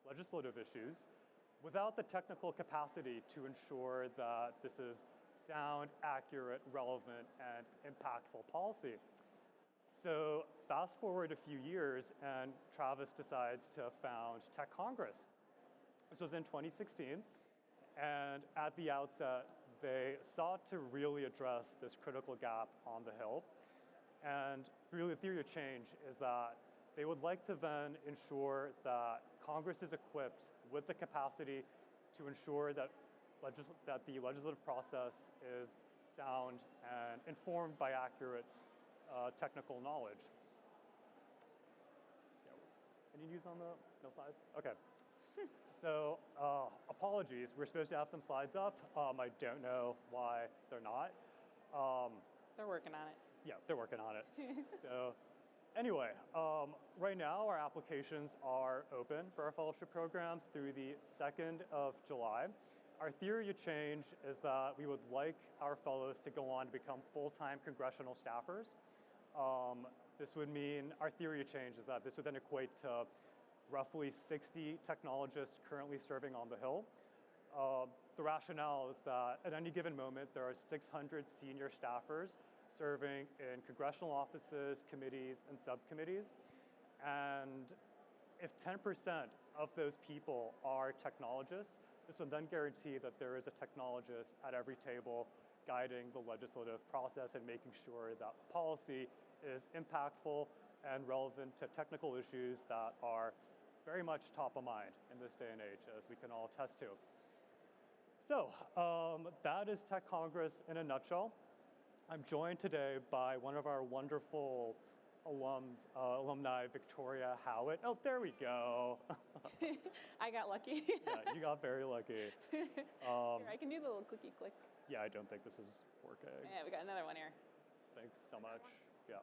legislative issues without the technical capacity to ensure that this is sound, accurate, relevant, and impactful policy. So fast forward a few years and Travis decides to found Tech Congress. This was in 2016, and at the outset, they sought to really address this critical gap on the Hill. And really the theory of change is that they would like to then ensure that Congress is equipped with the capacity to ensure that the legislative process is sound and informed by accurate technical knowledge. Any news on the, no slides? Okay. So apologies, we're supposed to have some slides up. I don't know why they're not. They're working on it. Yeah, they're working on it. So anyway, right now our applications are open for our fellowship programs through the 2nd of July. Our theory of change is that we would like our fellows to go on to become full-time congressional staffers. This would mean, our theory of change is that this would then equate to roughly 60 technologists currently serving on the Hill. The rationale is that at any given moment, there are 600 senior staffers serving in congressional offices, committees, and subcommittees. And if 10% of those people are technologists, this would then guarantee that there is a technologist at every table guiding the legislative process and making sure that policy is impactful and relevant to technical issues that are very much top of mind in this day and age, as we can all attest to. So that is Tech Congress in a nutshell. I'm joined today by one of our wonderful alumni, Victoria Howitt. Oh, there we go. I got lucky. Yeah, you got very lucky. Here, I can do the little clicky click. Yeah, I don't think this is working. Yeah, we got another one here. Thanks so much. Yeah.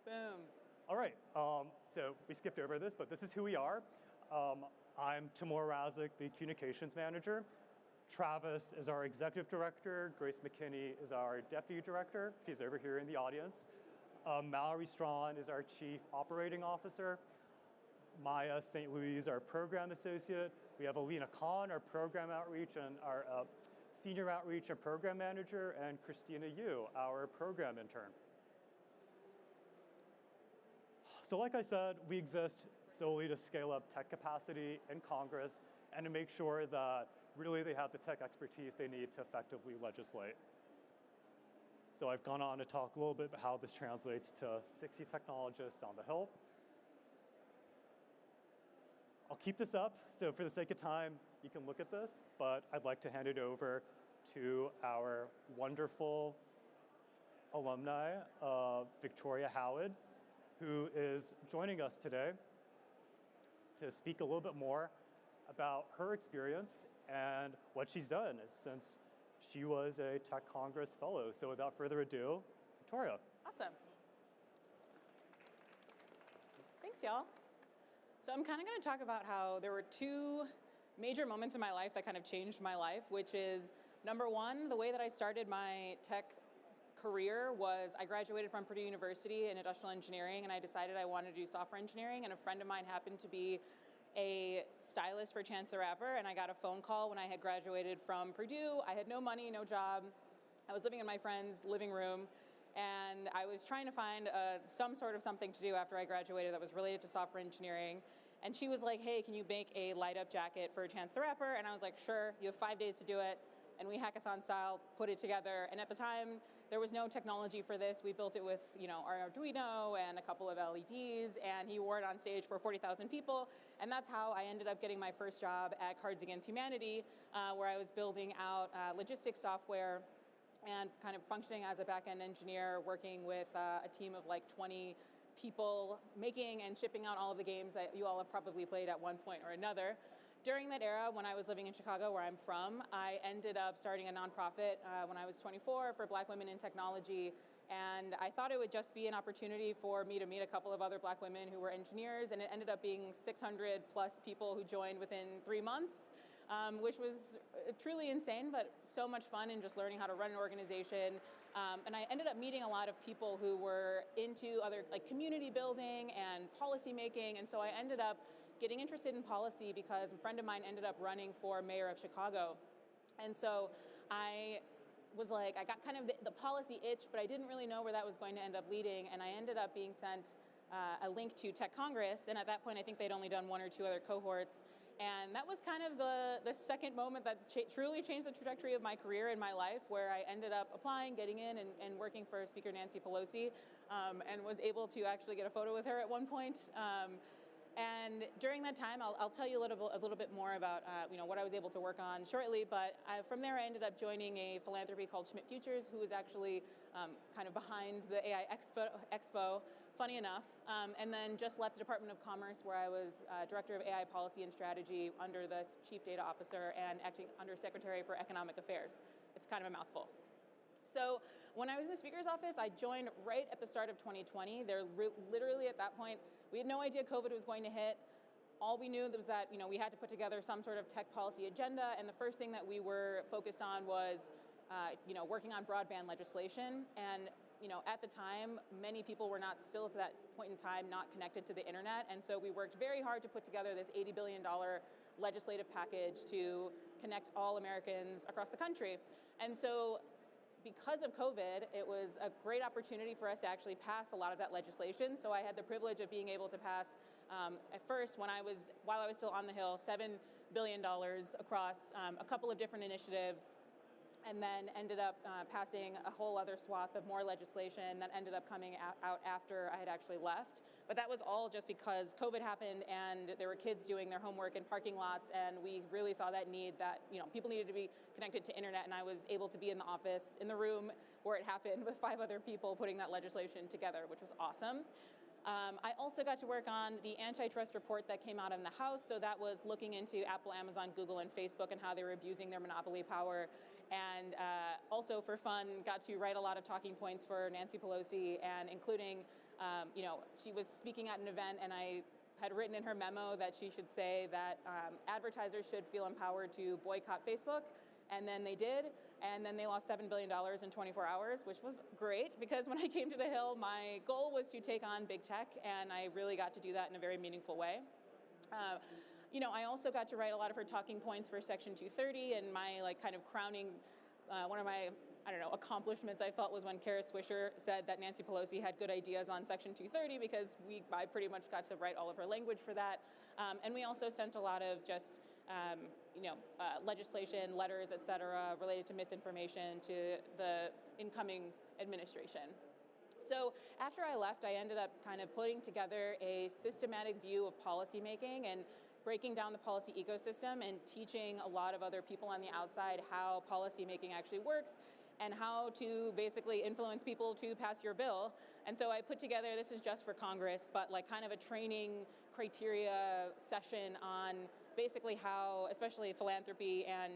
Boom. All right, so we skipped over this, but this is who we are. I'm Timur Razik, the communications manager. Travis is our executive director. Grace McKinney is our deputy director. She's over here in the audience. Mallory Strawn is our chief operating officer. Maya St. Louis, our program associate. We have Alina Khan, our program outreach and our senior outreach and program manager, and Christina Yu, our program intern. So like I said, we exist solely to scale up tech capacity in Congress and to make sure that really they have the tech expertise they need to effectively legislate. So I've gone on to talk a little bit about how this translates to 60 technologists on the Hill. I'll keep this up, so for the sake of time, you can look at this, but I'd like to hand it over to our wonderful alumni, Victoria Howitt, who is joining us today to speak a little bit more about her experience and what she's done since she was a Tech Congress fellow. So without further ado, Victoria. Awesome. Thanks, y'all. So I'm kind of going to talk about how there were two major moments in my life that kind of changed my life, which is, number one, the way that I started my tech career was I graduated from Purdue University in industrial engineering, and I decided I wanted to do software engineering, and a friend of mine happened to be a stylist for Chance the Rapper, and I got a phone call when I had graduated from Purdue. I had no money, no job. I was living in my friend's living room, and I was trying to find some sort of something to do after I graduated that was related to software engineering. And she was like, hey, can you make a light-up jacket for Chance the Rapper? And I was like, sure, you have 5 days to do it. And we hackathon style put it together. And at the time, there was no technology for this. We built it with our Arduino and a couple of LEDs, and he wore it on stage for 40,000 people. And that's how I ended up getting my first job at Cards Against Humanity, where I was building out logistics software and kind of functioning as a back-end engineer, working with a team of like 20 people, making and shipping out all of the games that you all have probably played at one point or another. During that era, when I was living in Chicago, where I'm from, I ended up starting a nonprofit when I was 24 for Black women in technology. And I thought it would just be an opportunity for me to meet a couple of other Black women who were engineers, and it ended up being 600 plus people who joined within 3 months, which was truly insane, but so much fun in just learning how to run an organization. And I ended up meeting a lot of people who were into other like community building and policy making, and so I ended up getting interested in policy because a friend of mine ended up running for mayor of Chicago. And so I was like, I got kind of the policy itch, but I didn't really know where that was going to end up leading. And I ended up being sent a link to Tech Congress. And at that point, I think they'd only done 1 or 2 other cohorts. And that was kind of the second moment that truly changed the trajectory of my career and my life, where I ended up applying, getting in, and working for Speaker Nancy Pelosi, and was able to actually get a photo with her at one point. And during that time, I'll tell you a little bit more about what I was able to work on shortly. But from there, I ended up joining a philanthropy called Schmidt Futures, who is actually kind of behind the AI Expo. Funny enough, and then just left the Department of Commerce, where I was Director of AI Policy and Strategy under the Chief Data Officer and acting under Secretary for Economic Affairs. It's kind of a mouthful. So when I was in the Speaker's office, I joined right at the start of 2020. Literally at that point, we had no idea COVID was going to hit. All we knew was that we had to put together some sort of tech policy agenda, and the first thing that we were focused on was working on broadband legislation. And at the time, many people were not, still to that point in time, not connected to the internet. And so we worked very hard to put together this $80 billion legislative package to connect all Americans across the country. And so because of COVID, it was a great opportunity for us to actually pass a lot of that legislation. So I had the privilege of being able to pass, at first, while I was still on the Hill, $7 billion across a couple of different initiatives, and then ended up passing a whole other swath of more legislation that ended up coming out after I had actually left. But that was all just because COVID happened and there were kids doing their homework in parking lots, and we really saw that need that people needed to be connected to internet, and I was able to be in the office, in the room where it happened with 5 other people putting that legislation together, which was awesome. I also got to work on the antitrust report that came out in the House. So that was looking into Apple, Amazon, Google, and Facebook and how they were abusing their monopoly power. And also for fun, got to write a lot of talking points for Nancy Pelosi, and including, she was speaking at an event, and I had written in her memo that she should say that advertisers should feel empowered to boycott Facebook. And then they did, and then they lost $7 billion in 24 hours, which was great, because when I came to the Hill, my goal was to take on big tech, and I really got to do that in a very meaningful way. I also got to write a lot of her talking points for Section 230, and my kind of crowning, one of my accomplishments I felt was when Kara Swisher said that Nancy Pelosi had good ideas on Section 230, because I pretty much got to write all of her language for that. And we also sent a lot of just legislation, letters, et cetera, related to misinformation to the incoming administration. So after I left, I ended up kind of putting together a systematic view of policymaking and breaking down the policy ecosystem and teaching a lot of other people on the outside how policymaking actually works and how to basically influence people to pass your bill. And so I put together, this is just for Congress, but kind of a training criteria session on basically how, especially philanthropy and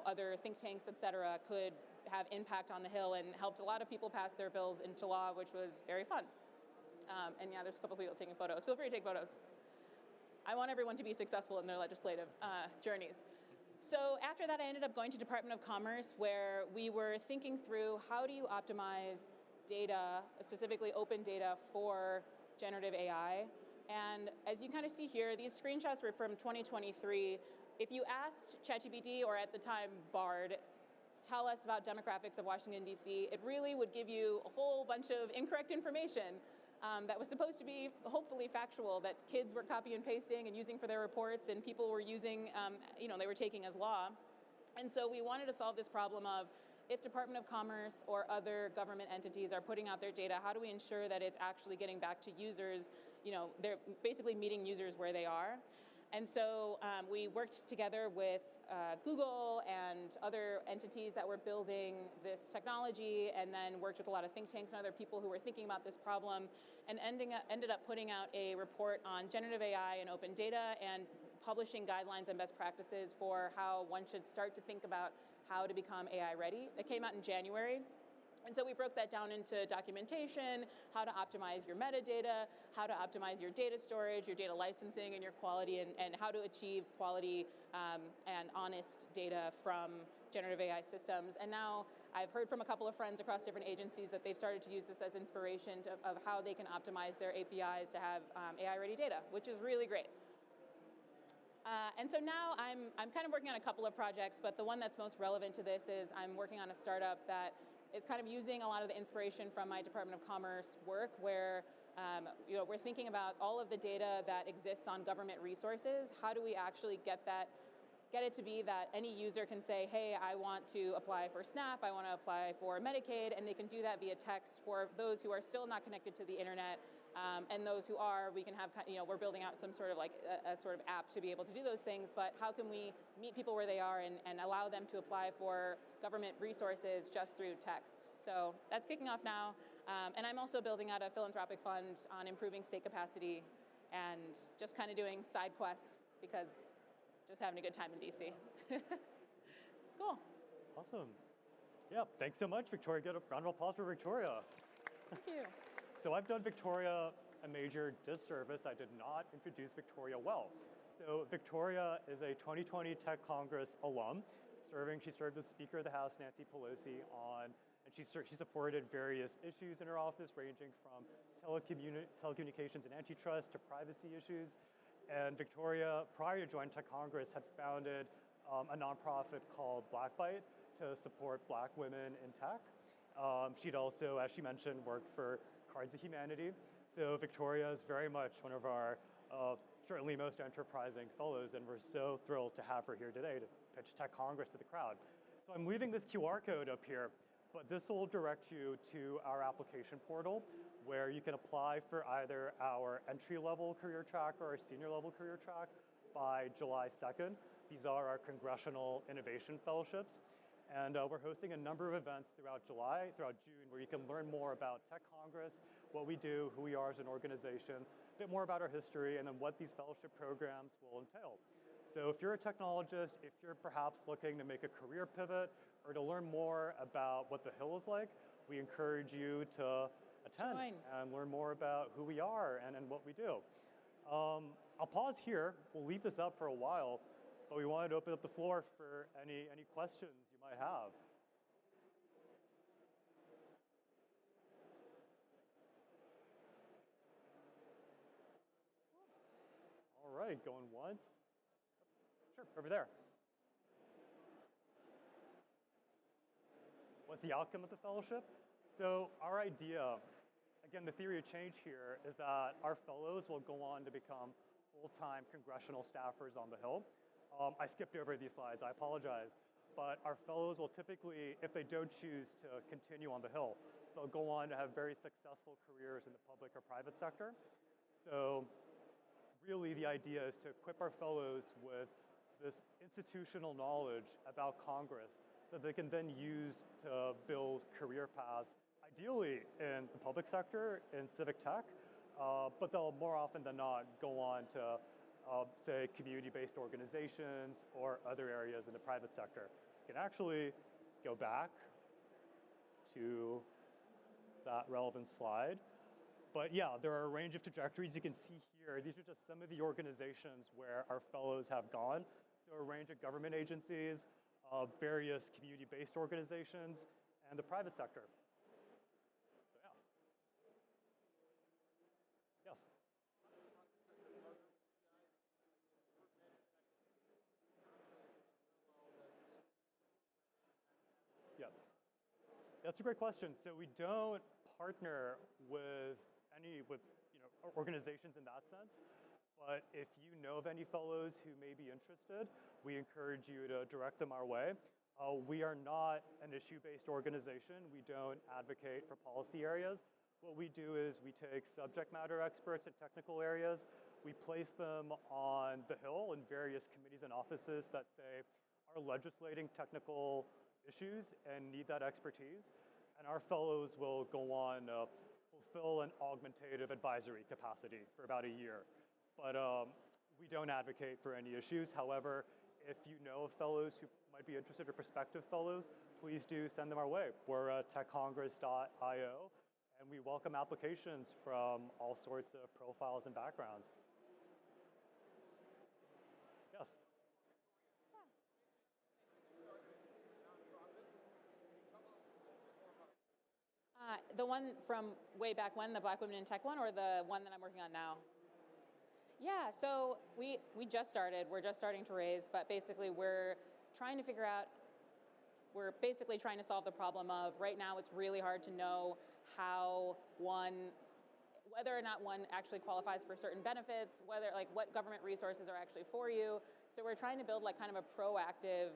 other think tanks, et cetera, could have impact on the Hill, and helped a lot of people pass their bills into law, which was very fun. And yeah, there's a couple people taking photos. Feel free to take photos. I want everyone to be successful in their legislative journeys. So after that, I ended up going to Department of Commerce, where we were thinking through how do you optimize data, specifically open data, for generative AI. And as you kind of see here, these screenshots were from 2023. If you asked ChatGPT, or at the time Bard, tell us about demographics of Washington, D.C., it really would give you a whole bunch of incorrect information that was supposed to be hopefully factual, that kids were copy and pasting and using for their reports, and people were using, they were taking as law. And so we wanted to solve this problem of, if Department of Commerce or other government entities are putting out their data, how do we ensure that it's actually getting back to users? They're basically meeting users where they are. And so we worked together with Google and other entities that were building this technology, and then worked with a lot of think tanks and other people who were thinking about this problem, and ended up putting out a report on generative AI and open data, and publishing guidelines and best practices for how one should start to think about how to become AI ready. It came out in January. And so we broke that down into documentation, how to optimize your metadata, how to optimize your data storage, your data licensing, and your quality, and how to achieve quality and honest data from generative AI systems. And now I've heard from a couple of friends across different agencies that they've started to use this as inspiration of how they can optimize their APIs to have AI-ready data, which is really great. And so now I'm kind of working on a couple of projects, but the one that's most relevant to this is I'm working on a startup that is kind of using a lot of the inspiration from my Department of Commerce work, where we're thinking about all of the data that exists on government resources. How do we actually get it to be that any user can say, hey, I want to apply for SNAP, I want to apply for Medicaid, and they can do that via text for those who are still not connected to the internet. And those who are, we can have, we're building out some sort of like a sort of app to be able to do those things, but how can we meet people where they are and allow them to apply for government resources just through text? So that's kicking off now. And I'm also building out a philanthropic fund on improving state capacity and just kind of doing side quests because just having a good time in DC. Cool. Awesome. Yeah, thanks so much, Victoria. Get a round of applause for Victoria. Thank you. So I've done Victoria a major disservice. I did not introduce Victoria well. So Victoria is a 2020 Tech Congress alum. She served as Speaker of the House, Nancy Pelosi, and she supported various issues in her office, ranging from telecommunications and antitrust to privacy issues. And Victoria, prior to joining Tech Congress, had founded a nonprofit called Blackbite to support Black women in tech. She'd also, as she mentioned, worked for Cards of Humanity. So Victoria is very much one of our certainly most enterprising fellows, and we're so thrilled to have her here today to pitch Tech Congress to the crowd. So I'm leaving this QR code up here, but this will direct you to our application portal where you can apply for either our entry-level career track or our senior-level career track by July 2nd. These are our Congressional Innovation Fellowships. And we're hosting a number of events throughout June, where you can learn more about Tech Congress, what we do, who we are as an organization, a bit more about our history, and then what these fellowship programs will entail. So if you're a technologist, if you're perhaps looking to make a career pivot or to learn more about what the Hill is like, we encourage you to attend and learn more about who we are and what we do. I'll pause here. We'll leave this up for a while, but we wanted to open up the floor for any questions you might have. All right, going once. Sure, over there. What's the outcome of the fellowship? So our idea, again, the theory of change here is that our fellows will go on to become full-time congressional staffers on the Hill. I skipped over these slides, I apologize. But our fellows will typically, if they don't choose to continue on the Hill, they'll go on to have very successful careers in the public or private sector. So really the idea is to equip our fellows with this institutional knowledge about Congress that they can then use to build career paths, ideally in the public sector, in civic tech, but they'll more often than not go on to say community-based organizations or other areas in the private sector. You can actually go back to that relevant slide. But yeah, there are a range of trajectories you can see here. These are just some of the organizations where our fellows have gone. So a range of government agencies, various community-based organizations, and the private sector. So yeah. Yes. Yeah, that's a great question. So we don't partner with organizations in that sense, but if you know of any fellows who may be interested, we encourage you to direct them our way. We are not an issue-based organization. We don't advocate for policy areas. What we do is we take subject matter experts in technical areas, we place them on the Hill in various committees and offices that say are legislating technical issues and need that expertise. And our fellows will go on to fulfill an augmentative advisory capacity for about a year. But we don't advocate for any issues. However, if you know of fellows who might be interested or prospective fellows, please do send them our way. We're at techcongress.io, and we welcome applications from all sorts of profiles and backgrounds. Yes? The one from way back when, the Black Women in Tech one, or the one that I'm working on now? Yeah, so we just started. We're just starting to raise, but basically we're trying to figure out, we're basically trying to solve the problem of right now it's really hard to know how whether or not one actually qualifies for certain benefits, whether like what government resources are actually for you. So we're trying to build like kind of a proactive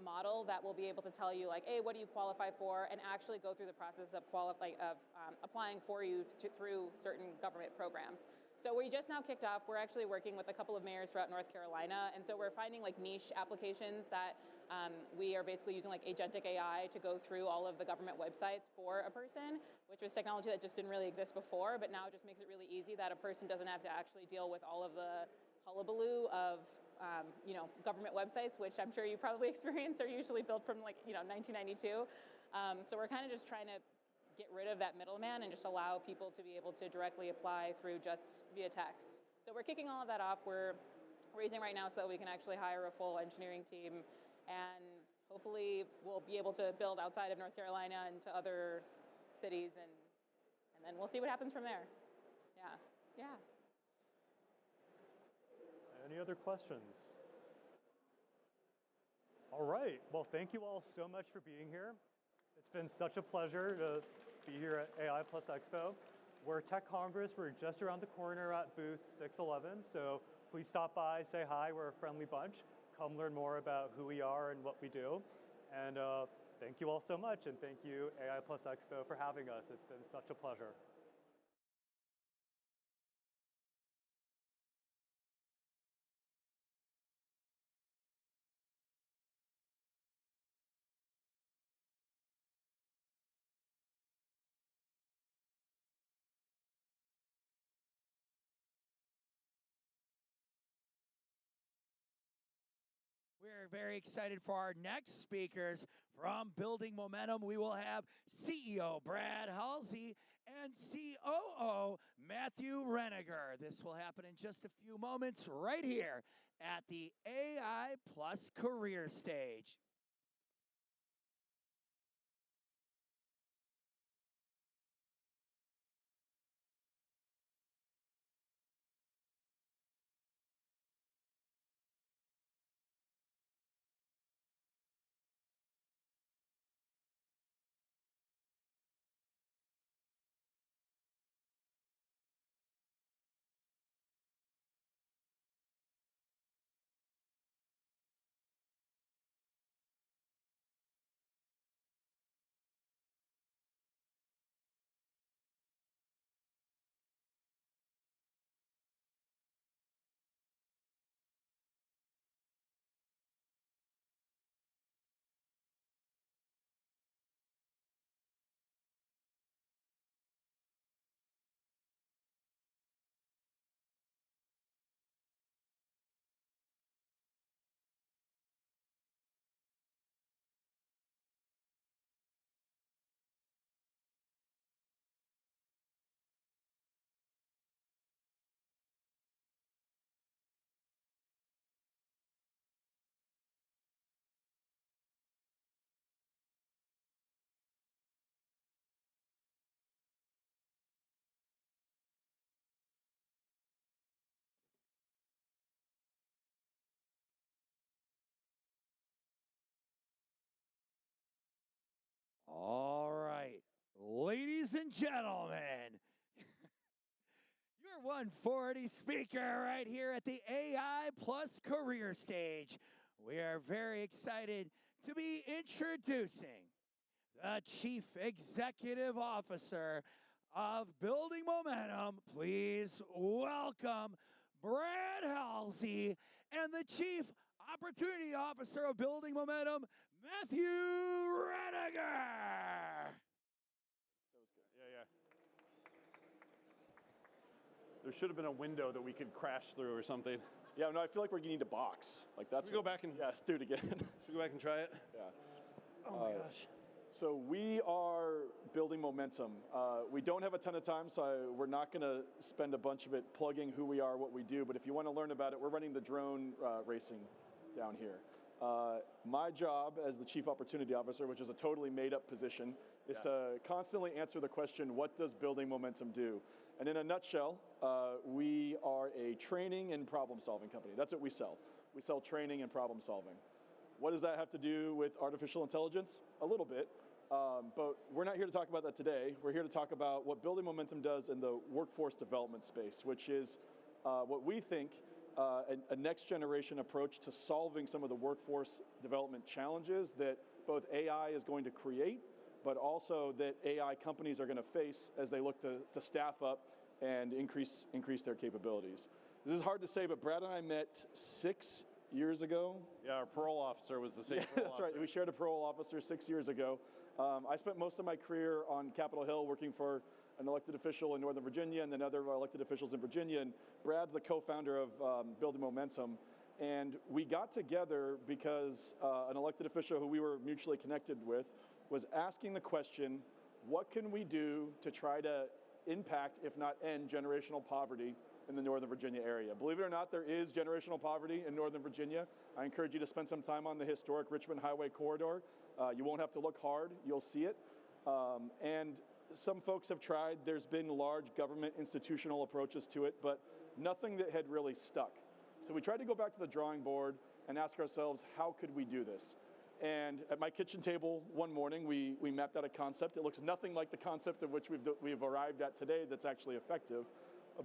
model that will be able to tell you like, hey, what do you qualify for, and actually go through the process of applying for you through certain government programs. So we just now kicked off. We're actually working with a couple of mayors throughout North Carolina, and so we're finding like niche applications that we are basically using like agentic AI to go through all of the government websites for a person, which was technology that just didn't really exist before, but now it just makes it really easy that a person doesn't have to actually deal with all of the hullabaloo of government websites, which I'm sure you probably experienced are usually built from 1992. So we're kind of just trying to get rid of that middleman and just allow people to be able to directly apply through just via text. So we're kicking all of that off. We're raising right now so that we can actually hire a full engineering team, and hopefully we'll be able to build outside of North Carolina and to other cities, and then we'll see what happens from there. Yeah. Any other questions? All right, well, thank you all so much for being here. It's been such a pleasure to be here at AI Plus Expo. We're Tech Congress. We're just around the corner at booth 611, so please stop by, say hi. We're a friendly bunch. Come learn more about who we are and what we do. And thank you all so much, and thank you, AI Plus Expo, for having us. It's been such a pleasure. We're very excited for our next speakers. From Building Momentum, we will have CEO Brad Halsey and COO Matthew Reniger. This will happen in just a few moments right here at the AI Plus Career Stage. All right, ladies and gentlemen, your 140 speaker right here at the AI Plus Career Stage. We are very excited to be introducing the Chief Executive Officer of Building Momentum. Please welcome Brad Halsey, and the Chief Opportunity Officer of Building Momentum, Matthew Reniger. That was good. Yeah. There should have been a window that we could crash through or something. Yeah, no, I feel like we're getting to box. Like that's. Should we go back and? Yeah, let's do it again. Should we go back and try it? Yeah. Oh my gosh. So we are building momentum. We don't have a ton of time, so we're not going to spend a bunch of it plugging who we are, what we do. But if you want to learn about it, we're running the drone racing down here. My job as the Chief Opportunity Officer, which is a totally made-up position, is to constantly answer the question, what does building momentum do? And in a nutshell, we are a training and problem solving company. That's what we sell. We sell training and problem solving. What does that have to do with artificial intelligence? A little bit, but we're not here to talk about that today. We're here to talk about what building momentum does in the workforce development space, which is what we think a next generation approach to solving some of the workforce development challenges that both AI is going to create, but also that AI companies are going to face as they look to staff up and increase their capabilities. This is hard to say, but Brad and I met 6 years ago. Yeah, our parole officer was the same parole That's right. We shared a parole officer 6 years ago. I spent most of my career on Capitol Hill working for an elected official in Northern Virginia and then other elected officials in Virginia. And Brad's the co-founder of Building Momentum. And we got together because an elected official who we were mutually connected with was asking the question, what can we do to try to impact, if not end, generational poverty in the Northern Virginia area? Believe it or not, there is generational poverty in Northern Virginia. I encourage you to spend some time on the historic Richmond Highway corridor. You won't have to look hard, you'll see it. And some folks have tried. There's been large government institutional approaches to it, but nothing that had really stuck. So we tried to go back to the drawing board and ask ourselves, how could we do this? And at my kitchen table one morning, we mapped out a concept. It looks nothing like the concept of which we've arrived at today that's actually effective.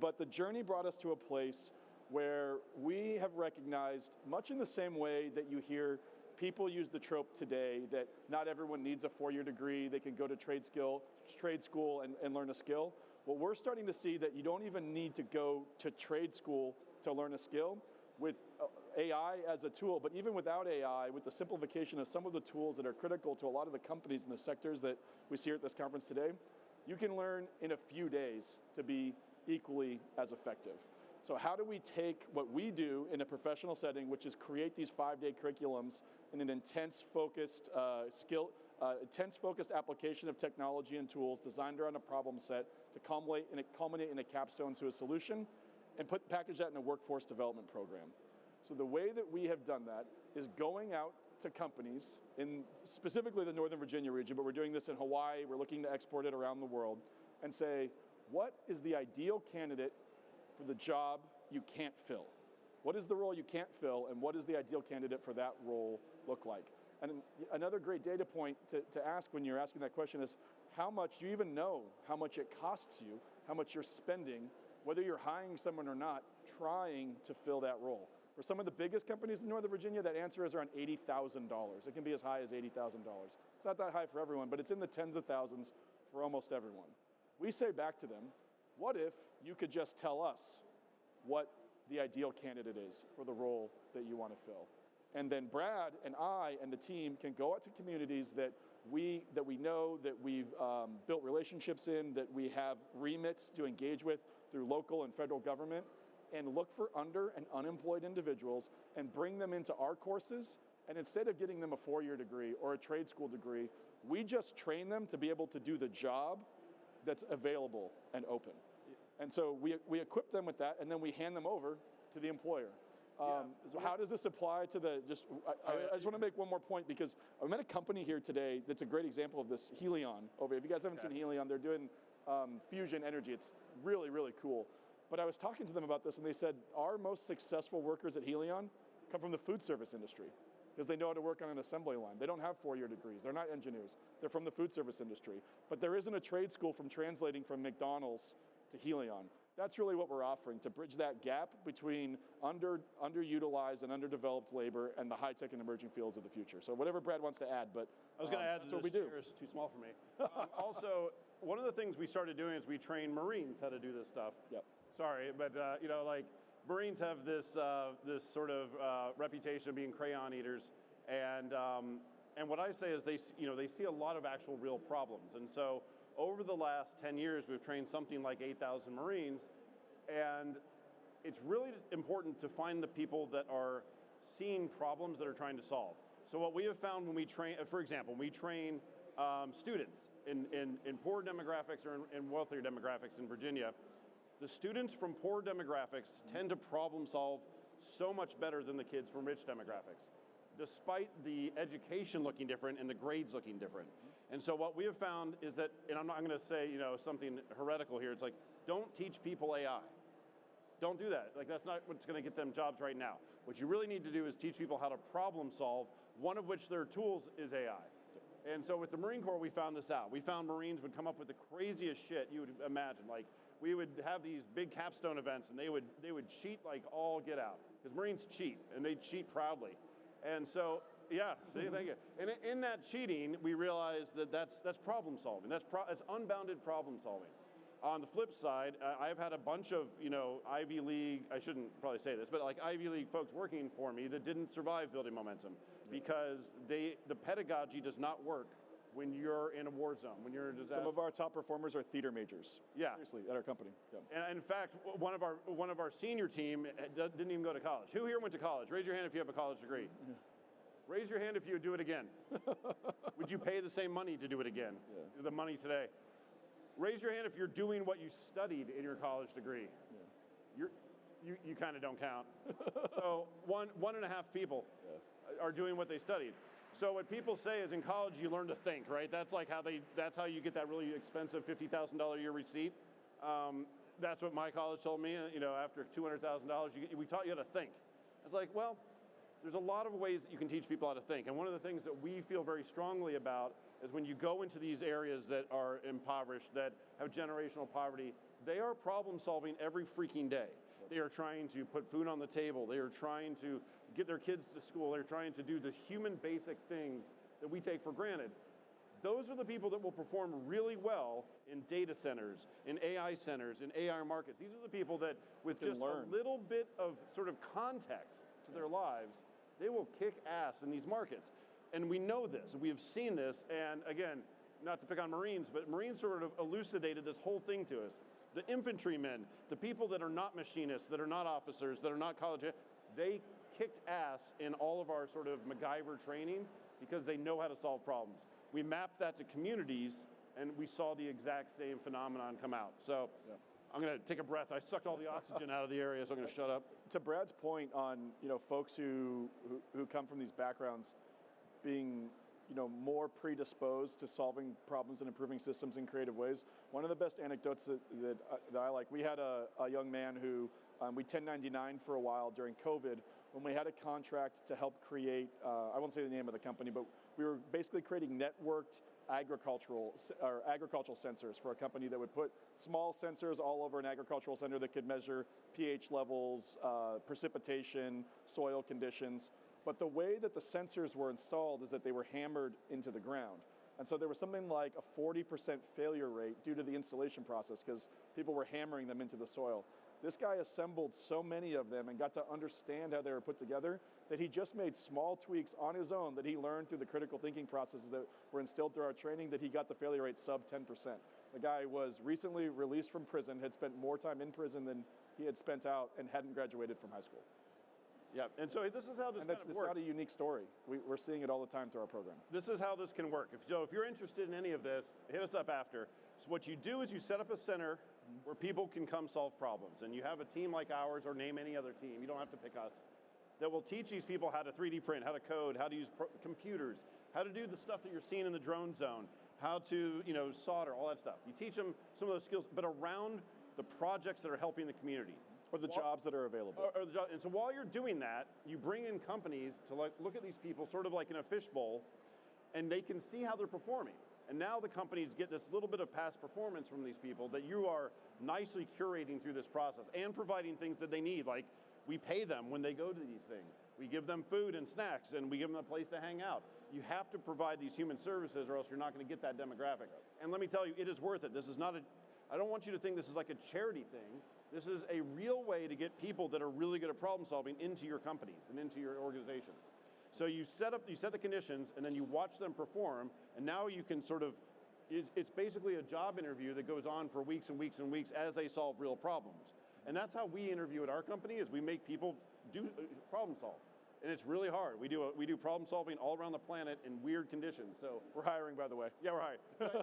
But the journey brought us to a place where we have recognized, much in the same way that you hear people use the trope today that not everyone needs a 4-year degree, they can go to trade school and learn a skill. Well, we're starting to see that you don't even need to go to trade school to learn a skill with AI as a tool, but even without AI, with the simplification of some of the tools that are critical to a lot of the companies in the sectors that we see here at this conference today, you can learn in a few days to be equally as effective. So how do we take what we do in a professional setting, which is create these 5-day curriculums in an intense focused application of technology and tools designed around a problem set to culminate in a capstone to a solution, and package that in a workforce development program. So the way that we have done that is going out to companies in specifically the Northern Virginia region, but we're doing this in Hawaii, we're looking to export it around the world, and say, what is the ideal candidate for the job you can't fill? What is the role you can't fill, and what does the ideal candidate for that role look like? And another great data point to ask when you're asking that question is, how much do you even know how much it costs you, how much you're spending, whether you're hiring someone or not, trying to fill that role? For some of the biggest companies in Northern Virginia, that answer is around $80,000. It can be as high as $80,000. It's not that high for everyone, but it's in the tens of thousands for almost everyone. We say back to them, what if you could just tell us what the ideal candidate is for the role that you want to fill? And then Brad and I and the team can go out to communities that we know, that we've built relationships in, that we have remits to engage with through local and federal government, and look for under and unemployed individuals and bring them into our courses. And instead of getting them a 4-year degree or a trade school degree, we just train them to be able to do the job that's available and open. And so we equip them with that, and then we hand them over to the employer. So how does this apply to the, I just want to make one more point, because I met a company here today that's a great example of this, Helion. If you guys haven't seen Helion, they're doing fusion energy. It's really, really cool. But I was talking to them about this, and they said, our most successful workers at Helion come from the food service industry, because they know how to work on an assembly line. They don't have 4-year degrees. They're not engineers. They're from the food service industry. But there isn't a trade school from translating from McDonald's to Helion. That's really what we're offering, to bridge that gap between underutilized and underdeveloped labor and the high-tech and emerging fields of the future. So whatever Brad wants to add, but I was going to add that's that what we this do. chair is too small for me. Also, one of the things we started doing is we train Marines how to do this stuff. Yep. Sorry, but like Marines have this sort of reputation of being crayon eaters, and what I say is they see a lot of actual real problems, and so over the last 10 years we've trained something like 8,000 Marines, and it's really important to find the people that are seeing problems that are trying to solve. So what we have found when we train, for example, when we train students in poor demographics or in wealthier demographics in Virginia, the students from poor demographics tend to problem solve so much better than the kids from rich demographics. despite the education looking different and the grades looking different. And so what we have found is that, and I'm going to say, something heretical here. It's like, don't teach people AI. Don't do that. Like, that's not what's going to get them jobs right now. What you really need to do is teach people how to problem solve, one of which their tools is AI. And so with the Marine Corps, we found this out. We found Marines would come up with the craziest shit you would imagine. Like, we would have these big capstone events, and they would cheat like all get out. Because Marines cheat, and they cheat proudly. And so, yeah, see, thank you. And in that cheating, we realized that that's problem solving. That's unbounded problem solving. On the flip side, I've had a bunch of, Ivy League, I shouldn't probably say this, but like Ivy League folks working for me that didn't survive building momentum because the pedagogy does not work when you're in a war zone, when you're in a disaster. Some of our top performers are theater majors. Yeah. Seriously, at our company. Yeah. And in fact, one of our senior team didn't even go to college. Who here went to college? Raise your hand if you have a college degree. Yeah. Raise your hand if you would do it again. Would you pay the same money to do it again? Yeah. The money today. Raise your hand if you're doing what you studied in your college degree. Yeah. You kind of don't count. So 1.5 people are doing what they studied. So what people say is in college you learn to think, right? That's like that's how you get that really expensive $50,000 a year receipt. That's what my college told me. After $200,000, we taught you how to think. It's like, well, there's a lot of ways that you can teach people how to think. And one of the things that we feel very strongly about is when you go into these areas that are impoverished, that have generational poverty, they are problem solving every freaking day. They are trying to put food on the table. They are trying to get their kids to school. They're trying to do the human basic things that we take for granted. Those are the people that will perform really well in data centers, in AI centers, in AI markets. These are the people that, with just a little bit of sort of context to their lives, they will kick ass in these markets. And we know this, we have seen this, and again, not to pick on Marines, but Marines sort of elucidated this whole thing to us. The infantrymen, the people that are not machinists, that are not officers, that are not college, they kicked ass in all of our sort of MacGyver training because they know how to solve problems. We mapped that to communities, and we saw the exact same phenomenon come out. So I'm going to take a breath. I sucked all the oxygen out of the area, so I'm going to shut up. To Brad's point on folks who come from these backgrounds being more predisposed to solving problems and improving systems in creative ways. One of the best anecdotes that I like, we had a young man who we 1099 for a while during COVID when we had a contract to help create, I won't say the name of the company, but we were basically creating networked agricultural sensors for a company that would put small sensors all over an agricultural center that could measure pH levels, precipitation, soil conditions. But the way that the sensors were installed is that they were hammered into the ground. And so there was something like a 40% failure rate due to the installation process because people were hammering them into the soil. This guy assembled so many of them and got to understand how they were put together that he just made small tweaks on his own that he learned through the critical thinking processes that were instilled through our training that he got the failure rate sub 10%. The guy was recently released from prison, had spent more time in prison than he had spent out and hadn't graduated from high school. Yeah, and so this is how this kind of works. It's not a unique story. We're seeing it all the time through our program. This is how this can work. If you're interested in any of this, hit us up after. So what you do is you set up a center where people can come solve problems. And you have a team like ours, or name any other team, you don't have to pick us, that will teach these people how to 3D print, how to code, how to use computers, how to do the stuff that you're seeing in the drone zone, how to solder, all that stuff. You teach them some of those skills, but around the projects that are helping the community. Or the jobs that are available. And so while you're doing that, you bring in companies to look at these people sort of like in a fishbowl, and they can see how they're performing. And now the companies get this little bit of past performance from these people that you are nicely curating through this process and providing things that they need. Like, we pay them when they go to these things. We give them food and snacks, and we give them a place to hang out. You have to provide these human services, or else you're not going to get that demographic. And let me tell you, it is worth it. This is not I don't want you to think this is like a charity thing. This is a real way to get people that are really good at problem solving into your companies and into your organizations. So you set the conditions, and then you watch them perform, and now you can sort of, it's basically a job interview that goes on for weeks and weeks and weeks as they solve real problems. And that's how we interview at our company, is we make people do problem solve. And it's really hard. We do problem solving all around the planet in weird conditions. So we're hiring, by the way. Yeah, we're hiring.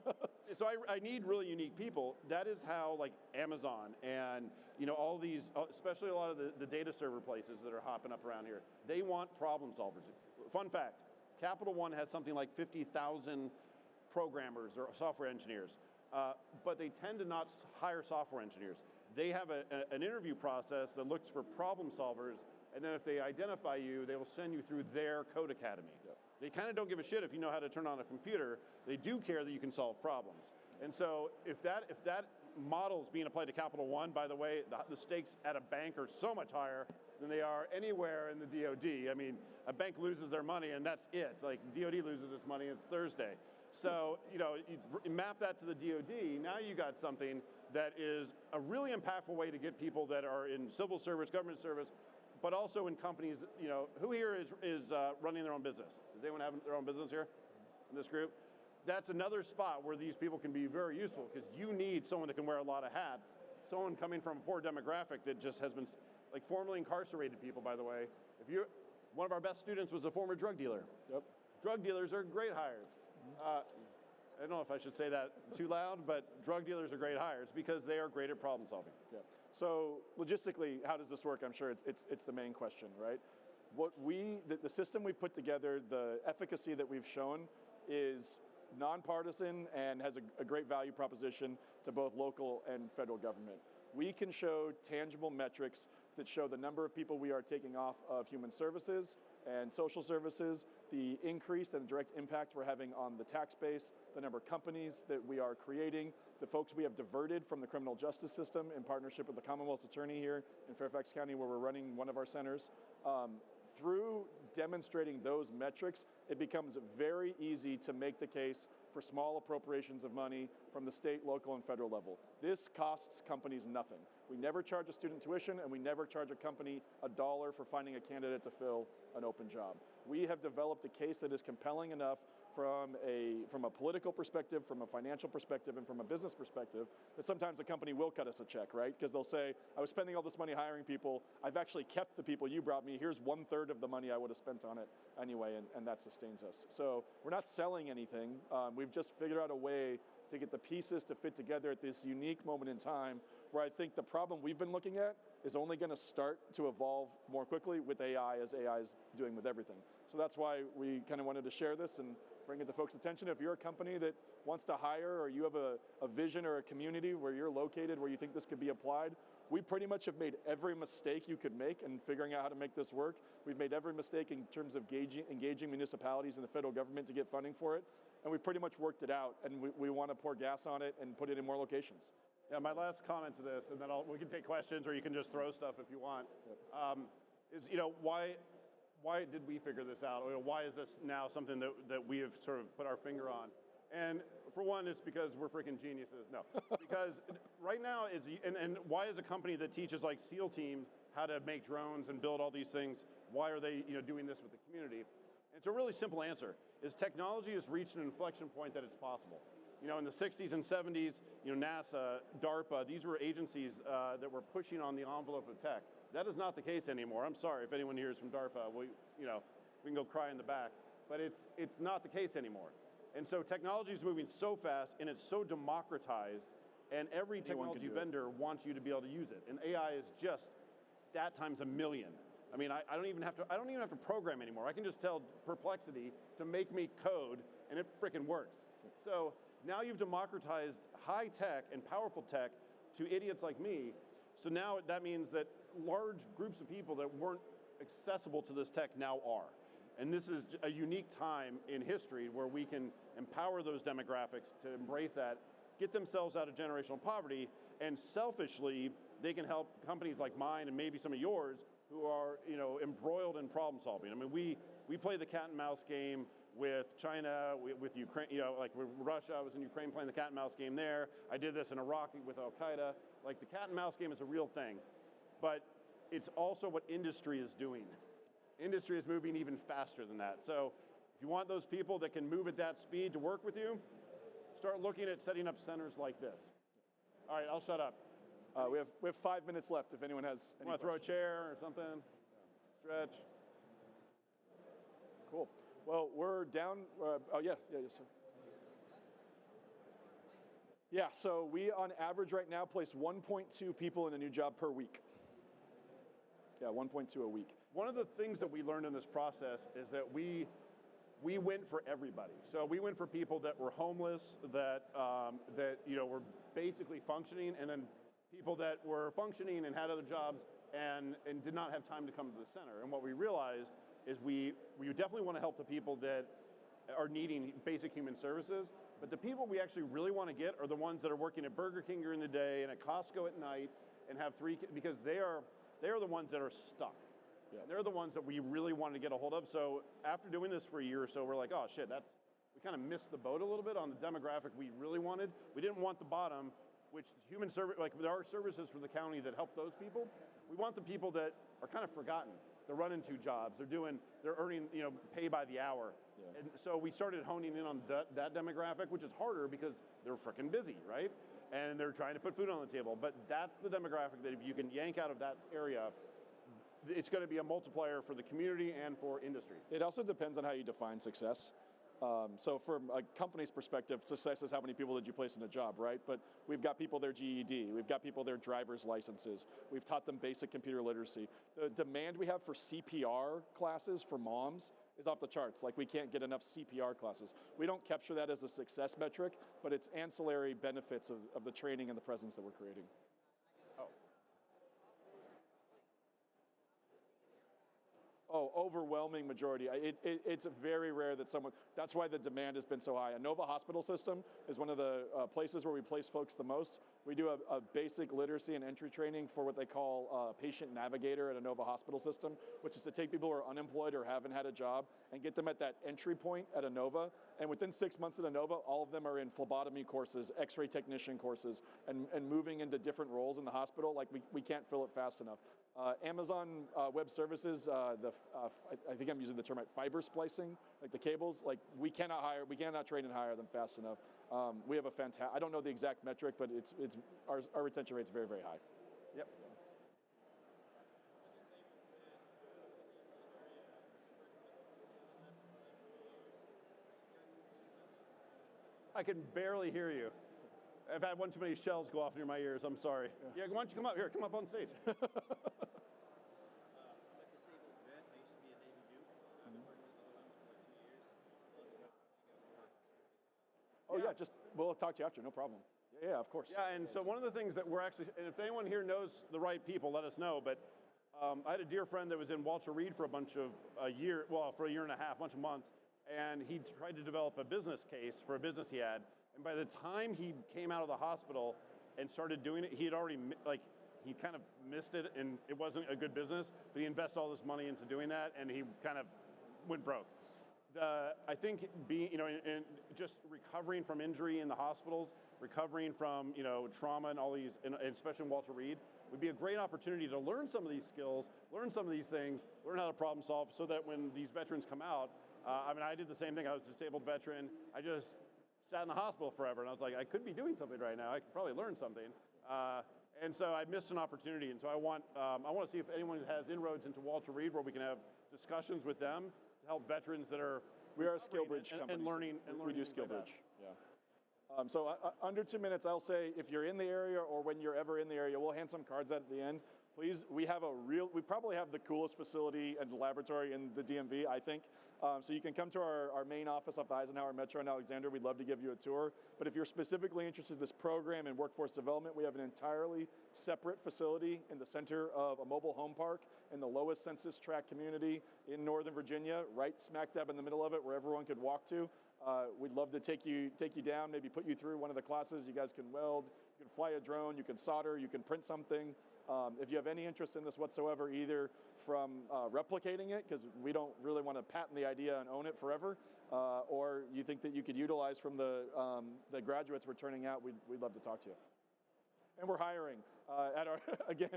So I need really unique people. That is how, like, Amazon and all these, especially a lot of the data server places that are hopping up around here, they want problem solvers fun fact, Capital One has something like 50,000 programmers or software engineers, but they tend to not hire software engineers. They have an interview process that looks for problem solvers, and then if they identify you, they will send you through their code academy. Yep. They kind of don't give a shit if you know how to turn on a computer. They do care that you can solve problems. And so if that model is being applied to Capital One, by the way, the stakes at a bank are so much higher than they are anywhere in the DoD. I mean, a bank loses their money and that's it. It's like DoD loses its money, it's Thursday. So, you map that to the DoD, now you got something that is a really impactful way to get people that are in civil service, government service, but also in companies, who here is running their own business? Does anyone have their own business here in this group? That's another spot where these people can be very useful because you need someone that can wear a lot of hats, someone coming from a poor demographic that just has been, like formerly incarcerated people, by the way. One of our best students was a former drug dealer. Yep. Drug dealers are great hires. I don't know if I should say that too loud, but drug dealers are great hires because they are great at problem solving. Yeah. So logistically, how does this work? I'm sure it's the main question, right? The system we've put together, the efficacy that we've shown is nonpartisan and has a great value proposition to both local and federal government. We can show tangible metrics that show the number of people we are taking off of human services and social services, the increase and the direct impact we're having on the tax base, the number of companies that we are creating, the folks we have diverted from the criminal justice system in partnership with the Commonwealth's attorney here in Fairfax County, where we're running one of our centers. Through demonstrating those metrics, it becomes very easy to make the case for small appropriations of money from the state, local, and federal level. This costs companies nothing. We never charge a student tuition, and we never charge a company $1 for finding a candidate to fill an open job. We have developed a case that is compelling enough from a political perspective, from a financial perspective, and from a business perspective, that sometimes a company will cut us a check, right? Because they'll say, I was spending all this money hiring people, I've actually kept the people you brought me, here's 1/3 of the money I would have spent on it anyway, and that sustains us. So we're not selling anything, we've just figured out a way to get the pieces to fit together at this unique moment in time where I think the problem we've been looking at is only going to start to evolve more quickly with AI, as AI is doing with everything. So that's why we kind of wanted to share this and bring it to folks' attention. If you're a company that wants to hire, or you have a vision or a community where you're located where you think this could be applied, we pretty much have made every mistake you could make in figuring out how to make this work. We've made every mistake in terms of engaging municipalities and the federal government to get funding for it, and we've pretty much worked it out, and we want to pour gas on it and put it in more locations. Yeah, my last comment to this, and then we can take questions, or you can just throw stuff if you want, is why did we figure this out? Why is this now something that we have sort of put our finger on? And for one, it's because we're freaking geniuses. No, because right now and why is a company that teaches like SEAL teams how to make drones and build all these things, why are they doing this with the community? It's a really simple answer, is technology has reached an inflection point that it's possible. In the 60s and 70s, NASA, DARPA, these were agencies that were pushing on the envelope of tech. That is not the case anymore. I'm sorry if anyone here is from DARPA. We can go cry in the back, but it's not the case anymore. And so technology is moving so fast, and it's so democratized, and every technology vendor wants you to be able to use it. And AI is just that times a million. I mean, I don't even have to program anymore. I can just tell Perplexity to make me code, and it frickin' works. So now you've democratized high tech and powerful tech to idiots like me. So now that means that large groups of people that weren't accessible to this tech now are. And this is a unique time in history where we can empower those demographics to embrace that, get themselves out of generational poverty, and selfishly, they can help companies like mine and maybe some of yours who are embroiled in problem solving. I mean, we play the cat and mouse game with China, with Ukraine, like with Russia. I was in Ukraine playing the cat and mouse game there. I did this in Iraq with Al-Qaeda. Like, the cat and mouse game is a real thing, but it's also what industry is doing. Industry is moving even faster than that. So if you want those people that can move at that speed to work with you, start looking at setting up centers like this. All right, I'll shut up. We have 5 minutes left if anyone has any Want to throw a chair or something? Stretch. Cool. Well, we're down. Yes, sir. Yeah, so we on average right now place 1.2 people in a new job per week. Yeah, 1.2 a week. One of the things that we learned in this process is that we went for everybody. So we went for people that were homeless, that were basically functioning, and then people that were functioning and had other jobs and did not have time to come to the center. And what we realized is we definitely want to help the people that are needing basic human services, but the people we actually really want to get are the ones that are working at Burger King during the day and at Costco at night and have because they are the ones that are stuck. Yeah. They're the ones that we really wanted to get a hold of. So after doing this for a year or so, we're like, oh shit, we kind of missed the boat a little bit on the demographic we really wanted. We didn't want the bottom, which human service, like there are services for the county that help those people. We want the people that are kind of forgotten. They're running two jobs. They're earning, pay by the hour. Yeah. And so we started honing in on that demographic, which is harder because they're freaking busy, right? And they're trying to put food on the table. But that's the demographic that if you can yank out of that area, it's going to be a multiplier for the community and for industry. It also depends on how you define success. So from a company's perspective, success is how many people did you place in a job, right? But we've got people their GED, we've got people their driver's licenses, we've taught them basic computer literacy. The demand we have for CPR classes for moms is off the charts. Like we can't get enough CPR classes. We don't capture that as a success metric, but it's ancillary benefits of the training and the presence that we're creating. Oh, overwhelming majority. It's very rare that that's why the demand has been so high. Inova Hospital System is one of the places where we place folks the most. We do a basic literacy and entry training for what they call patient navigator at Inova Hospital System, which is to take people who are unemployed or haven't had a job and get them at that entry point at Inova. And within 6 months at Inova, all of them are in phlebotomy courses, x-ray technician courses, and moving into different roles in the hospital. Like we can't fill it fast enough. Amazon Web Services, I think I'm using the term right, fiber splicing, like the cables, like we cannot train and hire them fast enough. We have I don't know the exact metric, but our retention rate's very, very high. Yep. I can barely hear you. I've had one too many shells go off near my ears. I'm sorry. Yeah, why don't you come up here? Come up on stage. Oh yeah, we'll talk to you after, no problem. Yeah, of course. Yeah, and so one of the things that we're actually, and if anyone here knows the right people, let us know, but I had a dear friend that was in Walter Reed for a year and a half, bunch of months, and he tried to develop a business case for a business he had, and by the time he came out of the hospital and started doing it, he had already, he kind of missed it, and it wasn't a good business, but he invested all this money into doing that, and he kind of went broke. I think being, and just recovering from injury in the hospitals, recovering from, trauma and all these, and especially in Walter Reed, would be a great opportunity to learn some of these skills, learn some of these things, learn how to problem solve so that when these veterans come out, I did the same thing. I was a disabled veteran. I just sat in the hospital forever, and I was like, I could be doing something right now. I could probably learn something. And so I missed an opportunity, and so I want to see if anyone has inroads into Walter Reed where we can have discussions with them to help veterans that are we are a skill bridge company and learning we do skill bridge. Yeah. So under 2 minutes, I'll say if you're in the area or when you're ever in the area, we'll hand some cards out at the end. Please, we probably have the coolest facility and laboratory in the DMV, I think. So you can come to our main office off the Eisenhower Metro in Alexander. We'd love to give you a tour. But if you're specifically interested in this program and workforce development, we have an entirely separate facility in the center of a mobile home park in the lowest census tract community in Northern Virginia, right smack dab in the middle of it where everyone could walk to. We'd love to take you down, maybe put you through one of the classes. You guys can weld, you can fly a drone, you can solder, you can print something. If you have any interest in this whatsoever, either from replicating it, because we don't really want to patent the idea and own it forever, or you think that you could utilize from the graduates we're turning out, we'd love to talk to you. And we're hiring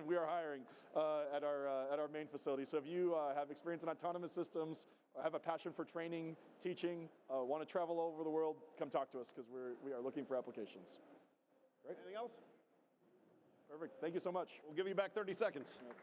we are hiring at our main facility. So if you have experience in autonomous systems, or have a passion for training, teaching, want to travel all over the world, come talk to us because we are looking for applications. Great. Anything else? Perfect. Thank you so much. We'll give you back 30 seconds. Yep.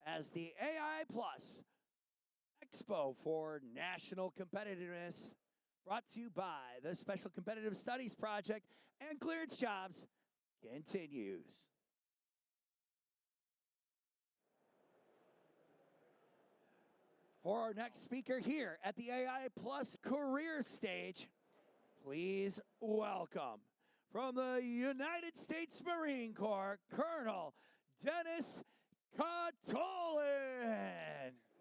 as the AI Plus Expo for National Competitiveness, brought to you by the Special Competitive Studies Project and Clearance Jobs, continues. For our next speaker here at the AI Plus Career Stage, please welcome from the United States Marine Corps, Colonel Dennis Katolin.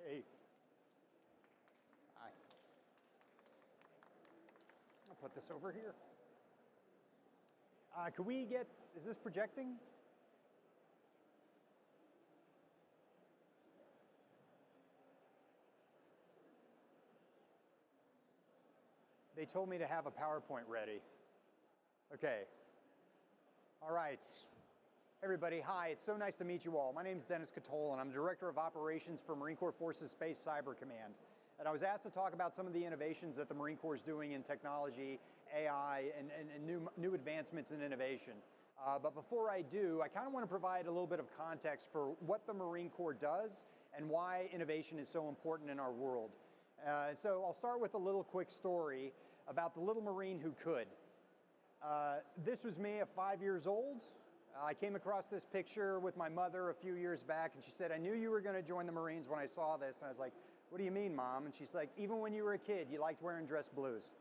Hey. Hi. I'll put this over here. Could we get, is this projecting? They told me to have a PowerPoint ready. Okay. All right. Everybody, hi. It's so nice to meet you all. My name is Dennis Katolin. I'm Director of Operations for Marine Corps Forces Space Cyber Command. And I was asked to talk about some of the innovations that the Marine Corps is doing in technology, AI, and new advancements in innovation. But before I do, I kind of want to provide a little bit of context for what the Marine Corps does and why innovation is so important in our world. So I'll start with a little quick story about the little Marine who could. This was me at 5 years old. I came across this picture with my mother a few years back, and she said, I knew you were going to join the Marines when I saw this. And I was like, what do you mean, Mom? And she's like, even when you were a kid, you liked wearing dress blues.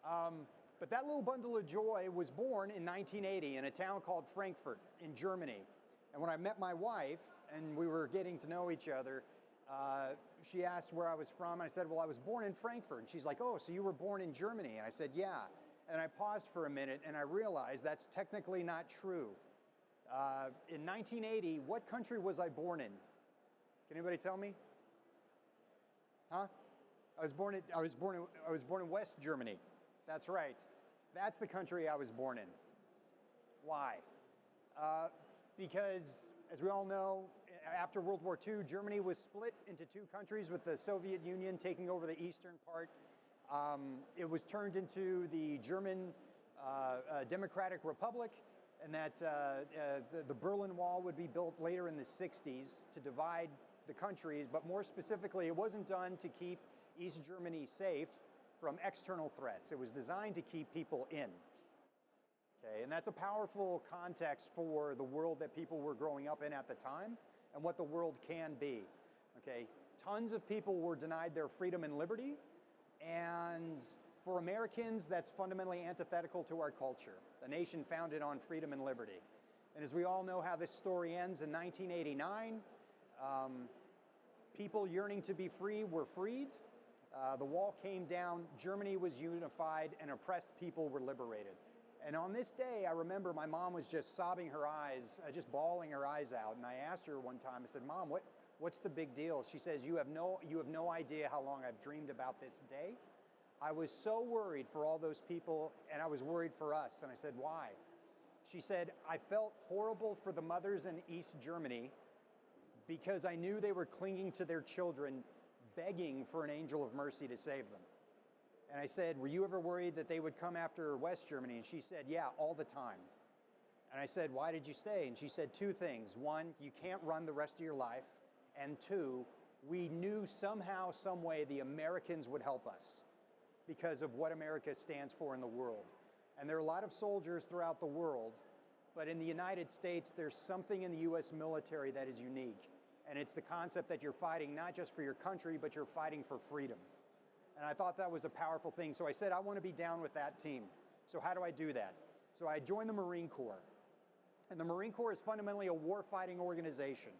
But that little bundle of joy was born in 1980 in a town called Frankfurt in Germany. And when I met my wife and we were getting to know each other, she asked where I was from, and I said, well, I was born in Frankfurt. And she's like, oh, so you were born in Germany? And I said, yeah. And I paused for a minute, and I realized that's technically not true. In 1980, what country was I born in? Can anybody tell me? Huh? I was born in West Germany. That's right. That's the country I was born in. Why? Because, as we all know, after World War II, Germany was split into two countries, with the Soviet Union taking over the eastern part. It was turned into the German Democratic Republic, and that the Berlin Wall would be built later in the 60s to divide the countries, but more specifically, it wasn't done to keep East Germany safe from external threats. It was designed to keep people in. Okay, and that's a powerful context for the world that people were growing up in at the time and what the world can be. Okay, tons of people were denied their freedom and liberty, and for Americans, that's fundamentally antithetical to our culture, a nation founded on freedom and liberty. And as we all know how this story ends in 1989, people yearning to be free were freed. The wall came down, Germany was unified, and oppressed people were liberated. And on this day, I remember my mom was just sobbing her eyes, just bawling her eyes out. And I asked her one time, I said, Mom, what's the big deal? She says, you have no idea how long I've dreamed about this day. I was so worried for all those people, and I was worried for us. And I said, why? She said, I felt horrible for the mothers in East Germany because I knew they were clinging to their children, begging for an angel of mercy to save them. And I said, were you ever worried that they would come after West Germany? And she said, yeah, all the time. And I said, why did you stay? And she said two things. One, you can't run the rest of your life. And two, we knew somehow, some way the Americans would help us because of what America stands for in the world. And there are a lot of soldiers throughout the world, but in the United States, there's something in the US military that is unique. And it's the concept that you're fighting not just for your country, but you're fighting for freedom. And I thought that was a powerful thing. So I said, I want to be down with that team. So how do I do that? So I joined the Marine Corps. And the Marine Corps is fundamentally a warfighting organization.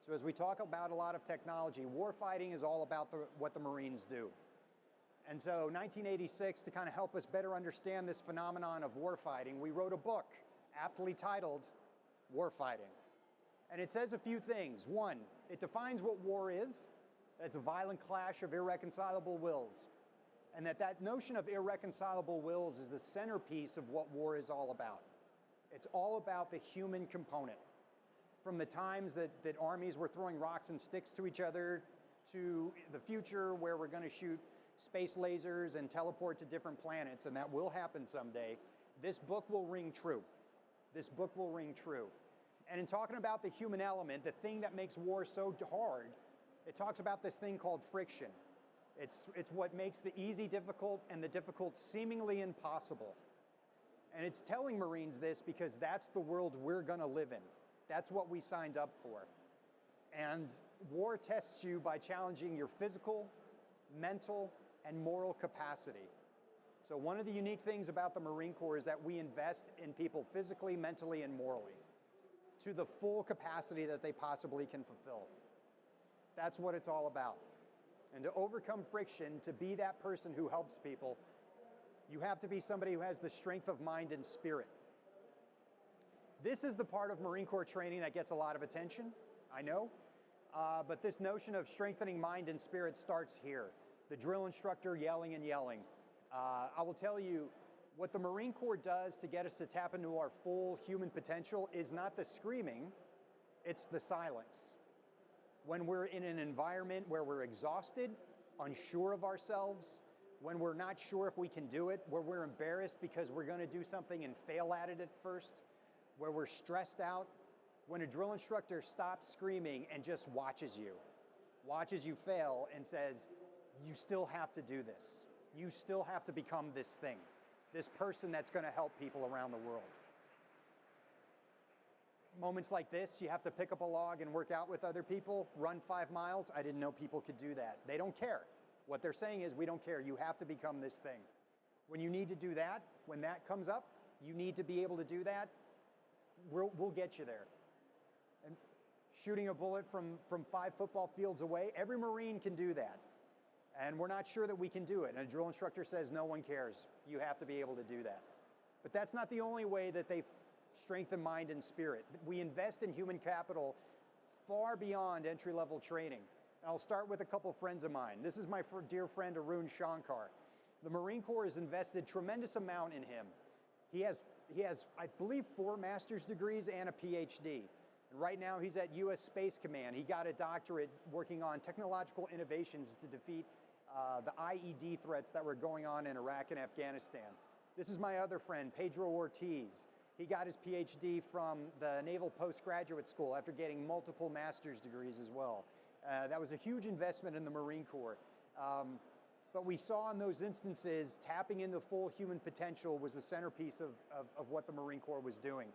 So as we talk about a lot of technology, warfighting is all about what the Marines do. And so 1986, to kind of help us better understand this phenomenon of warfighting, we wrote a book aptly titled Warfighting. And it says a few things. One, it defines what war is. It's a violent clash of irreconcilable wills. And that notion of irreconcilable wills is the centerpiece of what war is all about. It's all about the human component. From the times that armies were throwing rocks and sticks to each other, to the future where we're going to shoot space lasers and teleport to different planets, and that will happen someday, this book will ring true. This book will ring true. And in talking about the human element, the thing that makes war so hard, it talks about this thing called friction. It's what makes the easy difficult and the difficult seemingly impossible. And it's telling Marines this because that's the world we're going to live in. That's what we signed up for. And war tests you by challenging your physical, mental, and moral capacity. So one of the unique things about the Marine Corps is that we invest in people physically, mentally, and morally to the full capacity that they possibly can fulfill. That's what it's all about. And to overcome friction, to be that person who helps people, you have to be somebody who has the strength of mind and spirit. This is the part of Marine Corps training that gets a lot of attention, I know, but this notion of strengthening mind and spirit starts here. The drill instructor yelling and yelling. I will tell you, what the Marine Corps does to get us to tap into our full human potential is not the screaming, it's the silence. When we're in an environment where we're exhausted, unsure of ourselves, when we're not sure if we can do it, where we're embarrassed because we're going to do something and fail at it at first, where we're stressed out, when a drill instructor stops screaming and just watches you fail and says, you still have to do this. You still have to become this thing, this person that's going to help people around the world. Moments like this, you have to pick up a log and work out with other people, run 5 miles. I didn't know people could do that. They don't care. What they're saying is, we don't care. You have to become this thing. When you need to do that, when that comes up, you need to be able to do that. We'll get you there. And shooting a bullet from 5 football fields away, every Marine can do that. And we're not sure that we can do it. And a drill instructor says, no one cares. You have to be able to do that. But that's not the only way that they strengthen mind and spirit. We invest in human capital far beyond entry-level training. I'll start with a couple friends of mine. This is my dear friend Arun Shankar. The Marine Corps has invested tremendous amount in him. He has, I believe, 4 master's degrees and a PhD. And right now he's at U.S. Space Command. He got a doctorate working on technological innovations to defeat the IED threats that were going on in Iraq and Afghanistan. This is my other friend, Pedro Ortiz. He got his PhD from the Naval Postgraduate School after getting multiple master's degrees as well. That was a huge investment in the Marine Corps. But we saw in those instances, tapping into full human potential was the centerpiece of what the Marine Corps was doing.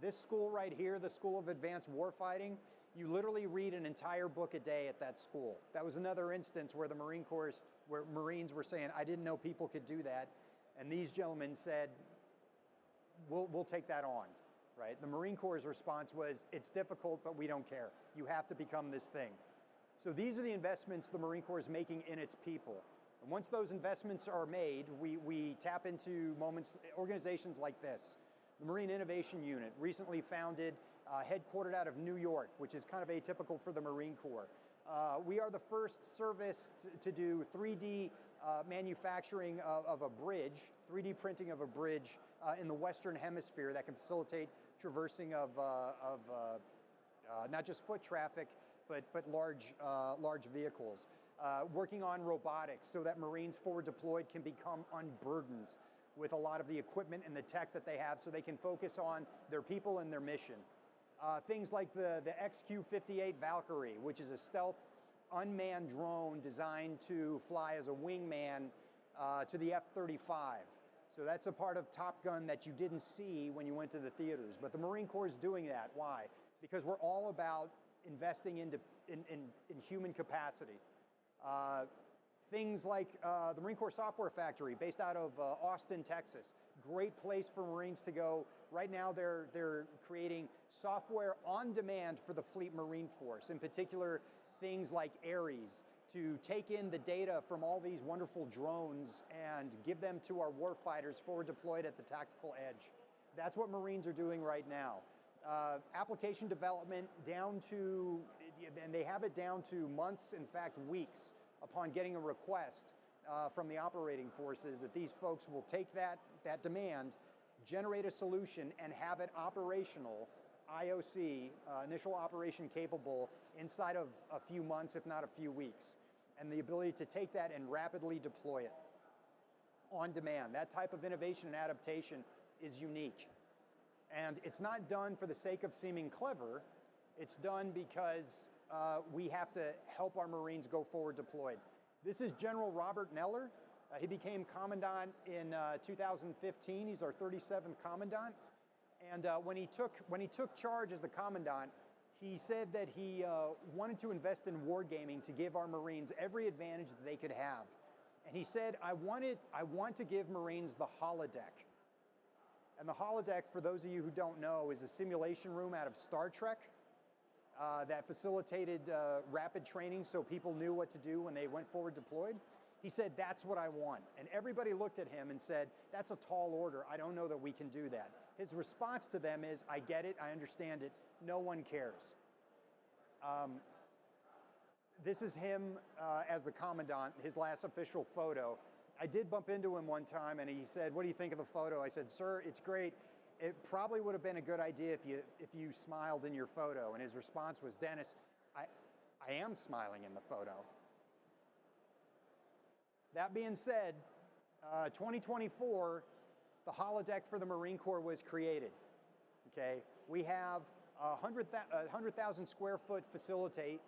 This school right here, the School of Advanced Warfighting, you literally read an entire book a day at that school. That was another instance where the Marines were saying, I didn't know people could do that. And these gentlemen said, we'll take that on, right? The Marine Corps' response was, it's difficult, but we don't care. You have to become this thing. So these are the investments the Marine Corps is making in its people. And once those investments are made, we tap into organizations like this. The Marine Innovation Unit, recently founded, headquartered out of New York, which is kind of atypical for the Marine Corps. We are the first service to do 3D manufacturing of a bridge, 3D printing of a bridge in the Western Hemisphere that can facilitate traversing of not just foot traffic, but large vehicles. Working on robotics so that Marines forward deployed can become unburdened with a lot of the equipment and the tech that they have so they can focus on their people and their mission. Things like the XQ-58 Valkyrie, which is a stealth unmanned drone designed to fly as a wingman to the F-35. So that's a part of Top Gun that you didn't see when you went to the theaters. But the Marine Corps is doing that. Why? Because we're all about investing in human capacity. Things like the Marine Corps Software Factory, based out of Austin, Texas. Great place for Marines to go. Right now, they're creating software on demand for the Fleet Marine Force. In particular, things like Ares, to take in the data from all these wonderful drones and give them to our warfighters forward deployed at the tactical edge. That's what Marines are doing right now. Application development down to, and they have it down to months, in fact weeks, upon getting a request from the operating forces, that these folks will take that demand, generate a solution, and have it operational, IOC, initial operation capable, inside of a few months, if not a few weeks. And the ability to take that and rapidly deploy it on demand. That type of innovation and adaptation is unique. And it's not done for the sake of seeming clever. It's done because we have to help our Marines go forward deployed. This is General Robert Neller. He became Commandant in 2015. He's our 37th Commandant. And when he took charge as the Commandant, he said that he wanted to invest in wargaming to give our Marines every advantage that they could have. And he said, I want to give Marines the holodeck. And the holodeck, for those of you who don't know, is a simulation room out of Star Trek that facilitated rapid training so people knew what to do when they went forward deployed. He said, that's what I want. And everybody looked at him and said, that's a tall order. I don't know that we can do that. His response to them is, I get it, I understand it, no one cares. This is him as the Commandant, his last official photo. I did bump into him one time and he said, what do you think of the photo? I said, sir, it's great. It probably would have been a good idea if you smiled in your photo. And his response was, Dennis, I am smiling in the photo. That being said, 2024, the holodeck for the Marine Corps was created. Okay, we have a 100,000 square foot facility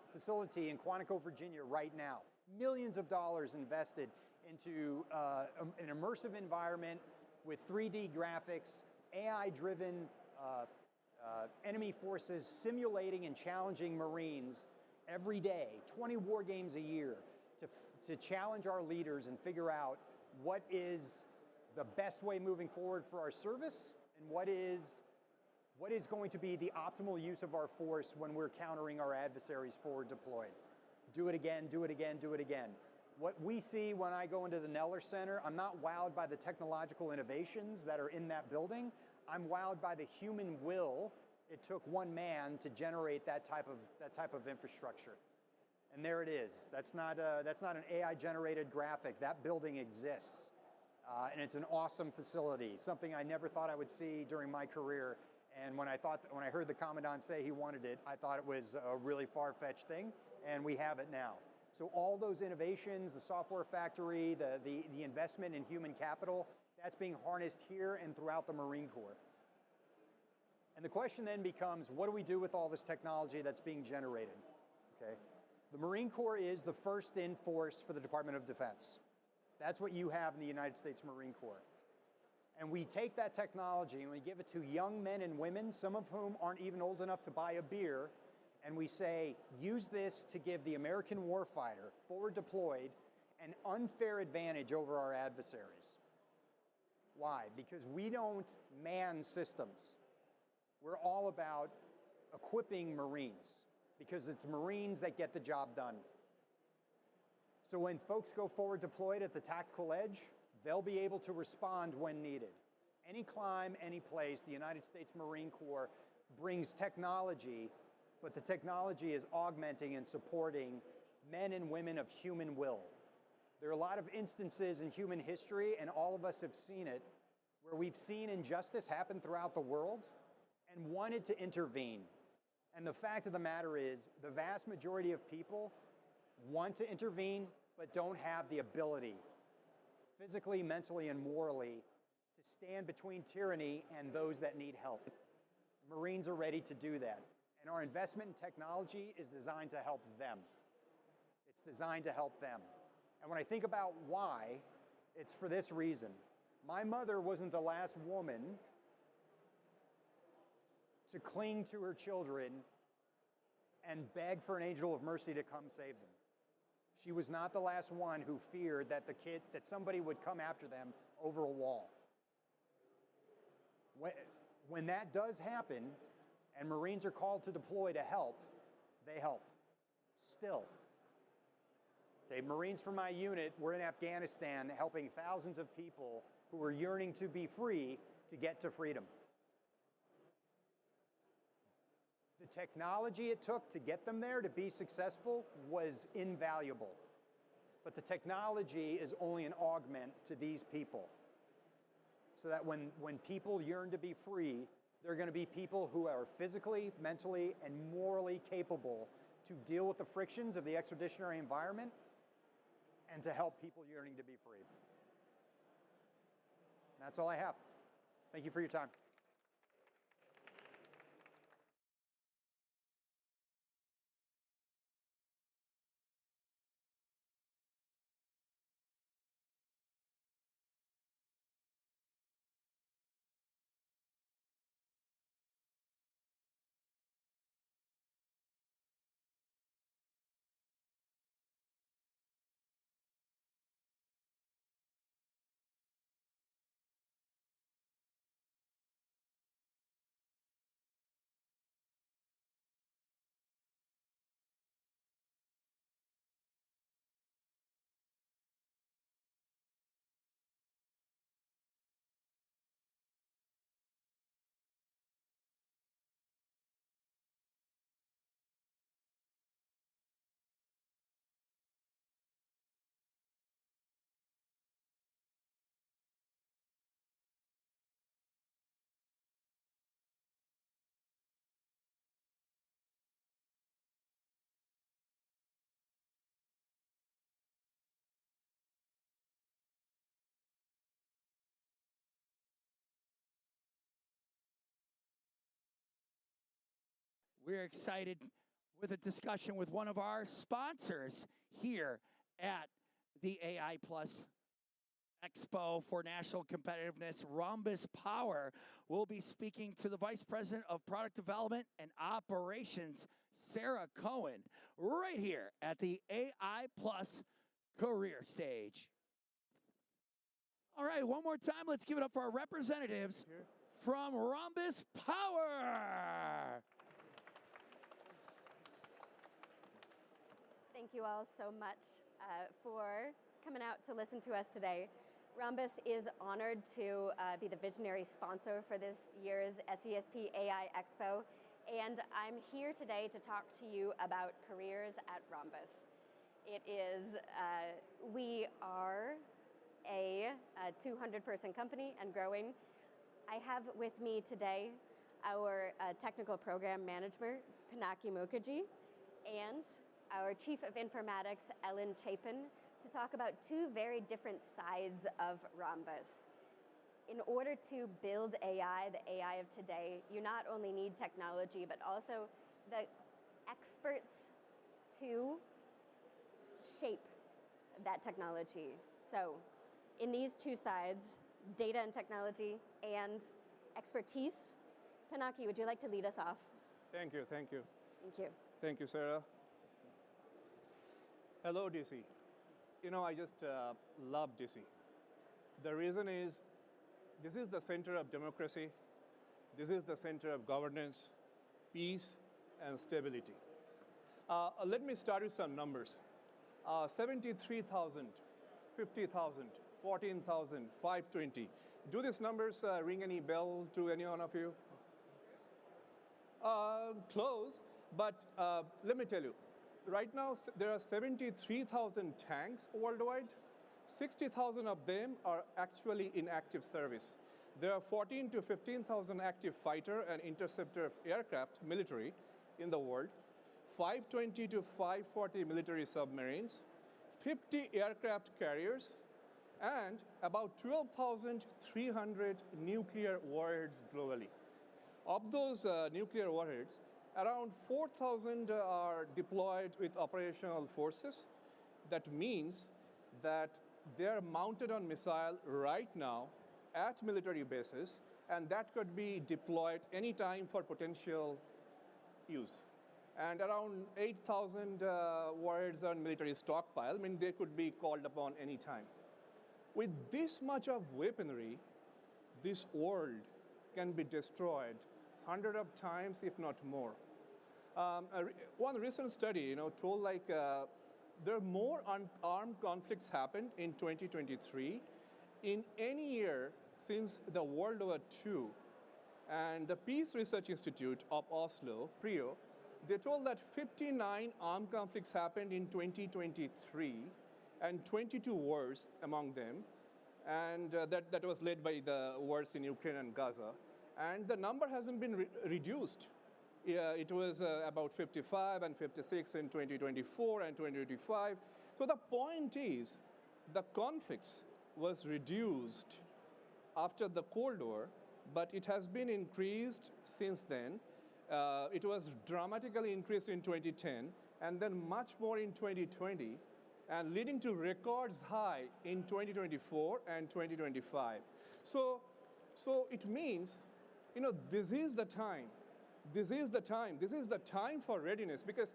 in Quantico, Virginia right now. Millions of dollars invested into an immersive environment with 3D graphics, AI-driven enemy forces simulating and challenging Marines every day, 20 war games a year, to challenge our leaders and figure out what is the best way moving forward for our service and what is going to be the optimal use of our force when we're countering our adversaries forward deployed. Do it again, do it again, do it again. What we see when I go into the Neller Center, I'm not wowed by the technological innovations that are in that building. I'm wowed by the human will it took one man to generate that type of infrastructure. And there it is. That's not an AI-generated graphic. That building exists. And it's an awesome facility, something I never thought I would see during my career. And when I heard the Commandant say he wanted it, I thought it was a really far-fetched thing, and we have it now. So all those innovations, the software factory, the investment in human capital, that's being harnessed here and throughout the Marine Corps. And the question then becomes, what do we do with all this technology that's being generated? Okay. The Marine Corps is the first in force for the Department of Defense. That's what you have in the United States Marine Corps. And we take that technology and we give it to young men and women, some of whom aren't even old enough to buy a beer, and we say, use this to give the American warfighter, forward deployed, an unfair advantage over our adversaries. Why? Because we don't man systems. We're all about equipping Marines, because it's Marines that get the job done. So when folks go forward deployed at the tactical edge, they'll be able to respond when needed. Any climb, any place, the United States Marine Corps brings technology, but the technology is augmenting and supporting men and women of human will. There are a lot of instances in human history, and all of us have seen it, where we've seen injustice happen throughout the world and wanted to intervene. And the fact of the matter is, the vast majority of people want to intervene, but don't have the ability, physically, mentally, and morally, to stand between tyranny and those that need help. Marines are ready to do that. And our investment in technology is designed to help them. It's designed to help them. And when I think about why, it's for this reason. My mother wasn't the last woman to cling to her children and beg for an angel of mercy to come save them. She was not the last one who feared that that somebody would come after them over a wall. When that does happen, and Marines are called to deploy to help, they help. Still. Okay, Marines from my unit were in Afghanistan helping thousands of people who were yearning to be free to get to freedom. The technology it took to get them there to be successful was invaluable. But the technology is only an augment to these people. So that when people yearn to be free, they're going to be people who are physically, mentally, and morally capable to deal with the frictions of the expeditionary environment and to help people yearning to be free. That's all I have. Thank you for your time. we're excited with a discussion with one of our sponsors here at the AI Plus Expo for National Competitiveness, Rhombus Power. We'll be speaking to the Vice President of Product Development and Operations, Sarah Cohen, right here at the AI Plus Career Stage. All right, one more time, let's give it up for our representatives from Rhombus Power. Thank you all so much for coming out to listen to us today. Rhombus is honored to be the visionary sponsor for this year's SESP AI Expo, and I'm here today to talk to you about careers at Rhombus. It is, we are a 200-person company and growing. I have with me today our technical program manager, Pinaki Mukherjee, and our Chief of Informatics, Ellen Chapin, to talk about two very different sides of Rhombus. In order to build AI, the AI of today, you not only need technology, but also the experts to shape that technology. So, in these two sides, data and technology and expertise, Pinaki, would you like to lead us off? Thank you, thank you. Thank you. Thank you, Sarah. Hello, DC. You know, I just love DC. The reason is, this is the center of democracy. This is the center of governance, peace, and stability. Let me start with some numbers. 73,000, 50,000, 14,000, 520. Do these numbers ring any bell to any one of you? Close, but let me tell you, right now there are 73,000 tanks worldwide. 60,000 of them are actually in active service. There are 14 to 15,000 active fighter and interceptor aircraft military in the world, 520 to 540 military submarines, 50 aircraft carriers, and about 12,300 nuclear warheads globally. Of those nuclear warheads, around 4,000 are deployed with operational forces. That means that they are mounted on missile right now at military bases, and that could be deployed anytime for potential use. And around 8,000 warheads on military stockpile, I mean, they could be called upon anytime. With this much of weaponry, this world can be destroyed hundreds of times, if not more. One recent study, told like there are more armed conflicts happened in 2023 in any year since the World War II. And the Peace Research Institute of Oslo, PRIO, they told that 59 armed conflicts happened in 2023, and 22 wars among them, and that was led by the wars in Ukraine and Gaza. And the number hasn't been reduced. It was about 55 and 56 in 2024 and 2025. So the point is, the conflicts was reduced after the Cold War, but it has been increased since then. It was dramatically increased in 2010, and then much more in 2020, and leading to records high in 2024 and 2025. So it means, this is the time. This is the time. This is the time for readiness, because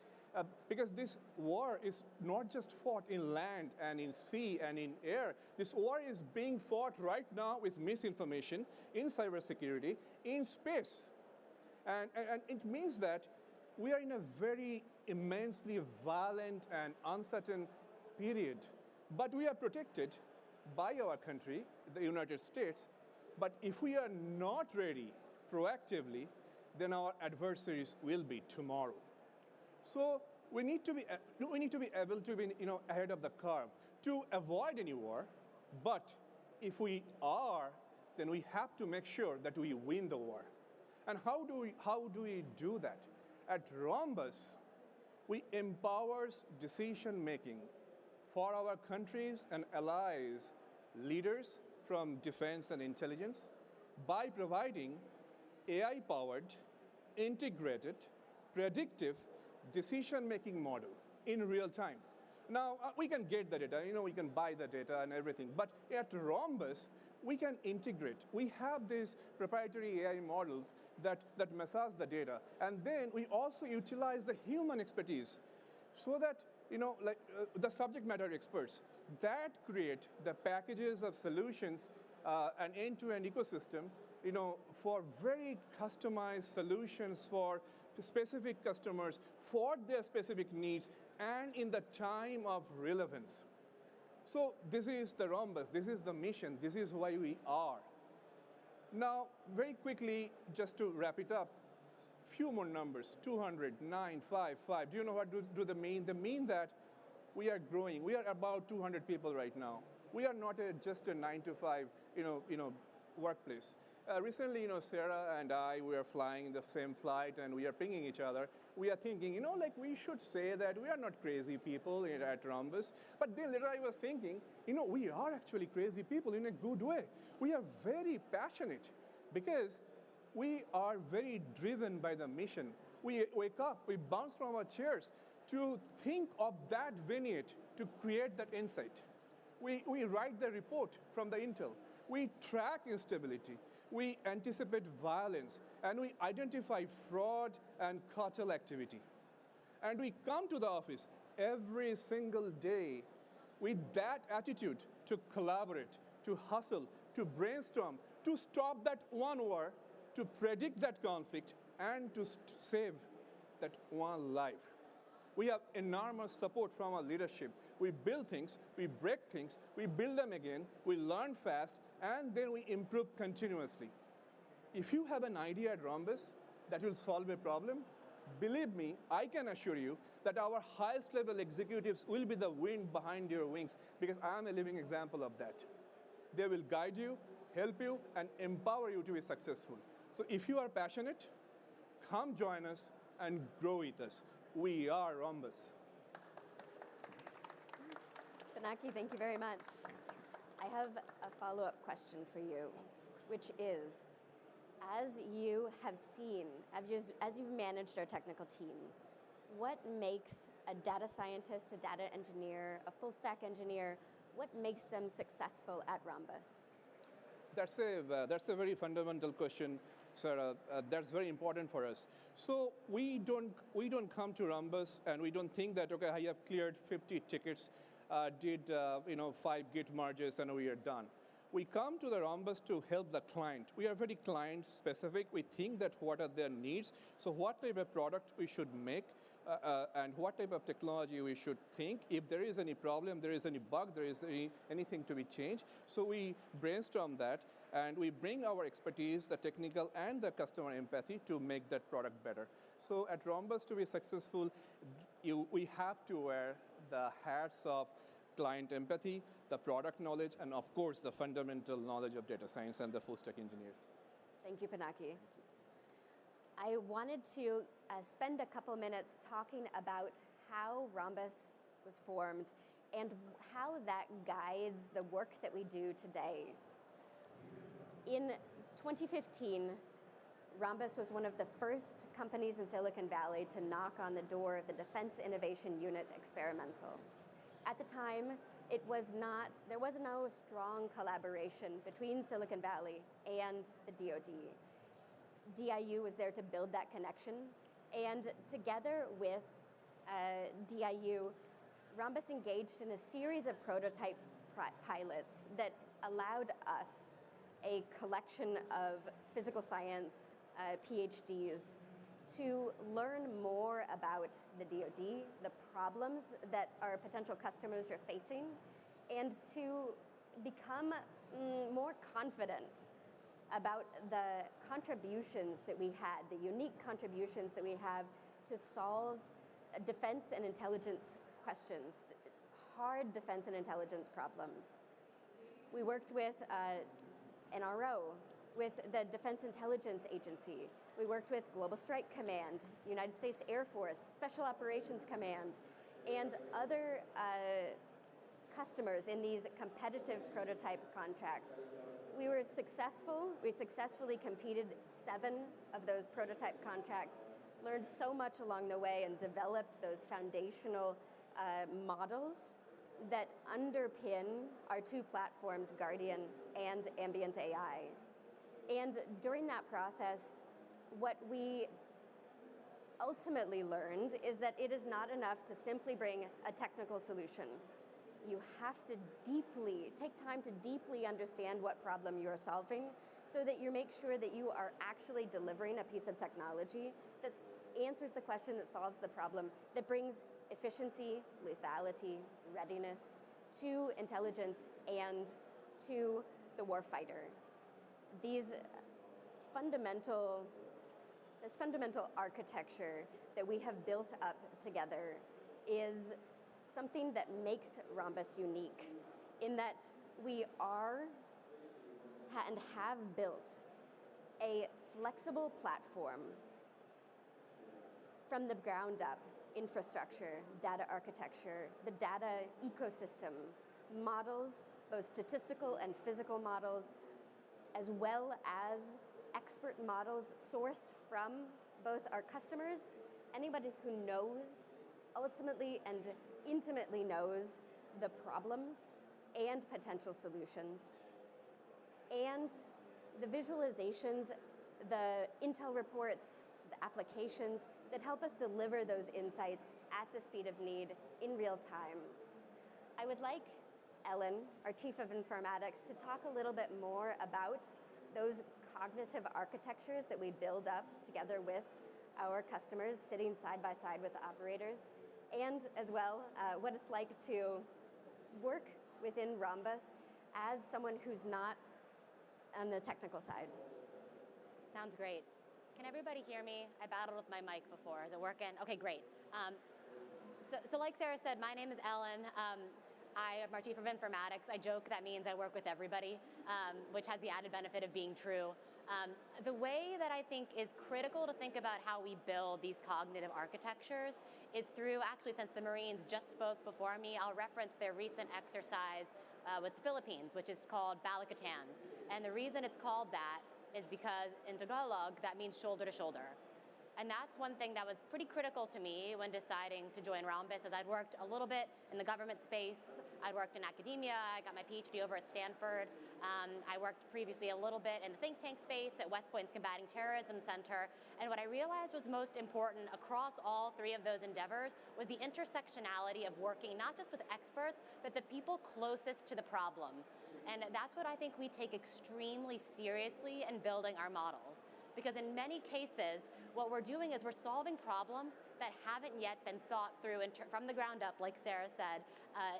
this war is not just fought in land and in sea and in air. This war is being fought right now with misinformation, in cybersecurity, in space. And it means that we are in a very immensely violent and uncertain period. But we are protected by our country, the United States. But if we are not ready proactively, then our adversaries will be tomorrow. So we need to be able to be ahead of the curve to avoid any war. But if we are, then we have to make sure that we win the war. And how do we do that? At Rhombus, we empower decision making for our countries and allies, leaders from defense and intelligence, by providing AI-powered, integrated, predictive decision-making model in real time. Now, we can get the data, we can buy the data and everything, but at Rhombus, we can integrate. We have these proprietary AI models that massage the data, and then we also utilize the human expertise so that, the subject matter experts that create the packages of solutions, an end-to-end ecosystem, for very customized solutions for specific customers, for their specific needs, and in the time of relevance. So this is the Rhombus, this is the mission, this is why we are. Now, very quickly, just to wrap it up, few more numbers, 200, 9, 5, 5. Do you know what do they mean? They mean that we are growing. We are about 200 people right now. We are not just a 9 to 5, workplace. Recently, Sarah and I, we are flying the same flight and we are pinging each other. We are thinking, we should say that we are not crazy people at Rhombus. But then later I was thinking, we are actually crazy people in a good way. We are very passionate because we are very driven by the mission. We wake up, we bounce from our chairs to think of that vignette to create that insight. We write the report from the intel. We track instability. We anticipate violence, and we identify fraud and cartel activity. And we come to the office every single day with that attitude to collaborate, to hustle, to brainstorm, to stop that one war, to predict that conflict, and to save that one life. We have enormous support from our leadership. We build things, we break things, we build them again, we learn fast, and then we improve continuously. If you have an idea at Rhombus that will solve a problem, believe me, I can assure you that our highest level executives will be the wind behind your wings, because I am a living example of that. They will guide you, help you, and empower you to be successful. So if you are passionate, come join us and grow with us. We are Rhombus. Pinaki, thank you very much. I have a follow-up question for you, which is, as you have seen, as you've managed our technical teams, what makes a data scientist, a data engineer, a full-stack engineer, what makes them successful at Rhombus? That's a very fundamental question, Sarah. That's very important for us. So we don't come to Rhombus and we don't think that, okay, I have cleared 50 tickets, did 5 Git merges, and we are done. We come to the Rhombus to help the client. We are very client specific. We think that what are their needs, so what type of product we should make, and what type of technology we should think. If there is any problem, there is any bug, there is anything to be changed. So we brainstorm that, and we bring our expertise, the technical and the customer empathy, to make that product better. So at Rhombus, to be successful, we have to wear the hats of client empathy, the product knowledge, and of course, the fundamental knowledge of data science and the full stack engineer. Thank you, Pinaki. I wanted to spend a couple minutes talking about how Rhombus was formed and how that guides the work that we do today. In 2015, Rhombus was one of the first companies in Silicon Valley to knock on the door of the Defense Innovation Unit experimental. At the time, there was no strong collaboration between Silicon Valley and the DoD. DIU was there to build that connection, and together with DIU, Rhombus engaged in a series of prototype pilots that allowed us, a collection of physical science PhDs, to learn more about the DoD, the problems that our potential customers are facing, and to become more confident about the contributions that we had, the unique contributions that we have to solve defense and intelligence questions, hard defense and intelligence problems. We worked with NRO, with the Defense Intelligence Agency. We worked with Global Strike Command, United States Air Force, Special Operations Command, and other customers in these competitive prototype contracts. We were successful. We successfully competed 7 of those prototype contracts. learned so much along the way and developed those foundational models that underpin our two platforms, Guardian and Ambient AI. And during that process, what we ultimately learned is that it is not enough to simply bring a technical solution. You have to take time to deeply understand what problem you're solving so that you make sure that you are actually delivering a piece of technology that answers the question, that solves the problem, that brings efficiency, lethality, readiness to intelligence and to the warfighter. This fundamental architecture that we have built up together is something that makes Rhombus unique in that we are and have built a flexible platform from the ground up: infrastructure, data architecture, the data ecosystem, models, both statistical and physical models, as well as expert models sourced from both our customers, anybody who knows, ultimately and intimately knows the problems and potential solutions, and the visualizations, the intel reports, the applications that help us deliver those insights at the speed of need in real time. I would like Ellen, our Chief of Informatics, to talk a little bit more about those cognitive architectures that we build up together with our customers, sitting side by side with the operators, and as well what it's like to work within Rhombus as someone who's not on the technical side. Sounds great. Can everybody hear me? I battled with my mic before. Is it working? Okay, great. So like Sarah said, my name is Ellen. I am our Chief of Informatics. I joke that means I work with everybody, which has the added benefit of being true. The way that I think is critical to think about how we build these cognitive architectures is through, actually, since the Marines just spoke before me, I'll reference their recent exercise with the Philippines, which is called Balakatan. And the reason it's called that is because in Tagalog, that means shoulder to shoulder. And that's one thing that was pretty critical to me when deciding to join Rhombus, as I'd worked a little bit in the government space. I'd worked in academia. I got my PhD over at Stanford. I worked previously a little bit in the think tank space at West Point's Combating Terrorism Center. And what I realized was most important across all three of those endeavors was the intersectionality of working not just with experts, but the people closest to the problem. And that's what I think we take extremely seriously in building our models. Because in many cases, what we're doing is we're solving problems that haven't yet been thought through from the ground up, like Sarah said,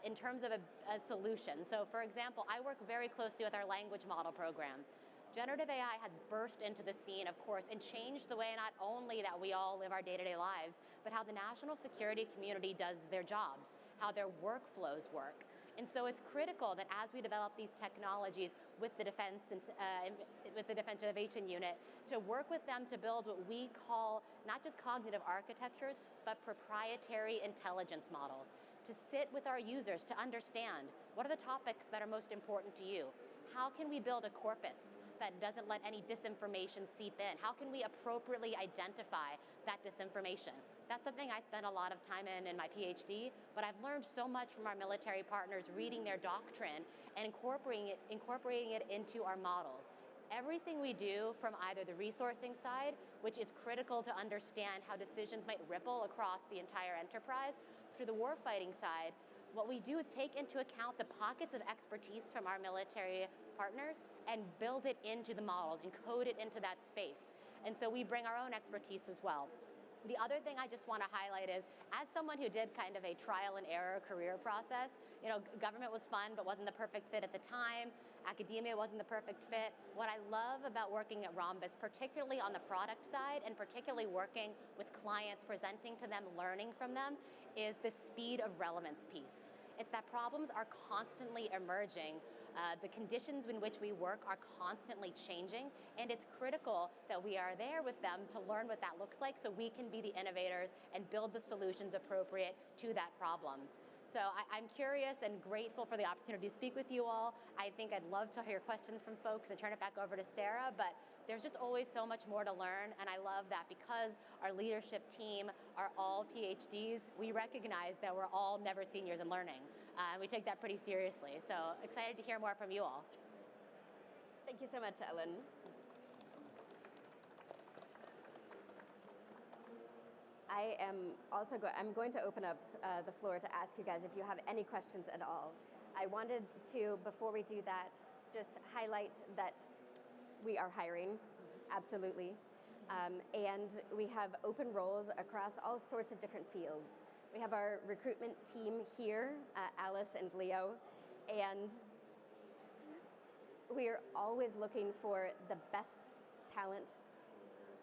in terms of a solution. So for example, I work very closely with our language model program. Generative AI has burst into the scene, of course, and changed the way not only that we all live our day-to-day lives, but how the national security community does their jobs, how their workflows work. And so it's critical that as we develop these technologies with the Defense Innovation Unit, to work with them to build what we call not just cognitive architectures, but proprietary intelligence models, to sit with our users to understand what are the topics that are most important to you. How can we build a corpus that doesn't let any disinformation seep in? How can we appropriately identify that disinformation? That's something I spent a lot of time in my PhD, but I've learned so much from our military partners reading their doctrine and incorporating it into our models. Everything we do from either the resourcing side, which is critical to understand how decisions might ripple across the entire enterprise, to the warfighting side, what we do is take into account the pockets of expertise from our military partners and build it into the models, encode it into that space. And so we bring our own expertise as well. The other thing I just want to highlight is, as someone who did kind of a trial and error career process, government was fun, but wasn't the perfect fit at the time. Academia wasn't the perfect fit. What I love about working at Rhombus, particularly on the product side, and particularly working with clients, presenting to them, learning from them, is the speed of relevance piece. It's that problems are constantly emerging. The conditions in which we work are constantly changing, and it's critical that we are there with them to learn what that looks like so we can be the innovators and build the solutions appropriate to that problems. So I'm curious and grateful for the opportunity to speak with you all. I think I'd love to hear questions from folks and turn it back over to Sarah, but there's just always so much more to learn, and I love that because our leadership team are all PhDs, we recognize that we're all never seniors in learning. And we take that pretty seriously. So excited to hear more from you all. Thank you so much, Ellen. I'm going to open up the floor to ask you guys if you have any questions at all. I wanted to, before we do that, just highlight that we are hiring, absolutely. And we have open roles across all sorts of different fields. We have our recruitment team here, Alice and Leo, and we are always looking for the best talent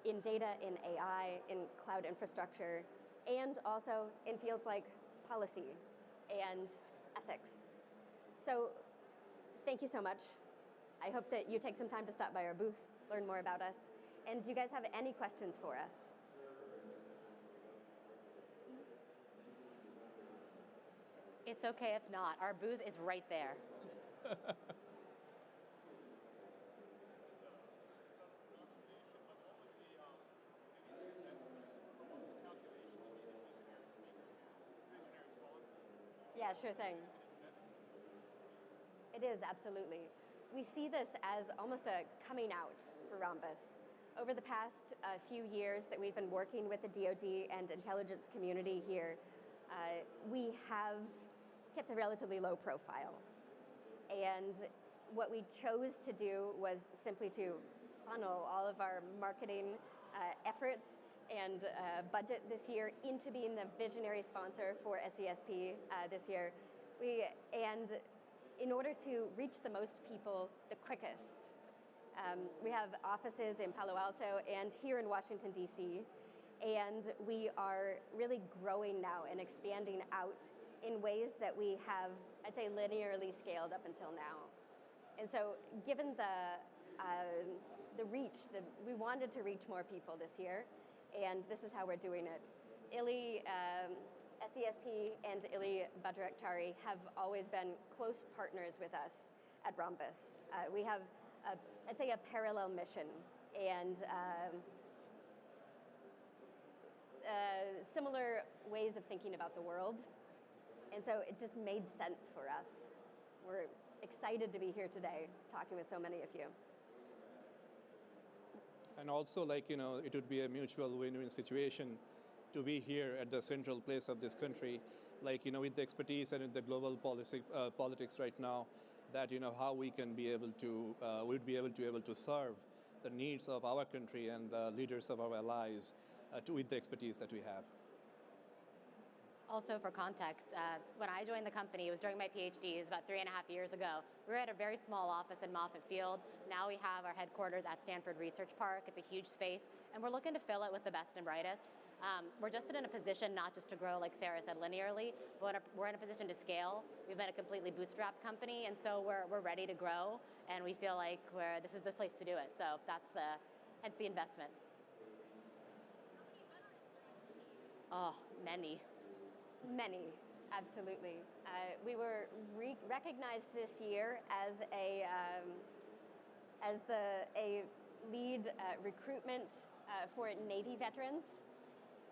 in data, in AI, in cloud infrastructure, and also in fields like policy and ethics. So thank you so much. I hope that you take some time to stop by our booth, learn more about us. And do you guys have any questions for us? It's okay if not. Our booth is right there. Yeah, sure thing. It is, absolutely. We see this as almost a coming out for Rhombus. Over the past few years that we've been working with the DoD and intelligence community here, we have kept a relatively low profile. And what we chose to do was simply to funnel all of our marketing efforts and budget this year into being the visionary sponsor for SESP this year. And in order to reach the most people the quickest, we have offices in Palo Alto and here in Washington, D.C., and we are really growing now and expanding out in ways that we have, I'd say, linearly scaled up until now. And so given the reach, we wanted to reach more people this year, and this is how we're doing it. SESP and Ili Bhadraktari have always been close partners with us at Rhombus. We have, I'd say, a parallel mission and similar ways of thinking about the world. And so it just made sense for us. We're excited to be here today talking with so many of you. And also, it would be a mutual win-win situation to be here at the central place of this country, with the expertise and with the global politics right now, that how we can be able to, we'd be able to serve the needs of our country and the leaders of our allies with the expertise that we have. Also, for context, when I joined the company, it was during my PhD, it was about 3.5 years ago. We were at a very small office in Moffett Field. Now we have our headquarters at Stanford Research Park. It's a huge space, and we're looking to fill it with the best and brightest. We're just in a position not just to grow, like Sarah said, linearly, but we're in a position to scale. We've been a completely bootstrapped company, and so we're ready to grow, and we feel like this is the place to do it. So hence the investment. Oh, many. Many, absolutely. We were recognized this year as a lead recruitment for Navy veterans,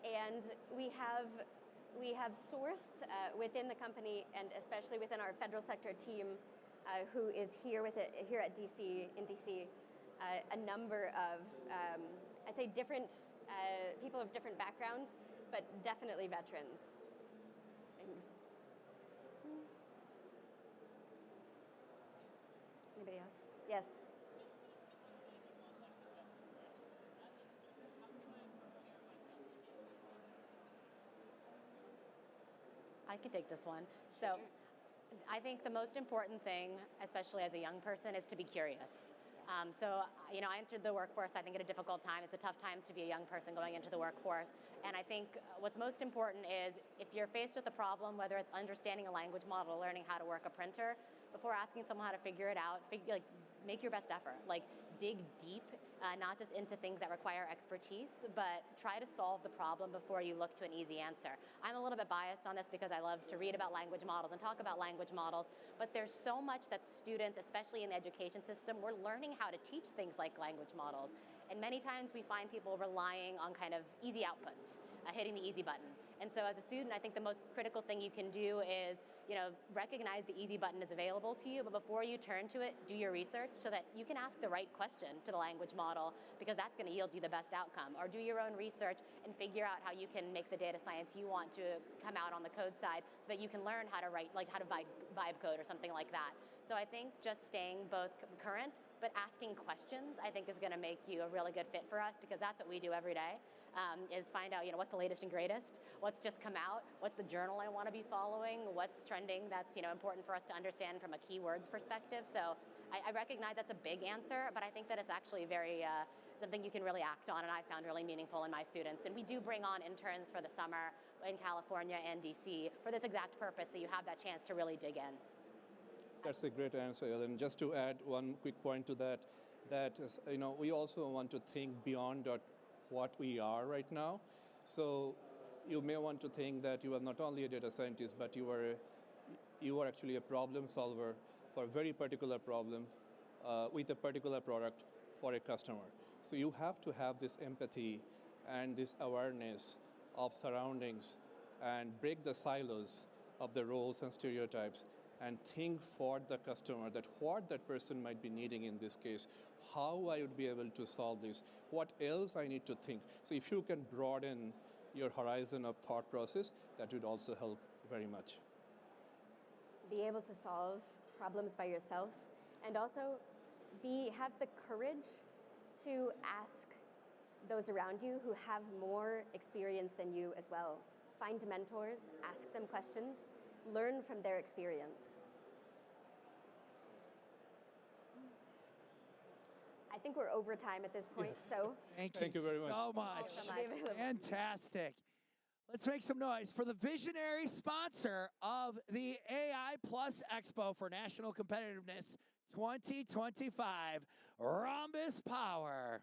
and we have sourced within the company and especially within our federal sector team, who is here at DC in DC, a number of I'd say different people of different background, but definitely veterans. Anybody else? Yes. I could take this one. So I think the most important thing, especially as a young person, is to be curious. I entered the workforce, I think, at a difficult time. It's a tough time to be a young person going into the workforce. And I think what's most important is if you're faced with a problem, whether it's understanding a language model, learning how to work a printer, before asking someone how to figure it out, make your best effort. Like, dig deep, not just into things that require expertise, but try to solve the problem before you look to an easy answer. I'm a little bit biased on this because I love to read about language models and talk about language models, but there's so much that students, especially in the education system, we're learning how to teach things like language models. And many times we find people relying on kind of easy outputs, hitting the easy button. And so as a student, I think the most critical thing you can do is, recognize the easy button is available to you, but before you turn to it, do your research so that you can ask the right question to the language model, because that's going to yield you the best outcome. Or do your own research and figure out how you can make the data science you want to come out on the code side so that you can learn how to write, like how to vibe code or something like that. So I think just staying both current, but asking questions, I think is going to make you a really good fit for us, because that's what we do every day. Is find out, what's the latest and greatest, what's just come out, what's the journal I want to be following, what's trending that's important for us to understand from a keywords perspective. So I recognize that's a big answer, but I think that it's actually very something you can really act on, and I found really meaningful in my students. And we do bring on interns for the summer in California and DC for this exact purpose, so you have that chance to really dig in. That's a great answer, Ellen. Just to add one quick point to that, we also want to think beyond what we are right now. So you may want to think that you are not only a data scientist, but you are actually a problem solver for a very particular problem with a particular product for a customer. So you have to have this empathy and this awareness of surroundings and break the silos of the roles and stereotypes and think for the customer that what that person might be needing in this case, how I would be able to solve this, what else I need to think. So if you can broaden your horizon of thought process, that would also help very much. Be able to solve problems by yourself, and also have the courage to ask those around you who have more experience than you as well. Find mentors, ask them questions, learn from their experience. I think we're over time at this point, Yes. so Thank you very much. so much. Fantastic. Let's make some noise for the visionary sponsor of the AI Plus Expo for National Competitiveness 2025, Rhombus Power.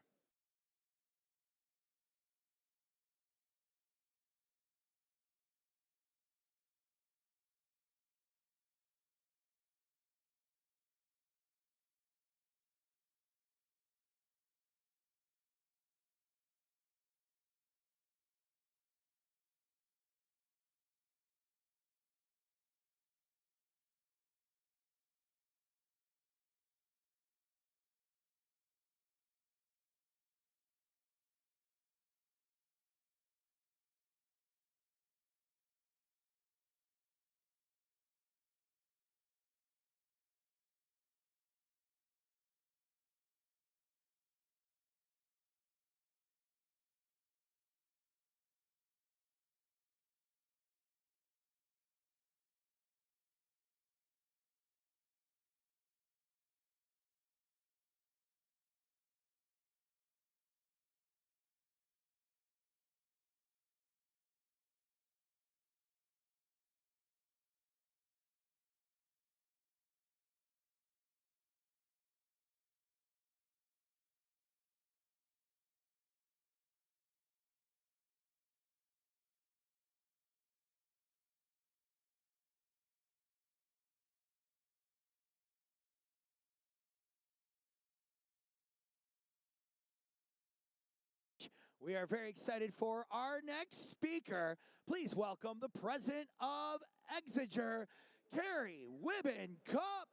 We are very excited for our next speaker. Please welcome the president of Exeger, Carrie Wibben-Cup.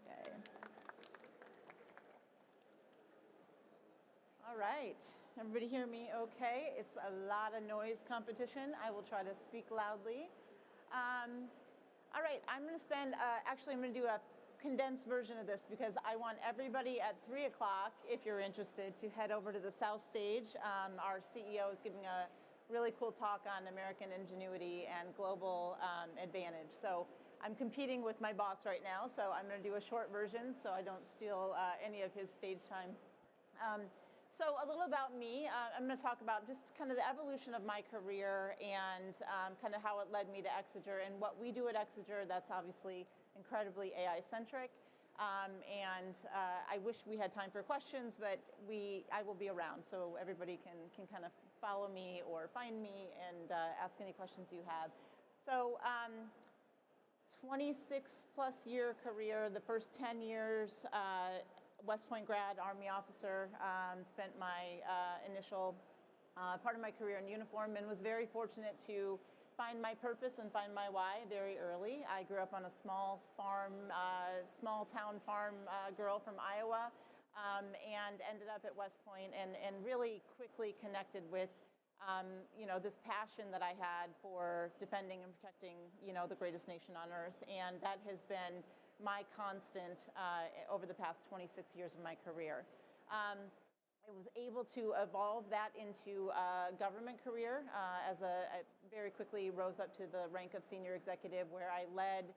Okay. All right. Everybody hear me okay? It's a lot of noise competition. I will try to speak loudly. All right, I'm going to spend, actually I'm going to do a condensed version of this because I want everybody at 3 o'clock, if you're interested, to head over to the South Stage. Our CEO is giving a really cool talk on American ingenuity and global advantage. So I'm competing with my boss right now, so I'm going to do a short version so I don't steal any of his stage time. So a little about me. I'm going to talk about just kind of the evolution of my career and kind of how it led me to Exeger and what we do at Exeger that's obviously incredibly AI-centric. I wish we had time for questions, but I will be around, so everybody can kind of follow me or find me and ask any questions you have. So 26 plus year career, the first 10 years, West Point grad, Army officer, spent my initial part of my career in uniform and was very fortunate to find my purpose and find my why very early. I grew up on a small farm, small town farm girl from Iowa, and ended up at West Point and really quickly connected with this passion that I had for defending and protecting, the greatest nation on earth. And that has been my constant over the past 26 years of my career. I was able to evolve that into a government career I very quickly rose up to the rank of senior executive, where I led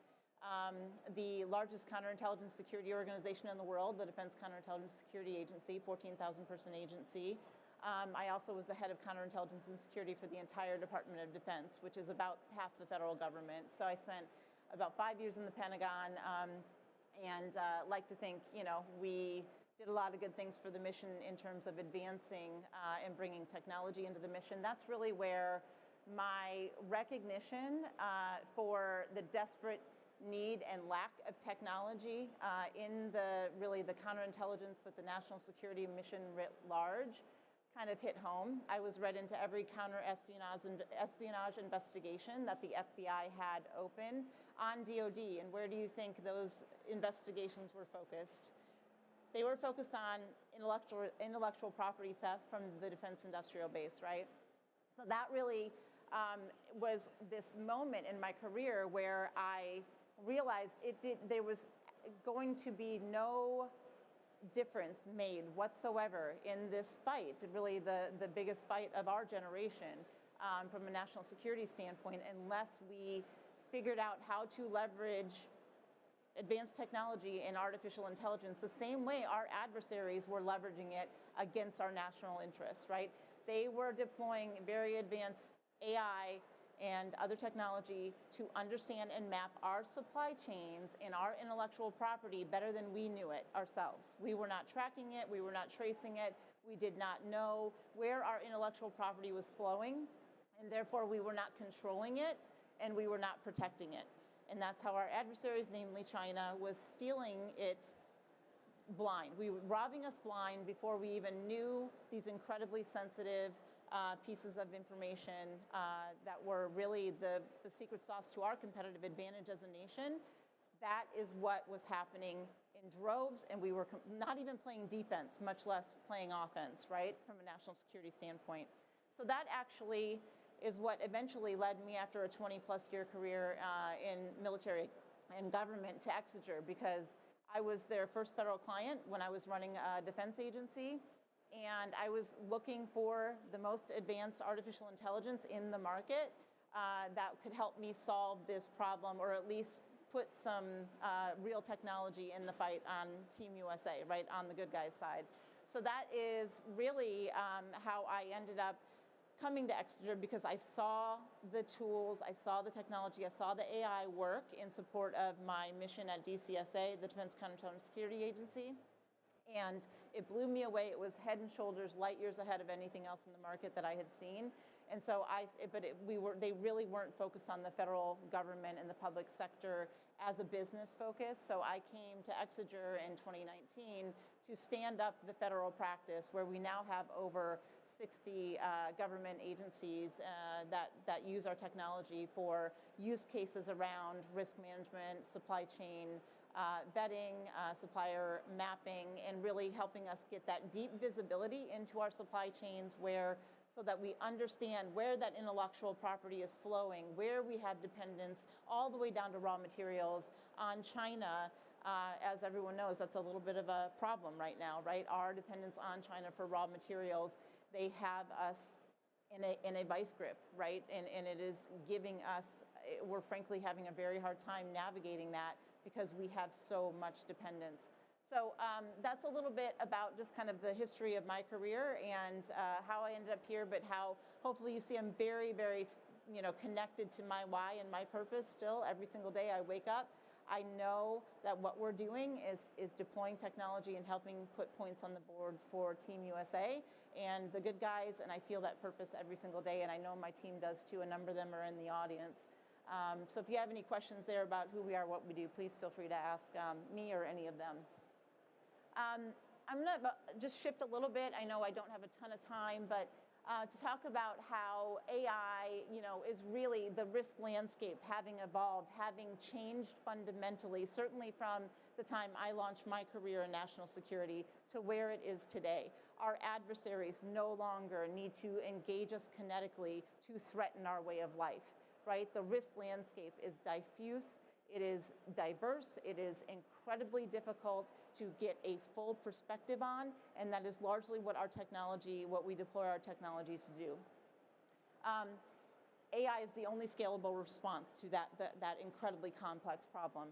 the largest counterintelligence security organization in the world, the Defense Counterintelligence Security Agency, 14,000 person agency. I also was the head of counterintelligence and security for the entire Department of Defense, which is about half the federal government. So I spent about 5 years in the Pentagon, and like to think, we did a lot of good things for the mission in terms of advancing and bringing technology into the mission. That's really where my recognition for the desperate need and lack of technology in the counterintelligence, but the national security mission writ large, kind of hit home. I was read into every counter-espionage investigation that the FBI had open on DoD. And where do you think those investigations were focused? They were focused on intellectual property theft from the defense industrial base, right? So that really was this moment in my career where I realized there was going to be no difference made whatsoever in this fight, really the biggest fight of our generation from a national security standpoint, unless we figured out how to leverage advanced technology and artificial intelligence the same way our adversaries were leveraging it against our national interests, right? They were deploying very advanced AI and other technology to understand and map our supply chains and our intellectual property better than we knew it ourselves. We were not tracking it, we were not tracing it, we did not know where our intellectual property was flowing, and therefore we were not controlling it and we were not protecting it. And that's how our adversaries, namely China, was stealing it blind. We were robbing us blind before we even knew these incredibly sensitive pieces of information that were really the secret sauce to our competitive advantage as a nation. That is what was happening in droves, and we were not even playing defense, much less playing offense, right, from a national security standpoint. So that actually is what eventually led me, after a 20-plus year career in military and government, to Exeter, because I was their first federal client when I was running a defense agency, and I was looking for the most advanced artificial intelligence in the market that could help me solve this problem, or at least put some real technology in the fight on Team USA, right, on the good guys' side. So that is really how I ended up coming to Exeter, because I saw the tools, I saw the technology, I saw the AI work in support of my mission at DCSA, the Defense Counterintelligence Security Agency. And it blew me away. It was head and shoulders, light years ahead of anything else in the market that I had seen. And so they really weren't focused on the federal government and the public sector as a business focus. So I came to Exeter in 2019 to stand up the federal practice, where we now have over 60 government agencies that use our technology for use cases around risk management, supply chain vetting, supplier mapping, and really helping us get that deep visibility into our supply chains, so that we understand where that intellectual property is flowing, where we have dependence, all the way down to raw materials on China. As everyone knows, that's a little bit of a problem right now, right? Our dependence on China for raw materials. They have us in a vice grip, right? And it is giving us, we're frankly having a very hard time navigating that, because we have so much dependence. So that's a little bit about just kind of the history of my career and how I ended up here, but how hopefully you see I'm very, very connected to my why and my purpose still every single day I wake up. I know that what we're doing is deploying technology and helping put points on the board for Team USA and the good guys, and I feel that purpose every single day, and I know my team does too. A number of them are in the audience. So if you have any questions there about who we are, what we do, please feel free to ask me or any of them. I'm going to just shift a little bit. I know I don't have a ton of time, but to talk about how AI, is really the risk landscape having evolved, having changed fundamentally, certainly from the time I launched my career in national security to where it is today. Our adversaries no longer need to engage us kinetically to threaten our way of life, right? The risk landscape is diffuse. It is diverse, it is incredibly difficult to get a full perspective on, and that is largely what we deploy our technology to do. AI is the only scalable response to that incredibly complex problem.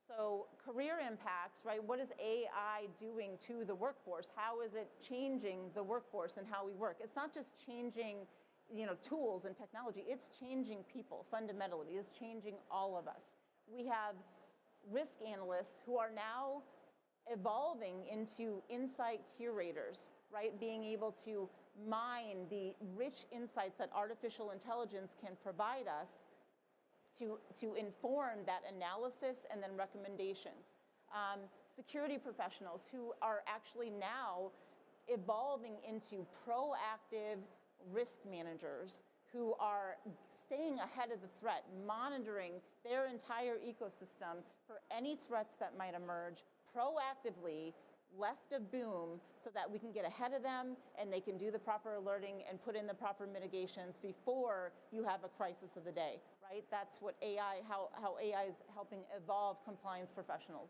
So career impacts, right? What is AI doing to the workforce? How is it changing the workforce and how we work? It's not just changing tools and technology, it's changing people fundamentally. It's changing all of us. We have risk analysts who are now evolving into insight curators, right? Being able to mine the rich insights that artificial intelligence can provide us to inform that analysis and then recommendations. Security professionals who are actually now evolving into proactive risk managers who are staying ahead of the threat, monitoring their entire ecosystem for any threats that might emerge proactively, left of boom, so that we can get ahead of them and they can do the proper alerting and put in the proper mitigations before you have a crisis of the day, right? That's what how AI is helping evolve compliance professionals.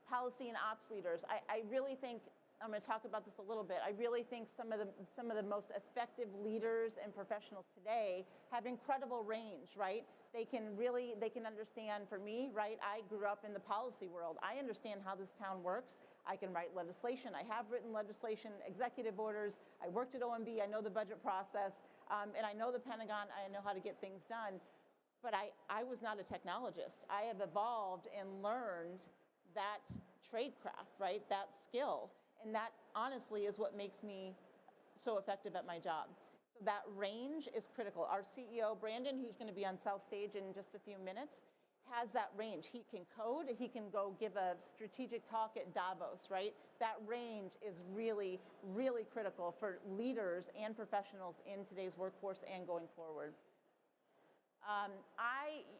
Policy and ops leaders. I really think, I'm going to talk about this a little bit. I really think some of the most effective leaders and professionals today have incredible range, right? They can understand, for me, right? I grew up in the policy world. I understand how this town works. I can write legislation. I have written legislation, executive orders. I worked at OMB. I know the budget process. And I know the Pentagon. I know how to get things done. But I was not a technologist. I have evolved and learned that tradecraft, right? That skill. And that, honestly, is what makes me so effective at my job. So that range is critical. Our CEO, Brandon, who's going to be on South Stage in just a few minutes, has that range. He can code. He can go give a strategic talk at Davos, right? That range is really, really critical for leaders and professionals in today's workforce and going forward.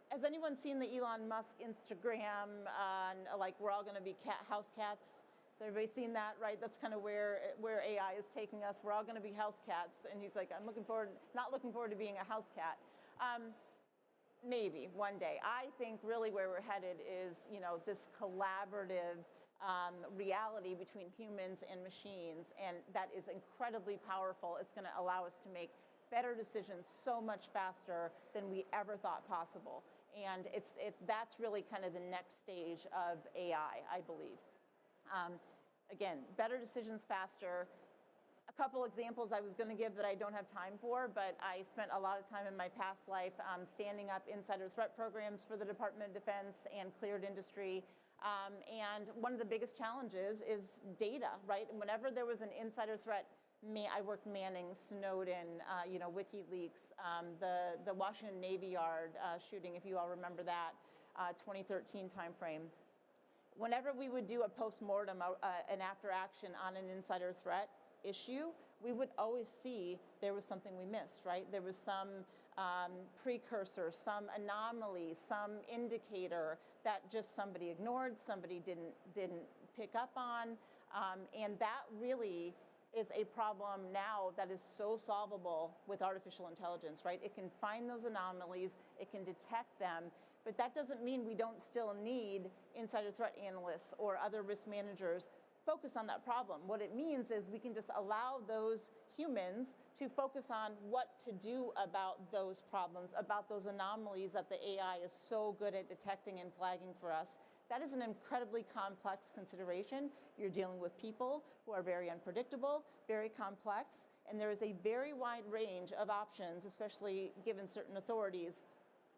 Has anyone seen the Elon Musk Instagram like we're all going to be house cats? Has everybody seen that, right? That's kind of where AI is taking us. We're all going to be house cats. And he's like, not looking forward to being a house cat. Maybe one day. I think really where we're headed is, this collaborative reality between humans and machines. And that is incredibly powerful. It's going to allow us to make better decisions so much faster than we ever thought possible. And that's really kind of the next stage of AI, I believe. Again, better decisions faster. A couple examples I was going to give that I don't have time for, but I spent a lot of time in my past life standing up insider threat programs for the Department of Defense and cleared industry. And one of the biggest challenges is data, right? And whenever there was an insider threat, I worked Manning, Snowden, WikiLeaks, the Washington Navy Yard shooting, if you all remember that, 2013 timeframe. Whenever we would do a postmortem, an after action on an insider threat issue, we would always see there was something we missed, right? There was some precursor, some anomaly, some indicator that just somebody ignored, somebody didn't pick up on, and that really is a problem now that is so solvable with artificial intelligence, right? It can find those anomalies, it can detect them, but that doesn't mean we don't still need insider threat analysts or other risk managers focus on that problem. What it means is we can just allow those humans to focus on what to do about those problems, about those anomalies that the AI is so good at detecting and flagging for us. That is an incredibly complex consideration. You're dealing with people who are very unpredictable, very complex, and there is a very wide range of options, especially given certain authorities,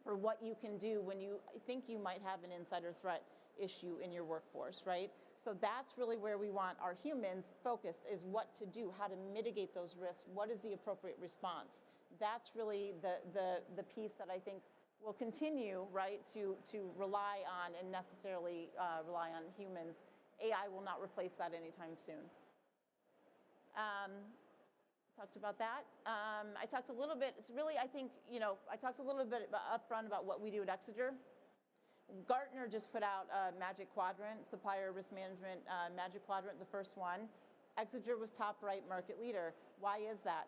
for what you can do when you think you might have an insider threat issue in your workforce, right? So that's really where we want our humans focused, is what to do, how to mitigate those risks, what is the appropriate response. That's really the piece that I think will continue, right, to rely on and necessarily rely on humans. AI will not replace that anytime soon. Talked about that. I talked a little bit, it's really, I think, I talked a little bit up front about what we do at Exeger. Gartner just put out a Magic Quadrant, Supplier Risk Management Magic Quadrant, the first one. Exeger was top right market leader. Why is that?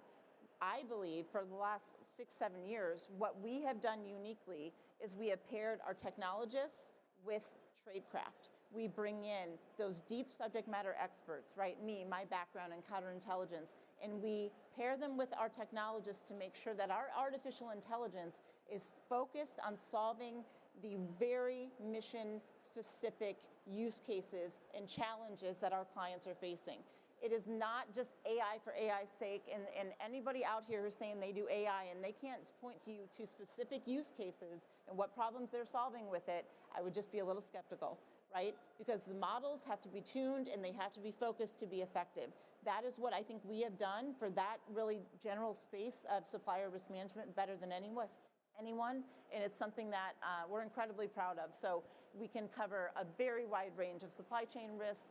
I believe for the last 6-7 years, what we have done uniquely is we have paired our technologists with tradecraft. We bring in those deep subject matter experts, right? Me, my background in counterintelligence, and we pair them with our technologists to make sure that our artificial intelligence is focused on solving the very mission-specific use cases and challenges that our clients are facing. It is not just AI for AI's sake, and anybody out here who's saying they do AI and they can't point to you to specific use cases and what problems they're solving with it, I would just be a little skeptical, right? Because the models have to be tuned and they have to be focused to be effective. That is what I think we have done for that really general space of supplier risk management better than anyone, and it's something that we're incredibly proud of. So we can cover a very wide range of supply chain risk,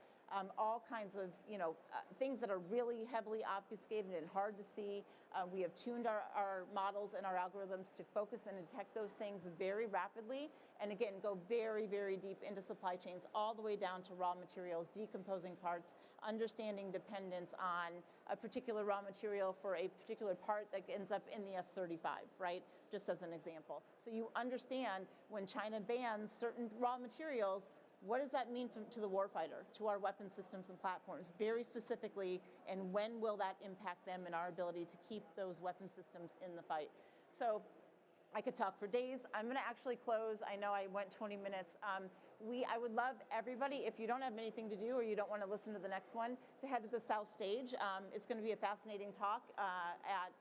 all kinds of things that are really heavily obfuscated and hard to see. We have tuned our models and our algorithms to focus and detect those things very rapidly, and again, go very, very deep into supply chains, all the way down to raw materials, decomposing parts, understanding dependence on a particular raw material for a particular part that ends up in the F-35, right? Just as an example. So you understand when China bans certain raw materials, what does that mean to the warfighter, to our weapon systems and platforms, very specifically, and when will that impact them and our ability to keep those weapon systems in the fight? So I could talk for days. I'm going to actually close. I know I went 20 minutes. I would love everybody, if you don't have anything to do or you don't want to listen to the next one, to head to the South Stage. It's going to be a fascinating talk at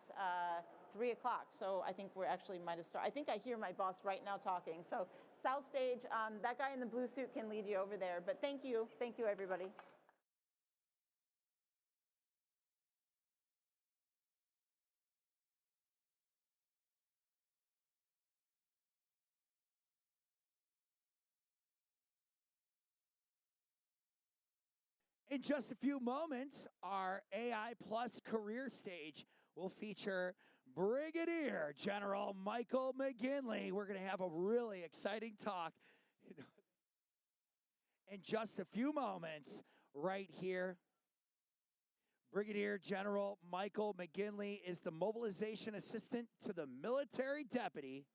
3 o'clock. So I think we're actually might have started. I think I hear my boss right now talking. So South Stage, that guy in the blue suit can lead you over there. But thank you, everybody. In just a few moments, our AI Plus career stage will feature Brigadier General Michael McGinley. We're going to have a really exciting talk in just a few moments right here. Brigadier General Michael McGinley is the Mobilization Assistant to the Military Deputy,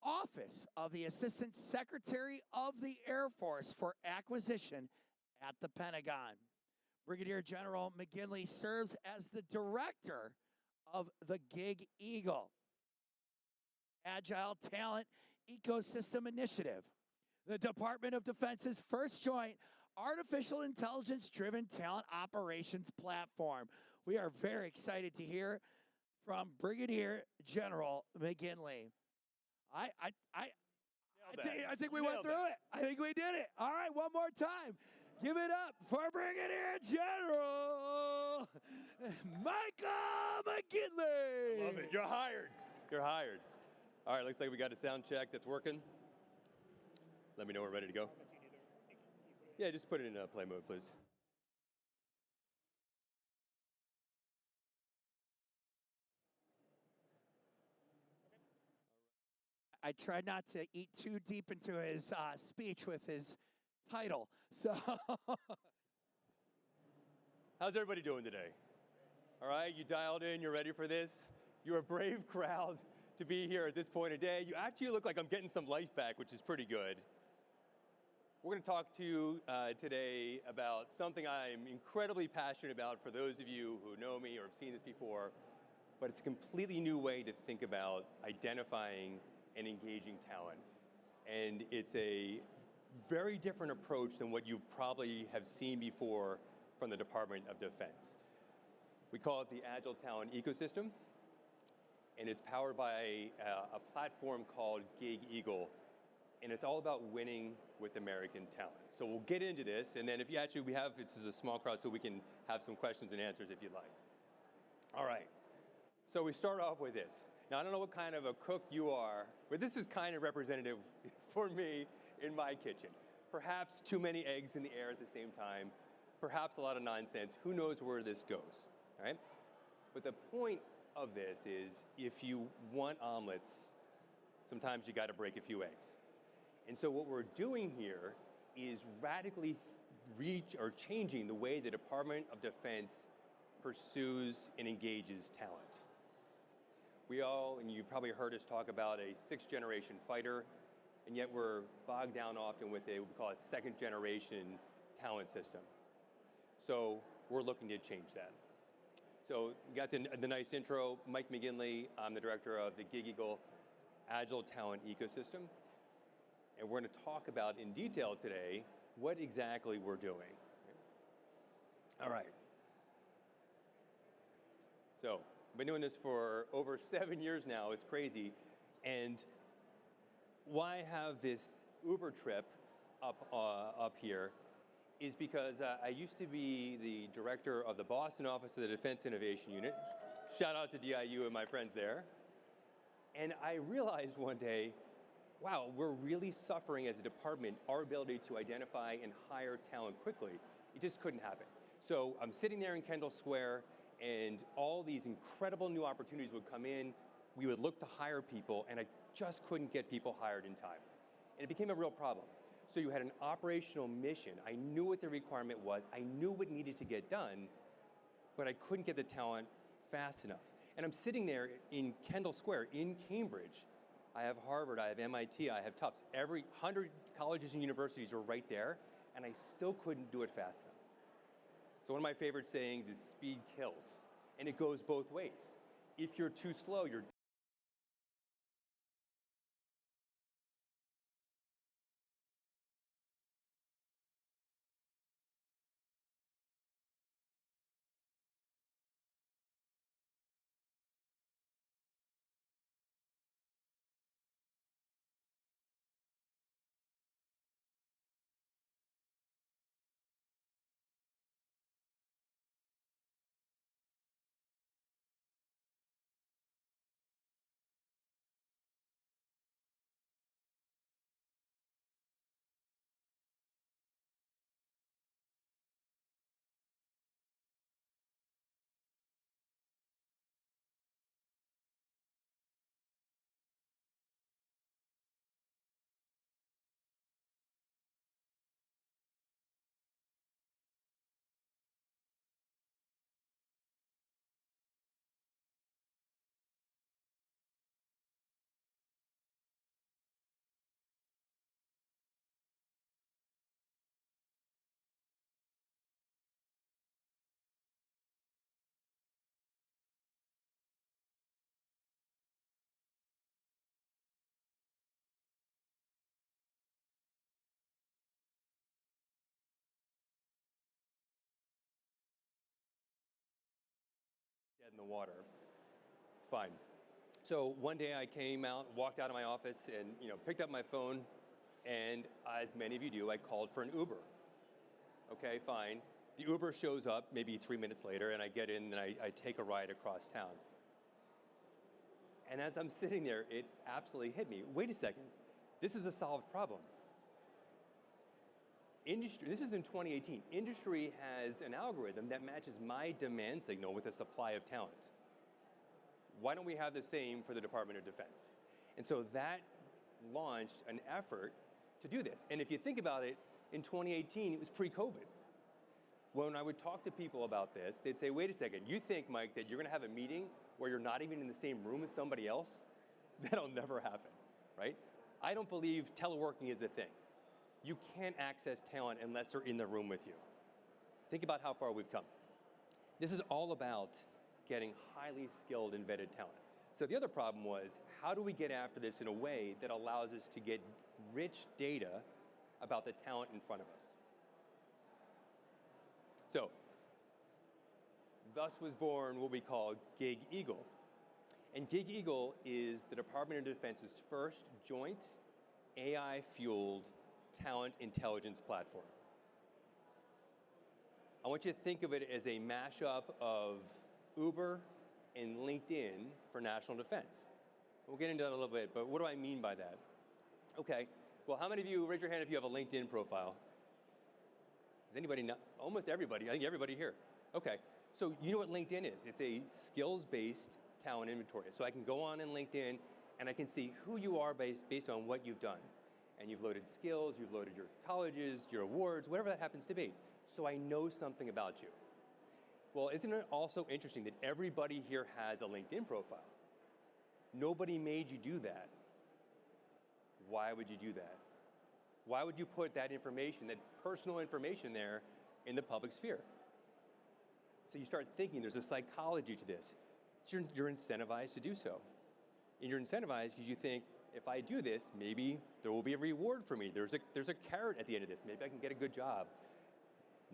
Office of the Assistant Secretary of the Air Force for Acquisition at the Pentagon. Brigadier General McGinley serves as the Director of the Gig Eagle Agile Talent Ecosystem Initiative, the Department of Defense's first joint artificial intelligence-driven talent operations platform. We are very excited to hear from Brigadier General McGinley. I think we went through it. I think we did it. All right, one more time. Give it up for Brigadier General Michael McGinley. I love it. You're hired. You're hired. All right, looks like we got a sound check that's working. Let me know we're ready to go. Yeah, just put it in play mode, please. I tried not to eat too deep into his speech with his title. So, how's everybody doing today? All right, you dialed in, you're ready for this? You're a brave crowd to be here at this point of day. You actually look like I'm getting some life back, which is pretty good. We're going to talk to you today about something I'm incredibly passionate about for those of you who know me or have seen this before, but it's a completely new way to think about identifying and engaging talent. And it's a very different approach than what you probably have seen before from the Department of Defense. We call it the Agile Talent Ecosystem. and it's powered by a platform called Gig Eagle, and it's all about winning with American talent. So we'll get into this, and then if you actually, this is a small crowd, so we can have some questions and answers if you'd like. All right, so we start off with this. Now, I don't know what kind of a cook you are, but this is kind of representative for me in my kitchen. Perhaps too many eggs in the air at the same time, perhaps a lot of nonsense. Who knows where this goes, all right? But the point of this is if you want omelets, sometimes you got to break a few eggs. And so what we're doing here is radically changing the way the Department of Defense pursues and engages talent. We all, and you probably heard us talk about a 6th-generation fighter, and yet we're bogged down often with what we call a 2nd-generation talent system. So we're looking to change that. So you got the nice intro. Mike McGinley, I'm the director of the Gig Eagle Agile Talent Ecosystem. And we're going to talk about in detail today what exactly we're doing. All right. So I've been doing this for over 7 years now. It's crazy. And why I have this Uber trip up here is because I used to be the director of the Boston office of the Defense Innovation Unit. Shout out to DIU and my friends there. And I realized one day, wow, we're really suffering as a department, our ability to identify and hire talent quickly. It just couldn't happen. So I'm sitting there in Kendall Square, and all these incredible new opportunities would come in. We would look to hire people, and I just couldn't get people hired in time. And it became a real problem. So you had an operational mission. I knew what the requirement was. I knew what needed to get done, but I couldn't get the talent fast enough. And I'm sitting there in Kendall Square in Cambridge. I have Harvard, I have MIT, I have Tufts. Every 100 colleges and universities are right there, and I still couldn't do it fast enough. So one of my favorite sayings is speed kills, and it goes both ways. If you're too slow, you're dead in the water. Fine. So one day I came out, walked out of my office, and picked up my phone, and as many of you do, I called for an Uber. Okay, fine. The Uber shows up maybe 3 minutes later, and I get in and I take a ride across town. And as I'm sitting there, it absolutely hit me. Wait a second. This is a solved problem. Industry, this is in 2018. Industry has an algorithm that matches my demand signal with the supply of talent. Why don't we have the same for the Department of Defense? And so that launched an effort to do this. And if you think about it, in 2018, it was pre-COVID. When I would talk to people about this, they'd say, wait a second, you think, Mike, that you're gonna have a meeting where you're not even in the same room as somebody else? That'll never happen, right? I don't believe teleworking is a thing. You can't access talent unless they're in the room with you. Think about how far we've come. This is all about getting highly skilled and vetted talent. So the other problem was, how do we get after this in a way that allows us to get rich data about the talent in front of us? So, thus was born what we call Gig Eagle. And Gig Eagle is the Department of Defense's first joint AI-fueled talent intelligence platform. I want you to think of it as a mashup of Uber and LinkedIn for national defense. We'll get into that a little bit, but what do I mean by that? Okay, well, how many of you, raise your hand if you have a LinkedIn profile? Does anybody know? Almost everybody, I think everybody here. Okay, so you know what LinkedIn is. It's a skills-based talent inventory. So I can go on in LinkedIn and I can see who you are based on what you've done. And you've loaded skills, you've loaded your colleges, your awards, whatever that happens to be. So I know something about you. Well, isn't it also interesting that everybody here has a LinkedIn profile? Nobody made you do that. Why would you do that? Why would you put that information, that personal information there in the public sphere? So you start thinking there's a psychology to this. So you're incentivized to do so. And you're incentivized because you think, if I do this, maybe there will be a reward for me. There's a carrot at the end of this. Maybe I can get a good job.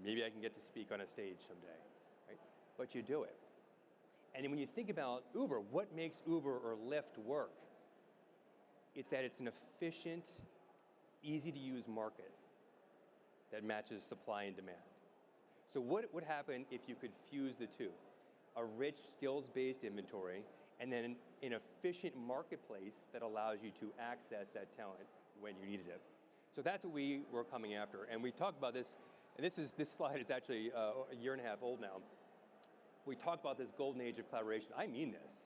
Maybe I can get to speak on a stage someday, right? But you do it. And then when you think about Uber, what makes Uber or Lyft work? It's that it's an efficient, easy to use market that matches supply and demand. So what would happen if you could fuse the two? A rich skills-based inventory and then an efficient marketplace that allows you to access that talent when you needed it. So that's what we were coming after. And we talked about this, and this slide is actually a year and a half old now. We talk about this golden age of collaboration. I mean this.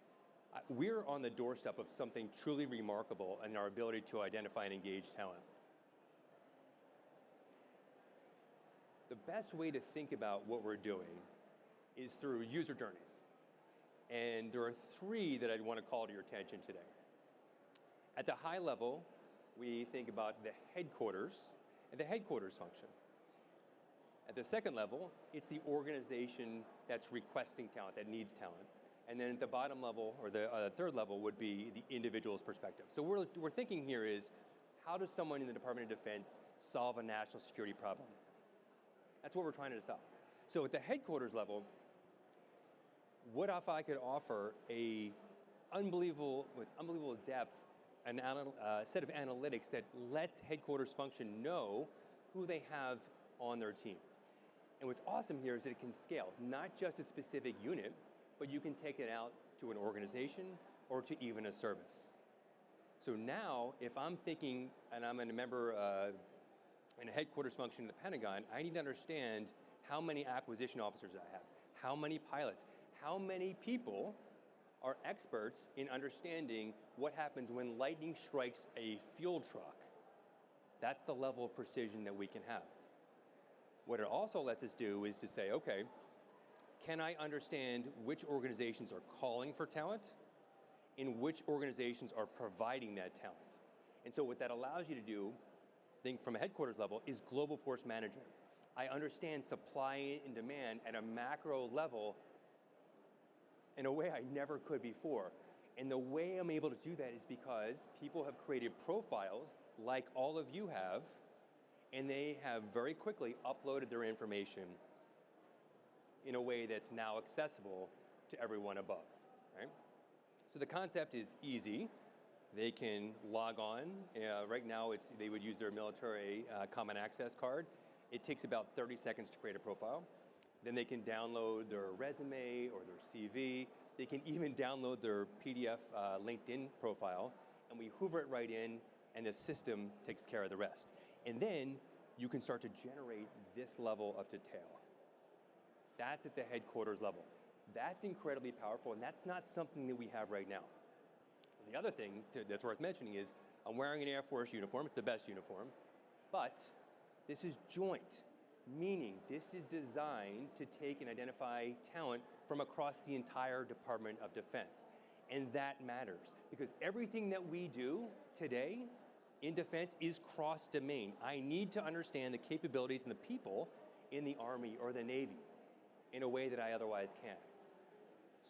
We're on the doorstep of something truly remarkable in our ability to identify and engage talent. The best way to think about what we're doing is through user journeys. And there are three that I'd want to call to your attention today. At the high level, we think about the headquarters and the headquarters function. At the second level, it's the organization that's requesting talent, that needs talent. And then at the bottom level, or the third level, would be the individual's perspective. So we're thinking here is, how does someone in the Department of Defense solve a national security problem? That's what we're trying to solve. So at the headquarters level, what if I could offer with unbelievable depth, a set of analytics that lets headquarters function know who they have on their team? And what's awesome here is that it can scale, not just a specific unit, but you can take it out to an organization or to even a service. So now, if I'm thinking, and I'm a member in a headquarters function in the Pentagon, I need to understand how many acquisition officers I have, how many pilots, how many people are experts in understanding what happens when lightning strikes a fuel truck. That's the level of precision that we can have. What it also lets us do is to say, okay, can I understand which organizations are calling for talent and which organizations are providing that talent? And so what that allows you to do, think from a headquarters level, is global force management. I understand supply and demand at a macro level in a way I never could before. And the way I'm able to do that is because people have created profiles like all of you have, and they have very quickly uploaded their information in a way that's now accessible to everyone above, right? So the concept is easy. They can log on. Right now, they would use their military common access card. It takes about 30 seconds to create a profile. Then they can download their resume or their CV. They can even download their PDF LinkedIn profile, and we hoover it right in, and the system takes care of the rest. And then you can start to generate this level of detail. That's at the headquarters level. That's incredibly powerful, and that's not something that we have right now. The other thing that's worth mentioning is I'm wearing an Air Force uniform. It's the best uniform, but this is joint, meaning this is designed to take and identify talent from across the entire Department of Defense. And that matters because everything that we do today in defense is cross-domain. I need to understand the capabilities and the people in the Army or the Navy in a way that I otherwise can't.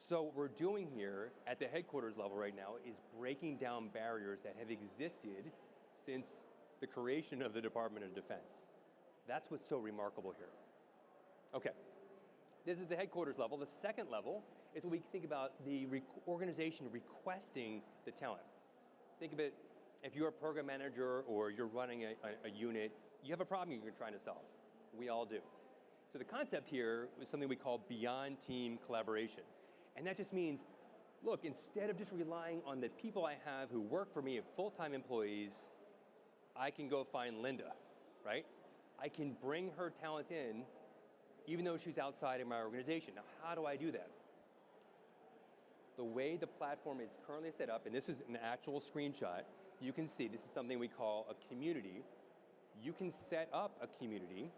So what we're doing here at the headquarters level right now is breaking down barriers that have existed since the creation of the Department of Defense. That's what's so remarkable here. Okay, This is the headquarters level. The second level is when we think about the organization requesting the talent. Think of it, if you're a program manager or you're running a unit, you have a problem you're trying to solve. We all do. So the concept here is something we call beyond team collaboration. And that just means, look, instead of just relying on the people I have who work for me as full-time employees, I can go find Linda, right? I can bring her talents in even though she's outside of my organization. Now, how do I do that? The way the platform is currently set up, and this is an actual screenshot, you can see this is something we call a community. You can set up a community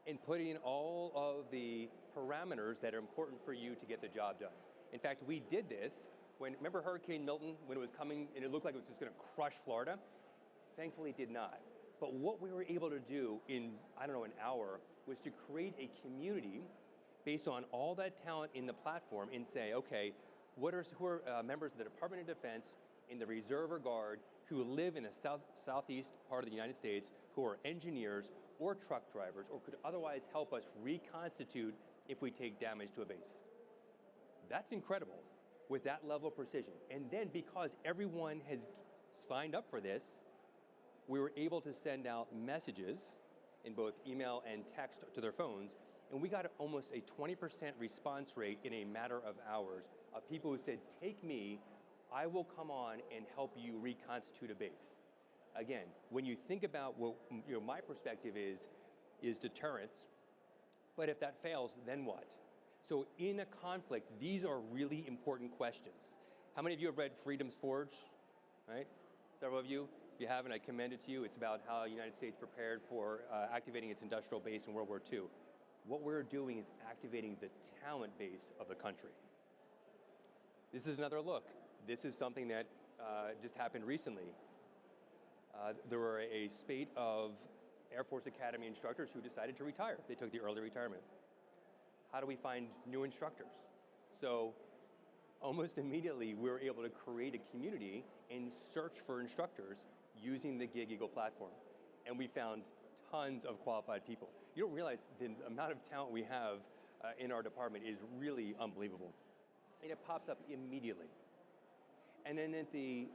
and put in all of the parameters that are important for you to get the job done. In fact, we did this when, remember Hurricane Milton, when it was coming and it looked like it was just gonna crush Florida? Thankfully, it did not. But what we were able to do in, I don't know, an hour, was to create a community based on all that talent in the platform and say, okay, who are members of the Department of Defense, in the Reserve or Guard, who live in the southeast part of the United States, who are engineers or truck drivers, or could otherwise help us reconstitute if we take damage to a base. That's incredible with that level of precision. And then because everyone has signed up for this, we were able to send out messages in both email and text to their phones, and we got almost a 20% response rate in a matter of hours of people who said, take me, I will come on and help you reconstitute a base. Again, when you think about what my perspective is deterrence, but if that fails, then what? So in a conflict, these are really important questions. How many of you have read Freedom's Forge, right? Several of you. If you haven't, I commend it to you. It's about how the United States prepared for activating its industrial base in World War II. What we're doing is activating the talent base of the country. This is another look. This is something that just happened recently. There were a spate of Air Force Academy instructors who decided to retire. They took the early retirement. How do we find new instructors? So almost immediately, we were able to create a community and search for instructors using the Gig Eagle platform. And we found tons of qualified people. You don't realize the amount of talent we have in our department is really unbelievable. And it pops up immediately. And then at the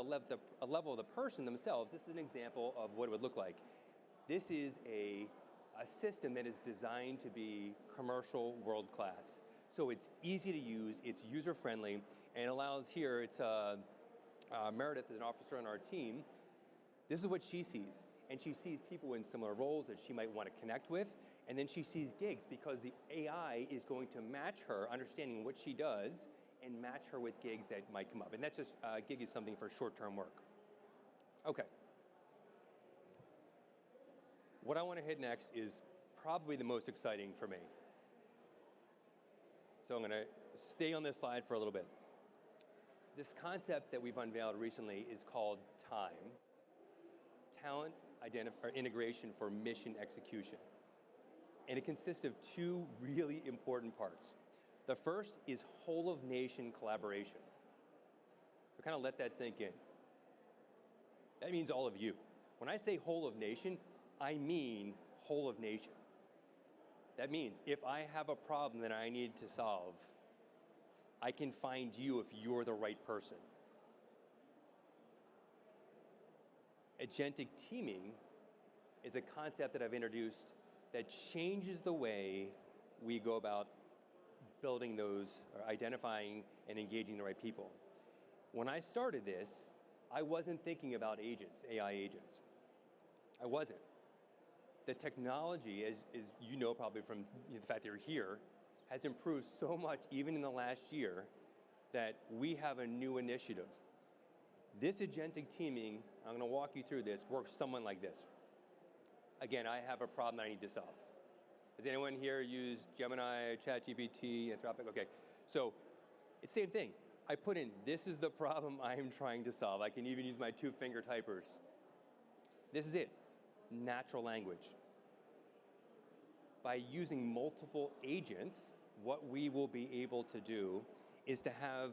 level of the person themselves, this is an example of what it would look like. This is a system that is designed to be commercial world-class. So it's easy to use, it's user-friendly, and allows here, it's Meredith is an officer on our team. This is what she sees. And she sees people in similar roles that she might want to connect with, and then she sees gigs because the AI is going to match her, understanding what she does, and match her with gigs that might come up. And that's just, gig is something for short-term work. Okay. What I want to hit next is probably the most exciting for me. So I'm going to stay on this slide for a little bit. This concept that we've unveiled recently is called TIME, Talent Integration for Mission Execution. And it consists of two really important parts. The first is whole of nation collaboration. So kind of let that sink in. That means all of you. When I say whole of nation, I mean whole of nation. That means if I have a problem that I need to solve, I can find you if you're the right person. Agentic teaming is a concept that I've introduced that changes the way we go about building those, or identifying and engaging the right people. When I started this, I wasn't thinking about agents, AI agents. I wasn't. The technology, as you know probably from the fact that you're here, has improved so much even in the last year that we have a new initiative. This agentic teaming, I'm going to walk you through this, works somewhat like this. Again, I have a problem that I need to solve. Has anyone here used Gemini, ChatGPT, Anthropic? Okay, so it's the same thing. I put in, this is the problem I am trying to solve. I can even use my 2-finger typers. This is it, natural language. By using multiple agents, what we will be able to do is to have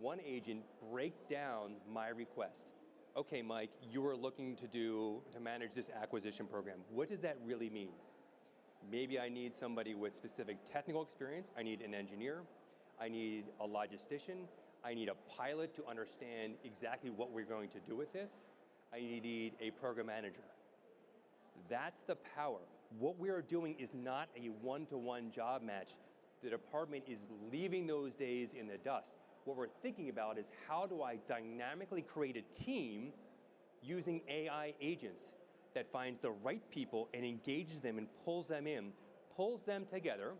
one agent break down my request. Okay, Mike, you are looking to manage this acquisition program. What does that really mean? Maybe I need somebody with specific technical experience. I need an engineer. I need a logistician. I need a pilot to understand exactly what we're going to do with this. I need a program manager. That's the power. What we are doing is not a one-to-one job match. The department is leaving those days in the dust. What we're thinking about is how do I dynamically create a team using AI agents that finds the right people and engages them and pulls them in, pulls them together,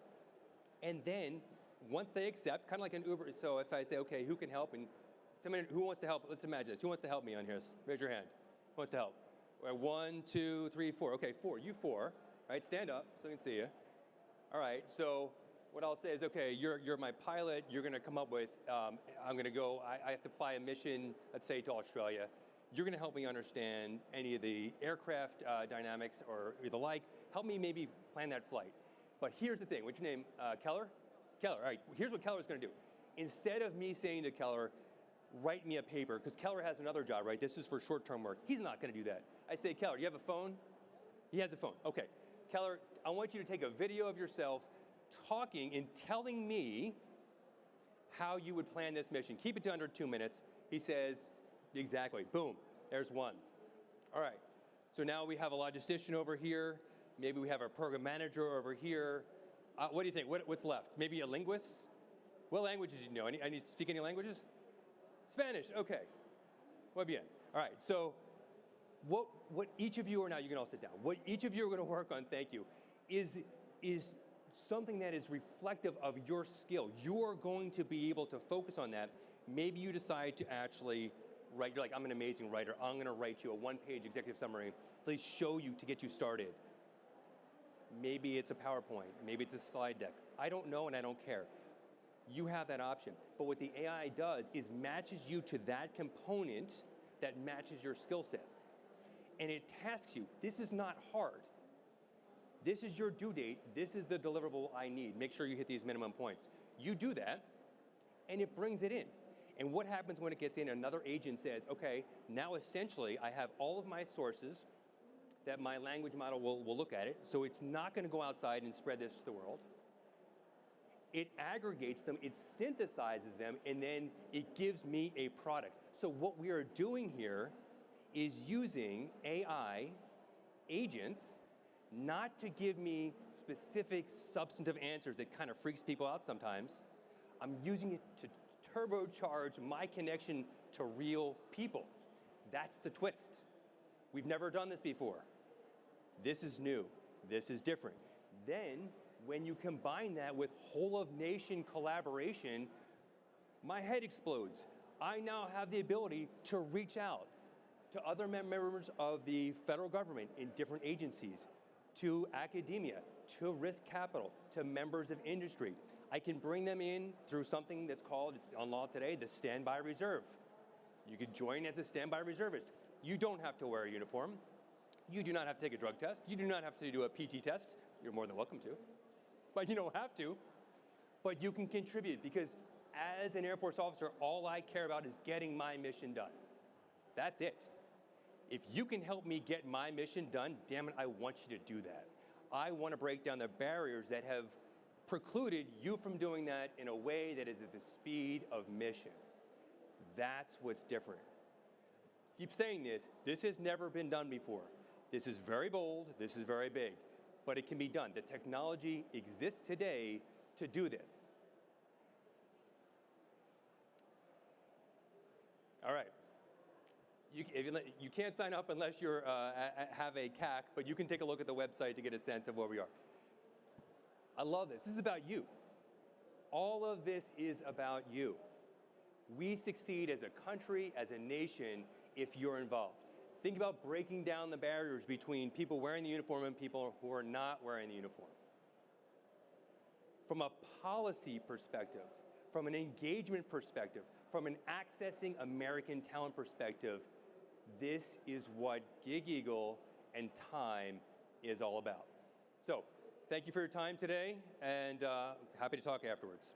and then once they accept, kind of like an Uber, so if I say, okay, who can help? And someone who wants to help, let's imagine this. Who wants to help me on here? Raise your hand. Who wants to help? All right, 1, 2, 3, 4. Okay, 4. You 4. Right, stand up so we can see you. All right, so what I'll say is, okay, you're my pilot. You're going to come up with, I'm going to go, I have to fly a mission, let's say to Australia. You're going to help me understand any of the aircraft dynamics or the like. Help me maybe plan that flight. But here's the thing. What's your name? Keller? Keller, all right. Here's what Keller's going to do. Instead of me saying to Keller, write me a paper, because Keller has another job, right? This is for short-term work. He's not going to do that. I say, Keller, do you have a phone? He has a phone. Okay. Keller, I want you to take a video of yourself talking and telling me how you would plan this mission. Keep it to under 2 minutes. He says, exactly. Boom. There's one. All right. So now we have a logistician over here. Maybe we have a program manager over here. What do you think? What's left? Maybe a linguist? What languages do you know? I need to speak any languages? Spanish. Okay. Muy bien. All right. So what each of you are now, you can all sit down. What each of you are going to work on, thank you, is something that is reflective of your skill. You're going to be able to focus on that. Maybe you decide to actually write, you're like, I'm an amazing writer. I'm going to write you a one-page executive summary. Please show you to get you started. Maybe it's a PowerPoint. Maybe it's a slide deck. I don't know and I don't care. You have that option. But what the AI does is matches you to that component that matches your skill set. And it tasks you. This is not hard. This is your due date. This is the deliverable I need. Make sure you hit these minimum points. You do that, and it brings it in. And what happens when it gets in? Another agent says, okay, now essentially I have all of my sources that my language model will look at it, so it's not going to go outside and spread this to the world. It aggregates them, it synthesizes them, and then it gives me a product. So what we are doing here is using AI agents not to give me specific substantive answers that kind of freaks people out sometimes. I'm using it to turbocharge my connection to real people. That's the twist. We've never done this before. This is new. This is different. Then, when you combine that with whole of nation collaboration, my head explodes. I now have the ability to reach out to other members of the federal government in different agencies, to academia, to risk capital, to members of industry. I can bring them in through something that's called, it's on law today, the standby reserve. You could join as a standby reservist. You don't have to wear a uniform. You do not have to take a drug test. You do not have to do a PT test. You're more than welcome to, but you don't have to. But you can contribute because as an Air Force officer, all I care about is getting my mission done. That's it. If you can help me get my mission done, damn it, I want you to do that. I want to break down the barriers that have precluded you from doing that in a way that is at the speed of mission. That's what's different. Keep saying this. This has never been done before. This is very bold. This is very big. But it can be done. The technology exists today to do this. All right. You can't sign up unless you have a CAC, but you can take a look at the website to get a sense of where we are. I love this. This is about you. All of this is about you. We succeed as a country, as a nation, if you're involved. Think about breaking down the barriers between people wearing the uniform and people who are not wearing the uniform. From a policy perspective, from an engagement perspective, from an accessing American talent perspective, this is what Gig Eagle and time is all about. So, thank you for your time today, and happy to talk afterwards.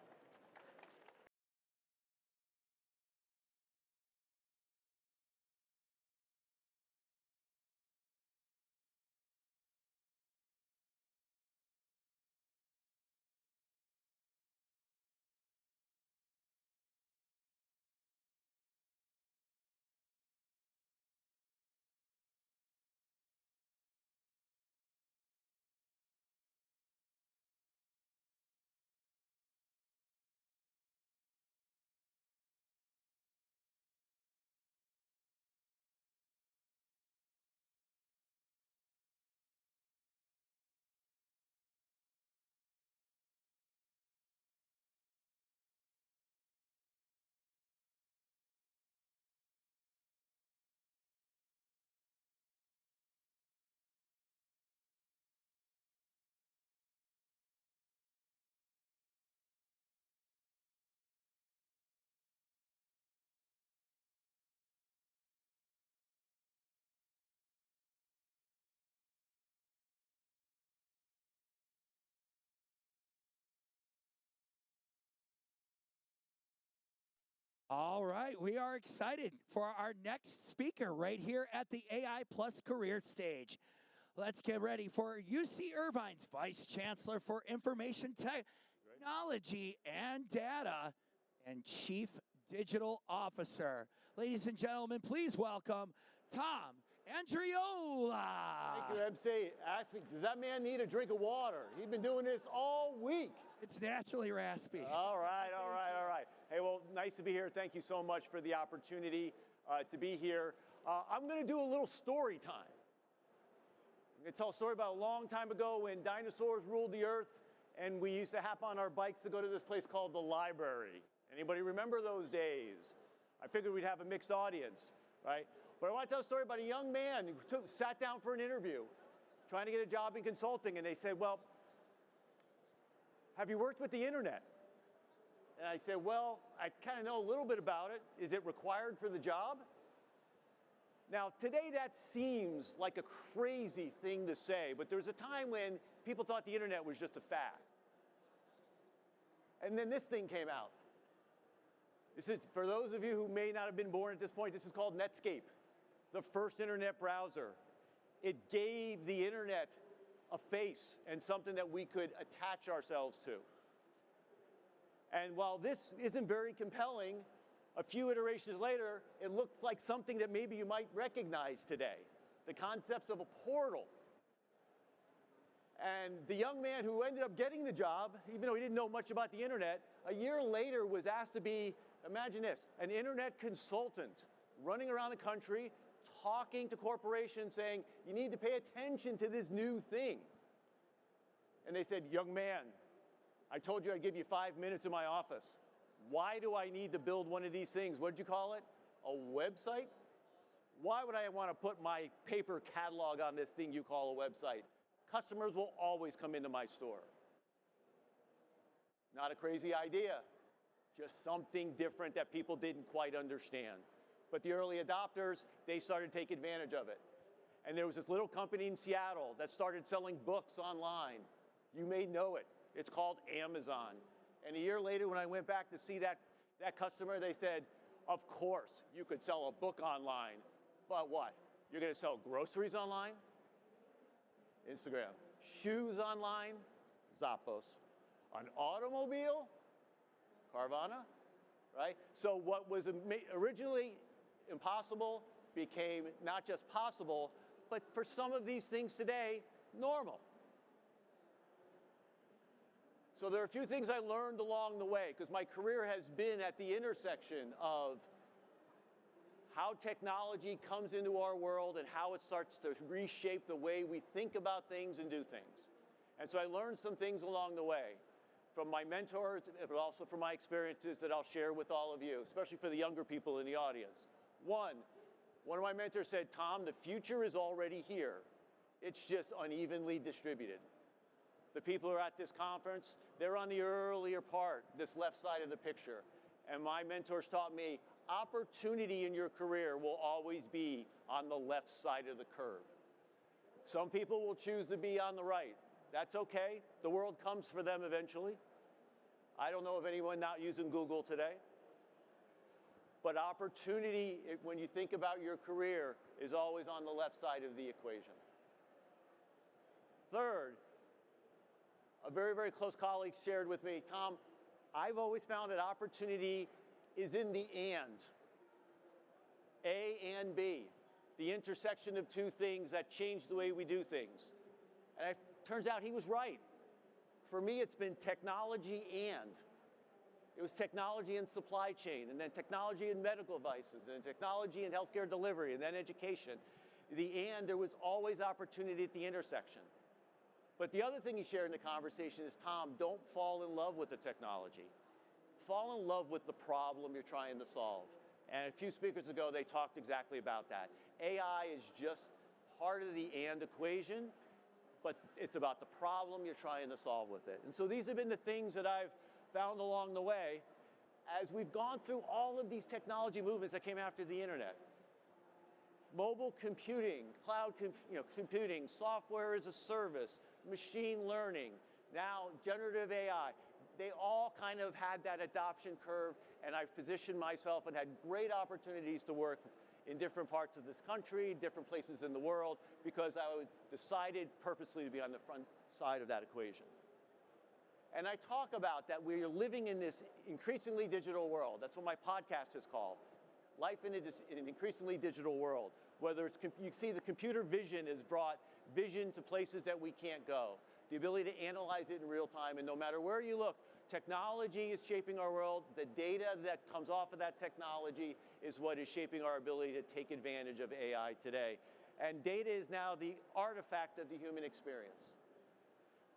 All right, we are excited for our next speaker right here at the AI Plus Career stage. Let's get ready for UC Irvine's Vice Chancellor for Information Technology and Data and Chief Digital Officer. Ladies and gentlemen, please welcome Tom Andriola. Thank you, MC. Ask me, does that man need a drink of water? He's been doing this all week. It's naturally raspy. All right, all right, all right. Hey, well, nice to be here. Thank you so much for the opportunity to be here. I'm going to do a little story time. I'm going to tell a story about a long time ago when dinosaurs ruled the earth and we used to hop on our bikes to go to this place called the library. Anybody remember those days? I figured we'd have a mixed audience, right? But I want to tell a story about a young man who sat down for an interview, trying to get a job in consulting, and they said, well, have you worked with the internet? And I said, well, I kind of know a little bit about it. Is it required for the job? Now, today that seems like a crazy thing to say, but there was a time when people thought the internet was just a fad. And then this thing came out. This is, for those of you who may not have been born at this point, this is called Netscape, the first internet browser. It gave the internet a face and something that we could attach ourselves to. And while this isn't very compelling, a few iterations later, it looks like something that maybe you might recognize today, the concepts of a portal. And the young man who ended up getting the job, even though he didn't know much about the internet, a year later was asked to be, imagine this, an internet consultant running around the country, talking to corporations saying, you need to pay attention to this new thing. And they said, young man, I told you I'd give you 5 minutes in my office. Why do I need to build one of these things? What did you call it? A website? Why would I want to put my paper catalog on this thing you call a website? Customers will always come into my store. Not a crazy idea, just something different that people didn't quite understand. But the early adopters, they started to take advantage of it. And there was this little company in Seattle that started selling books online. You may know it. It's called Amazon. And a year later, when I went back to see that customer, they said, of course, you could sell a book online. But what? You're going to sell groceries online? Instagram. Shoes online? Zappos. An automobile? Carvana, right? So what was originally impossible became not just possible, but for some of these things today, normal. So there are a few things I learned along the way, because my career has been at the intersection of how technology comes into our world and how it starts to reshape the way we think about things and do things. And so I learned some things along the way from my mentors, but also from my experiences that I'll share with all of you, especially for the younger people in the audience. One of my mentors said, Tom, the future is already here. It's just unevenly distributed. The people who are at this conference, they're on the earlier part, this left side of the picture. And my mentors taught me, opportunity in your career will always be on the left side of the curve. Some people will choose to be on the right. That's okay. The world comes for them eventually. I don't know of anyone not using Google today. But opportunity, when you think about your career, is always on the left side of the equation. Third, a very, very close colleague shared with me, Tom, I've always found that opportunity is in the and. A and B, the intersection of two things that change the way we do things. And it turns out he was right. For me, it's been technology and. It was technology and supply chain, and then technology and medical devices, and then technology and healthcare delivery, and then education. There was always opportunity at the intersection. But the other thing he shared in the conversation is, Tom, don't fall in love with the technology. Fall in love with the problem you're trying to solve. And a few speakers ago, they talked exactly about that. AI is just part of the and equation, but it's about the problem you're trying to solve with it. And so these have been the things that I've found along the way as we've gone through all of these technology movements that came after the internet. Mobile computing, cloud computing, software as a service, machine learning, now generative AI. They all kind of had that adoption curve, and I've positioned myself and had great opportunities to work in different parts of this country, different places in the world, because I decided purposely to be on the front side of that equation. And I talk about that we're living in this increasingly digital world. That's what my podcast is called, Life in an Increasingly Digital World. Whether it's, you see the computer vision has brought vision to places that we can't go. The ability to analyze it in real time, and no matter where you look, technology is shaping our world. The data that comes off of that technology is what is shaping our ability to take advantage of AI today. And data is now the artifact of the human experience.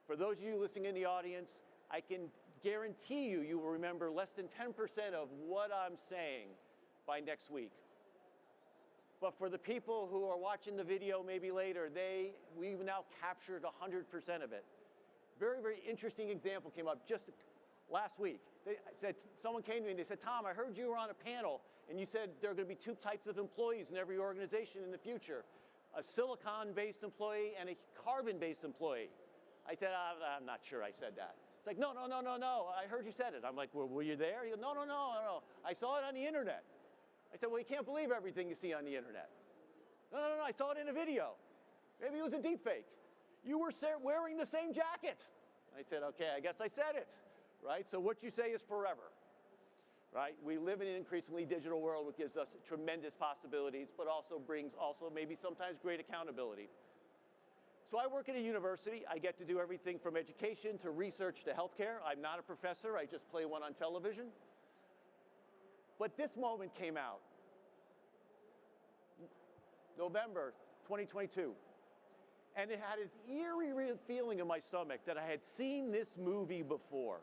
For those of you listening in the audience, I can guarantee you, you will remember less than 10% of what I'm saying by next week. But for the people who are watching the video maybe later, we've now captured 100% of it. Very, very interesting example came up just last week. Someone came to me and they said, Tom, I heard you were on a panel and you said there are going to be two types of employees in every organization in the future, a silicon-based employee and a carbon-based employee. I said, I'm not sure I said that. It's like, no, I heard you said it. I'm like, well, were you there? He goes, no, I saw it on the internet. I said, well, you can't believe everything you see on the internet. No, I saw it in a video. Maybe it was a deep fake. You were wearing the same jacket. I said, okay, I guess I said it, right? So what you say is forever, right? We live in an increasingly digital world, which gives us tremendous possibilities, but also brings maybe sometimes great accountability. So I work at a university. I get to do everything from education to research to healthcare. I'm not a professor. I just play one on television. But this moment came out. November 2022. And it had this eerie feeling in my stomach that I had seen this movie before.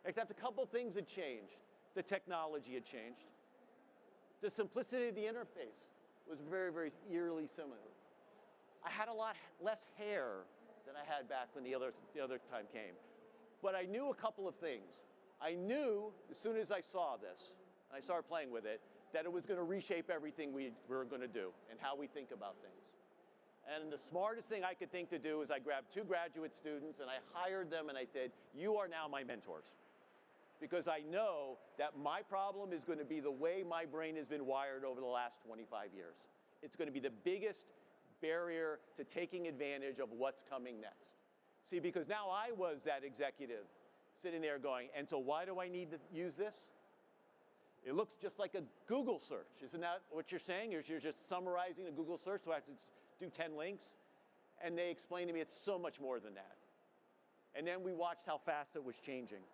Except a couple things had changed. The technology had changed. The simplicity of the interface was very, very eerily similar. I had a lot less hair than I had back when the other time came. But I knew a couple of things. I knew as soon as I saw this, and I started playing with it, that it was going to reshape everything we were going to do and how we think about things. And the smartest thing I could think to do is I grabbed 2 graduate students and I hired them and I said, you are now my mentors. Because I know that my problem is going to be the way my brain has been wired over the last 25 years. It's going to be the biggest barrier to taking advantage of what's coming next. See, because now I was that executive sitting there going, and so why do I need to use this? It looks just like a Google search. Isn't that what you're saying? You're just summarizing a Google search, so I have to do 10 links? And they explained to me it's so much more than that. And then we watched how fast it was changing.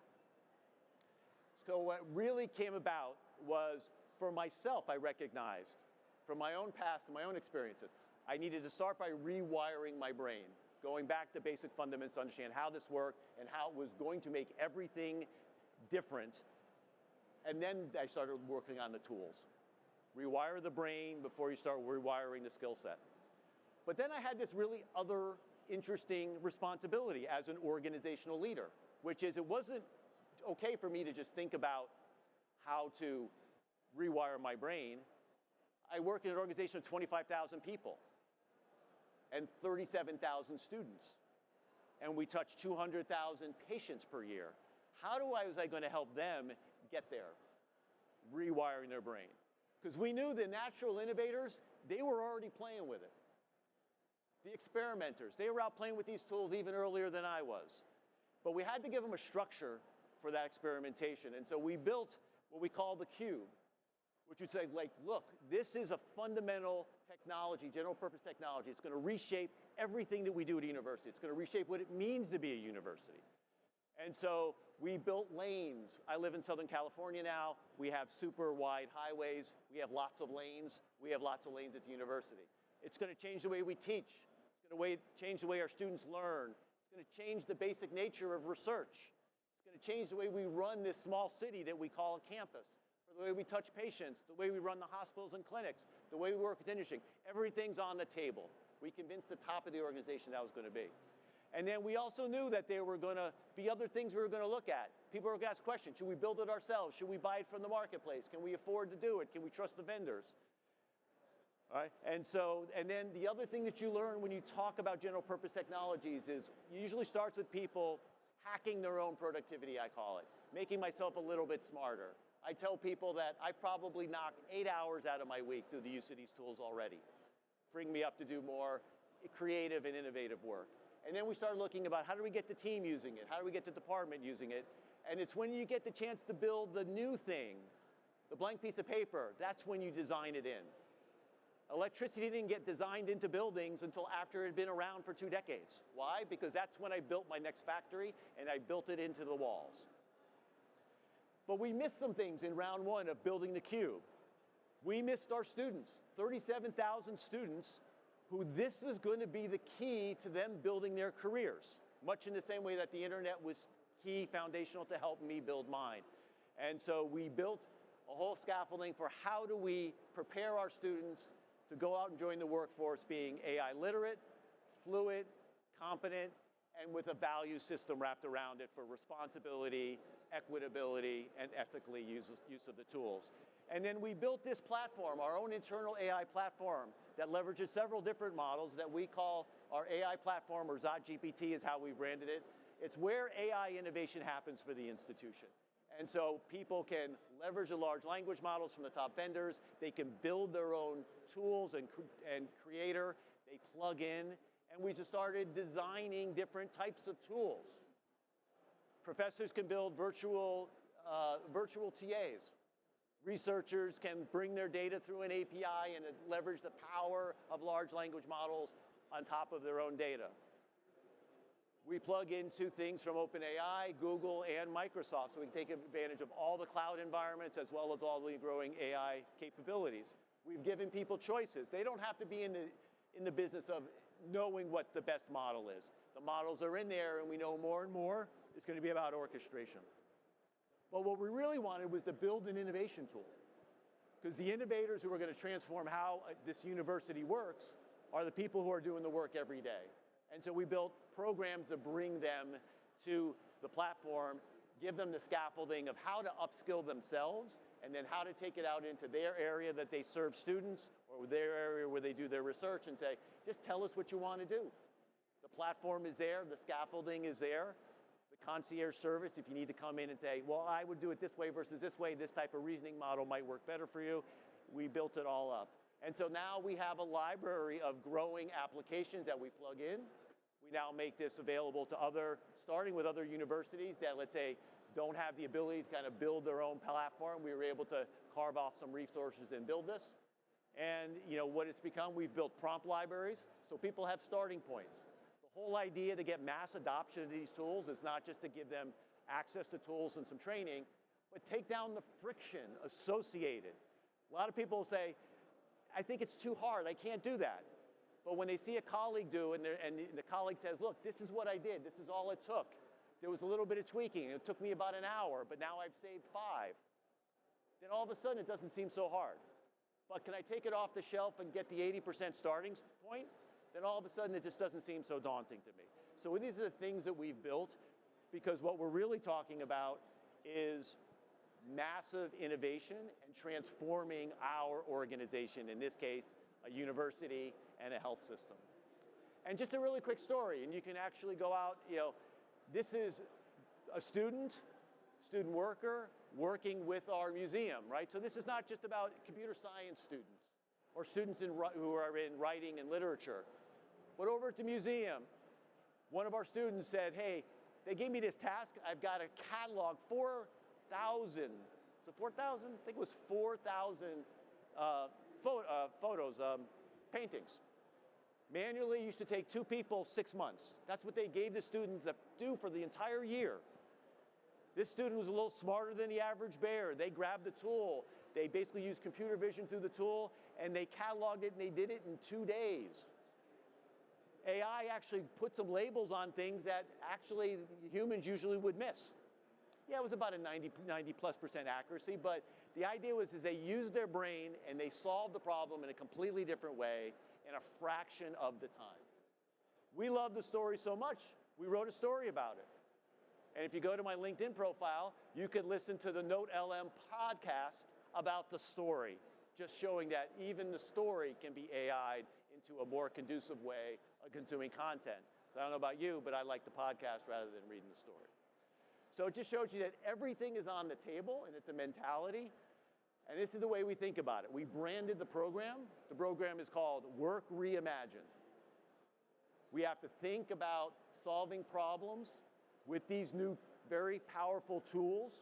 So what really came about was, for myself, I recognized, from my own past and my own experiences, I needed to start by rewiring my brain, going back to basic fundamentals to understand how this worked and how it was going to make everything different. And then I started working on the tools. Rewire the brain before you start rewiring the skill set. But then I had this really other interesting responsibility as an organizational leader, which is it wasn't okay for me to just think about how to rewire my brain. I work in an organization of 25,000 people and 37,000 students. And we touch 200,000 patients per year. How was I going to help them get there, rewiring their brain? Because we knew the natural innovators, they were already playing with it. The experimenters, they were out playing with these tools even earlier than I was. But we had to give them a structure for that experimentation. And so we built what we call the cube, which would say, like, look, this is a fundamental technology, general purpose technology. It's going to reshape everything that we do at a university. It's going to reshape what it means to be a university. And so we built lanes. I live in Southern California now. We have super wide highways. We have lots of lanes. We have lots of lanes at the university. It's going to change the way we teach. It's going to change the way our students learn. It's going to change the basic nature of research. It's going to change the way we run this small city that we call a campus. The way we touch patients, the way we run the hospitals and clinics, the way we work with industry. Everything's on the table. We convinced the top of the organization that was going to be. And then we also knew that there were going to be other things we were going to look at. People were going to ask questions. Should we build it ourselves? Should we buy it from the marketplace? Can we afford to do it? Can we trust the vendors? All right? And then the other thing that you learn when you talk about general purpose technologies is it usually starts with people hacking their own productivity, I call it, making myself a little bit smarter. I tell people that I've probably knocked 8 hours out of my week through the use of these tools already, freeing me up to do more creative and innovative work. And then we started looking about how do we get the team using it? How do we get the department using it? And it's when you get the chance to build the new thing, the blank piece of paper, that's when you design it in. Electricity didn't get designed into buildings until after it had been around for 2 decades. Why? Because that's when I built my next factory, and I built it into the walls. But we missed some things in round one of building the cube. We missed our students, 37,000 students, who this was going to be the key to them building their careers, much in the same way that the internet was key, foundational to help me build mine. And so we built a whole scaffolding for how do we prepare our students to go out and join the workforce being AI literate, fluid, competent, and with a value system wrapped around it for responsibility, equitability, and ethically use of the tools. And then we built this platform, our own internal AI platform, that leverages several different models that we call our AI platform, or ZotGPT is how we branded it. It's where AI innovation happens for the institution. And so people can leverage the large language models from the top vendors. They can build their own tools and creator. They plug in. And we just started designing different types of tools. Professors can build virtual TAs. Researchers can bring their data through an API and leverage the power of large language models on top of their own data. We plug into things from OpenAI, Google, and Microsoft, so we can take advantage of all the cloud environments as well as all the growing AI capabilities. We've given people choices. They don't have to be in the business of knowing what the best model is. The models are in there, and we know more and more. It's going to be about orchestration. But what we really wanted was to build an innovation tool, because the innovators who are going to transform how this university works are the people who are doing the work every day. And so we built programs to bring them to the platform, give them the scaffolding of how to upskill themselves, and then how to take it out into their area that they serve students, or their area where they do their research, and say, just tell us what you want to do. The platform is there, the scaffolding is there, the concierge service, if you need to come in and say, well, I would do it this way versus this way, this type of reasoning model might work better for you. We built it all up. And so now we have a library of growing applications that we plug in. We now make this available to starting with other universities that, let's say, don't have the ability to kind of build their own platform. We were able to carve off some resources and build this. And what it's become, we've built prompt libraries, so people have starting points. The whole idea to get mass adoption of these tools is not just to give them access to tools and some training, but take down the friction associated. A lot of people say, I think it's too hard, I can't do that. But when they see a colleague do it, and the colleague says, look, this is what I did, this is all it took. There was a little bit of tweaking, it took me about an hour, but now I've saved 5. Then all of a sudden it doesn't seem so hard. But can I take it off the shelf and get the 80% starting point? Then all of a sudden it just doesn't seem so daunting to me. So these are the things that we've built, because what we're really talking about is massive innovation and transforming our organization, in this case, a university and a health system. And just a really quick story, and you can actually go out, this is a student worker working with our museum, right? So this is not just about computer science students or students who are in writing and literature. But over at the museum, one of our students said, hey, they gave me this task. I've got to catalog 4,000, so 4,000? I think it was 4,000 photos, paintings. Manually used to take 2 people 6 months. That's what they gave the student to do for the entire year. This student was a little smarter than the average bear. They grabbed the tool. They basically used computer vision through the tool, and they cataloged it, and they did it in 2 days. AI actually put some labels on things that actually humans usually would miss. Yeah, it was about a 90+% accuracy, but the idea was they used their brain and they solved the problem in a completely different way in a fraction of the time. We love the story so much, we wrote a story about it. And if you go to my LinkedIn profile, you could listen to the Note LM podcast about the story, just showing that even the story can be AI'd into a more conducive way of consuming content. So I don't know about you, but I like the podcast rather than reading the story. So it just shows you that everything is on the table, and it's a mentality. And this is the way we think about it. We branded the program. The program is called Work Reimagined. We have to think about solving problems with these new, very powerful tools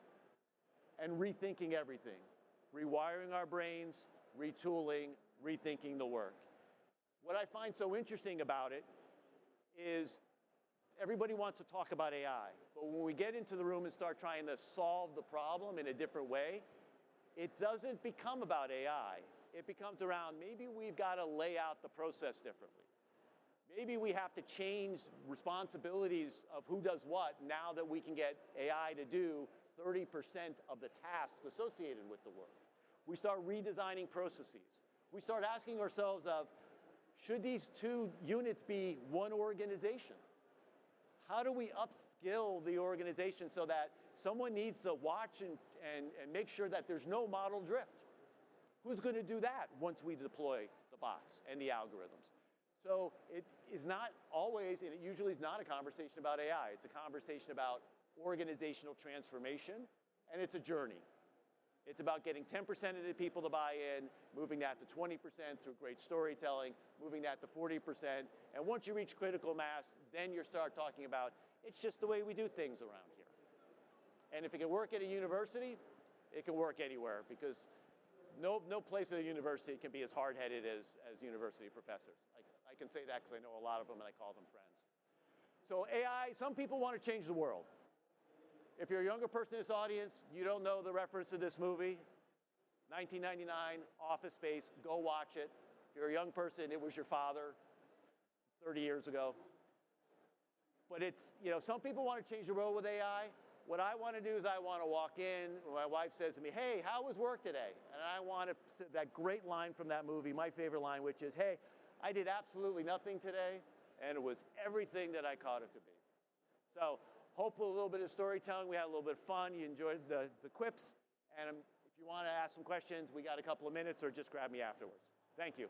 and rethinking everything. Rewiring our brains, retooling, rethinking the work. What I find so interesting about it is everybody wants to talk about AI, but when we get into the room and start trying to solve the problem in a different way, it doesn't become about AI. It becomes around maybe we've got to lay out the process differently. Maybe we have to change responsibilities of who does what now that we can get AI to do 30% of the tasks associated with the work. We start redesigning processes. We start asking ourselves of, should these two units be one organization? How do we upskill the organization so that someone needs to watch and make sure that there's no model drift? Who's going to do that once we deploy the bots and the algorithms? So it is not always, and it usually is not a conversation about AI. It's a conversation about organizational transformation, and it's a journey. It's about getting 10% of the people to buy in, moving that to 20% through great storytelling, moving that to 40%. And once you reach critical mass, then you start talking about, it's just the way we do things around here. And if it can work at a university, it can work anywhere, because no place at a university can be as hard-headed as university professors. I can say that because I know a lot of them and I call them friends. So AI, some people want to change the world. If you're a younger person in this audience, you don't know the reference to this movie, 1999, Office Space, go watch it. If you're a young person, it was your father 30 years ago. But it's, some people want to change the world with AI. What I want to do is I want to walk in, my wife says to me, hey, how was work today? And I want to say that great line from that movie, my favorite line, which is, hey, I did absolutely nothing today, and it was everything that I thought it could be. So, hopefully a little bit of storytelling, we had a little bit of fun, you enjoyed the quips, and if you want to ask some questions, we got a couple of minutes, or just grab me afterwards. Thank you.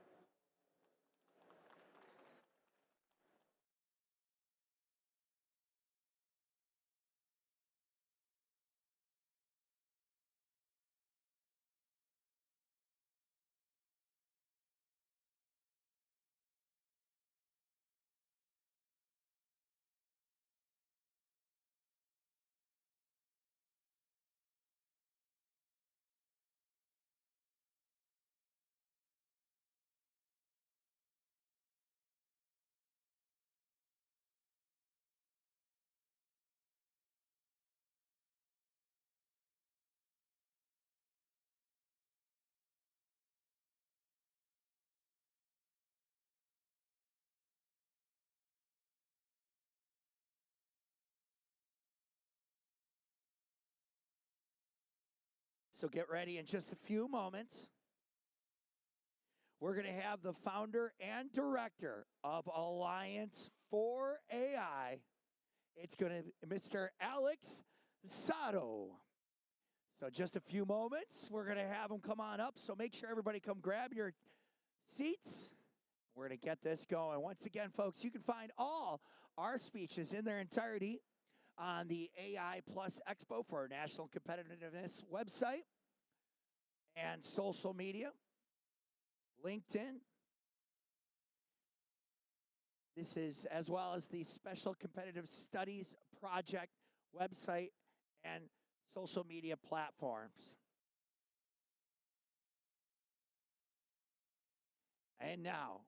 So get ready in just a few moments. We're going to have the founder and director of Alliance for AI. It's going to be Mr. Alex Sato. So just a few moments, we're going to have him come on up. So make sure everybody come grab your seats. We're going to get this going. Once again, folks, you can find all our speeches in their entirety on the AI Plus Expo for our National Competitiveness website and social media, LinkedIn. This is as well as the Special Competitive Studies Project website and social media platforms. And now,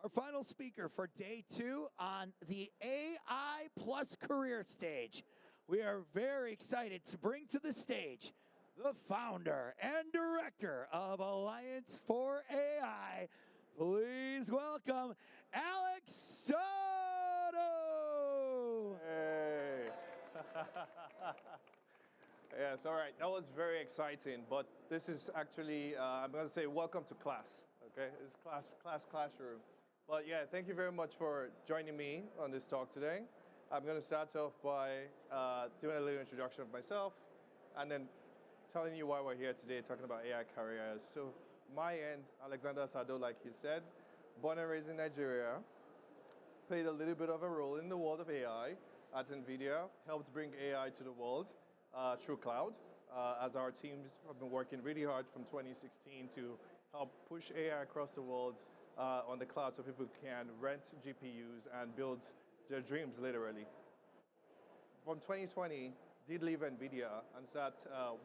our final speaker for day 2 on the AI Plus career stage. We are very excited to bring to the stage the founder and director of Alliance for AI. Please welcome Alex Soto. Hey. Yes, all right. That was very exciting, but this is actually, I'm going to say welcome to class, okay? It's classroom. But yeah, thank you very much for joining me on this talk today. I'm going to start off by doing a little introduction of myself and then telling you why we're here today talking about AI careers. So my end, Alexander Sado, like you said, born and raised in Nigeria, played a little bit of a role in the world of AI, at NVIDIA helped bring AI to the world through cloud, as our teams have been working really hard from 2016 to help push AI across the world on the cloud so people can rent GPUs and build their dreams, literally. From 2020, did leave NVIDIA and start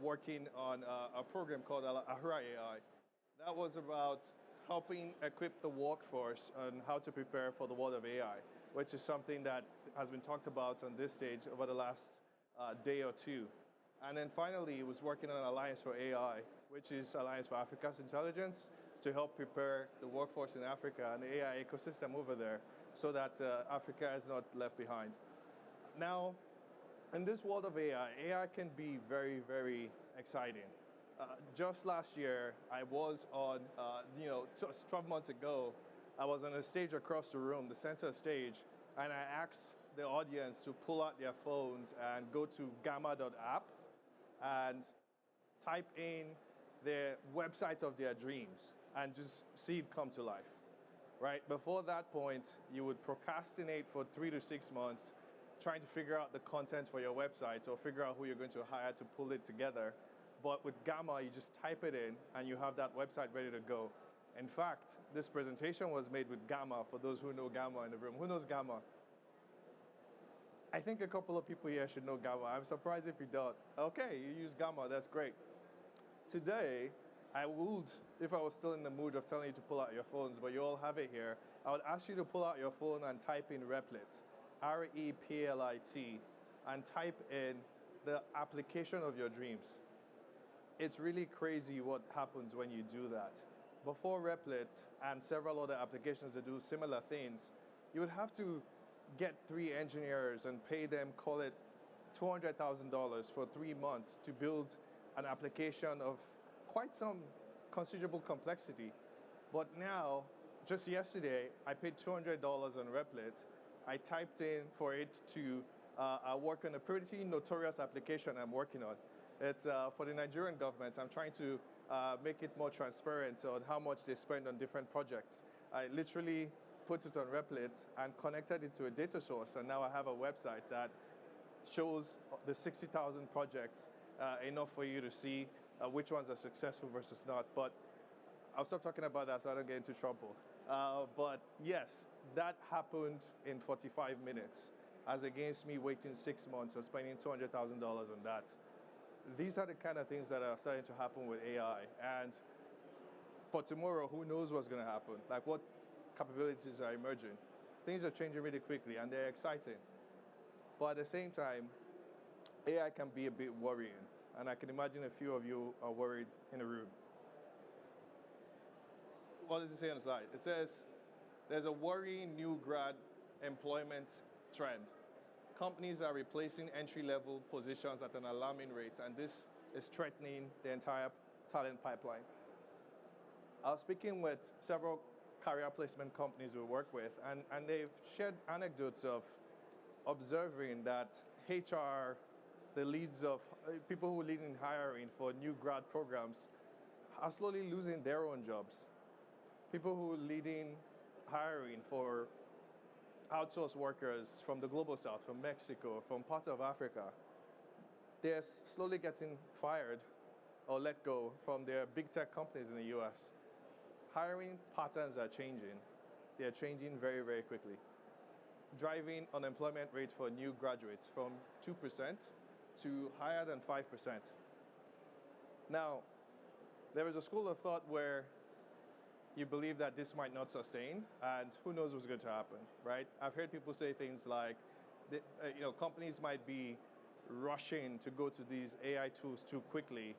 working on a program called Ahura AI. That was about helping equip the workforce on how to prepare for the world of AI, which is something that has been talked about on this stage over the last day or two. And then finally, was working on Alliance for AI, which is Alliance for Africa's Intelligence, to help prepare the workforce in Africa and the AI ecosystem over there so that Africa is not left behind. Now, in this world of AI, AI can be very, very exciting. Just last year, I was on, 12 months ago, I was on a stage across the room, the center stage, and I asked the audience to pull out their phones and go to gamma.app and type in the websites of their dreams and just see it come to life, right? Before that point, you would procrastinate for 3 to 6 months trying to figure out the content for your website or figure out who you're going to hire to pull it together. But with Gamma, you just type it in and you have that website ready to go. In fact, this presentation was made with Gamma, for those who know Gamma in the room. Who knows Gamma? I think a couple of people here should know Gamma. I'm surprised if you don't. Okay, you use Gamma, that's great. Today, I would, if I was still in the mood of telling you to pull out your phones, but you all have it here, I would ask you to pull out your phone and type in Replit, R-E-P-L-I-T, and type in the application of your dreams. It's really crazy what happens when you do that. Before Replit and several other applications that do similar things, you would have to get 3 engineers and pay them, call it $200,000 for 3 months to build an application of quite some considerable complexity. But now, just yesterday, I paid $200 on Replit. I typed in for it to work on a pretty notorious application I'm working on. It's for the Nigerian government. I'm trying to make it more transparent on how much they spend on different projects. I literally put it on Replit and connected it to a data source, and now I have a website that shows the 60,000 projects, enough for you to see which ones are successful versus not. But I'll stop talking about that so I don't get into trouble. But yes, that happened in 45 minutes, as against me waiting 6 months or spending $200,000 on that. These are the kind of things that are starting to happen with AI. And for tomorrow, who knows what's going to happen? Like, what capabilities are emerging? Things are changing really quickly, and they're exciting. But at the same time, AI can be a bit worrying. And I can imagine a few of you are worried in the room. What does it say on the slide? It says, there's a worrying new grad employment trend. Companies are replacing entry-level positions at an alarming rate, and this is threatening the entire talent pipeline. I was speaking with several career placement companies we work with, and they've shared anecdotes of observing that HR, the leads of people who lead in hiring for new grad programs, are slowly losing their own jobs. People who lead in hiring for outsourced workers from the global south, from Mexico, from parts of Africa, they're slowly getting fired or let go from their big tech companies in the US. Hiring patterns are changing. They're changing very, very quickly, driving unemployment rates for new graduates from 2% to higher than 5%. Now, there is a school of thought where you believe that this might not sustain, and who knows what's going to happen, right? I've heard people say things like, companies might be rushing to go to these AI tools too quickly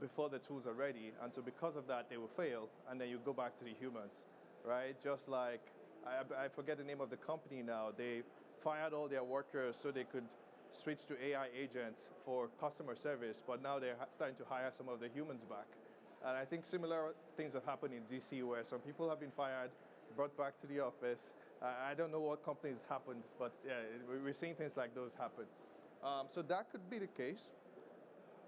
before the tools are ready, and so because of that, they will fail, and then you go back to the humans, right? Just like, I forget the name of the company now, they fired all their workers so they could switch to AI agents for customer service, but now they're starting to hire some of the humans back. And I think similar things have happened in DC, where some people have been fired, brought back to the office. I don't know what companies happened, but yeah, we're seeing things like those happen. So that could be the case,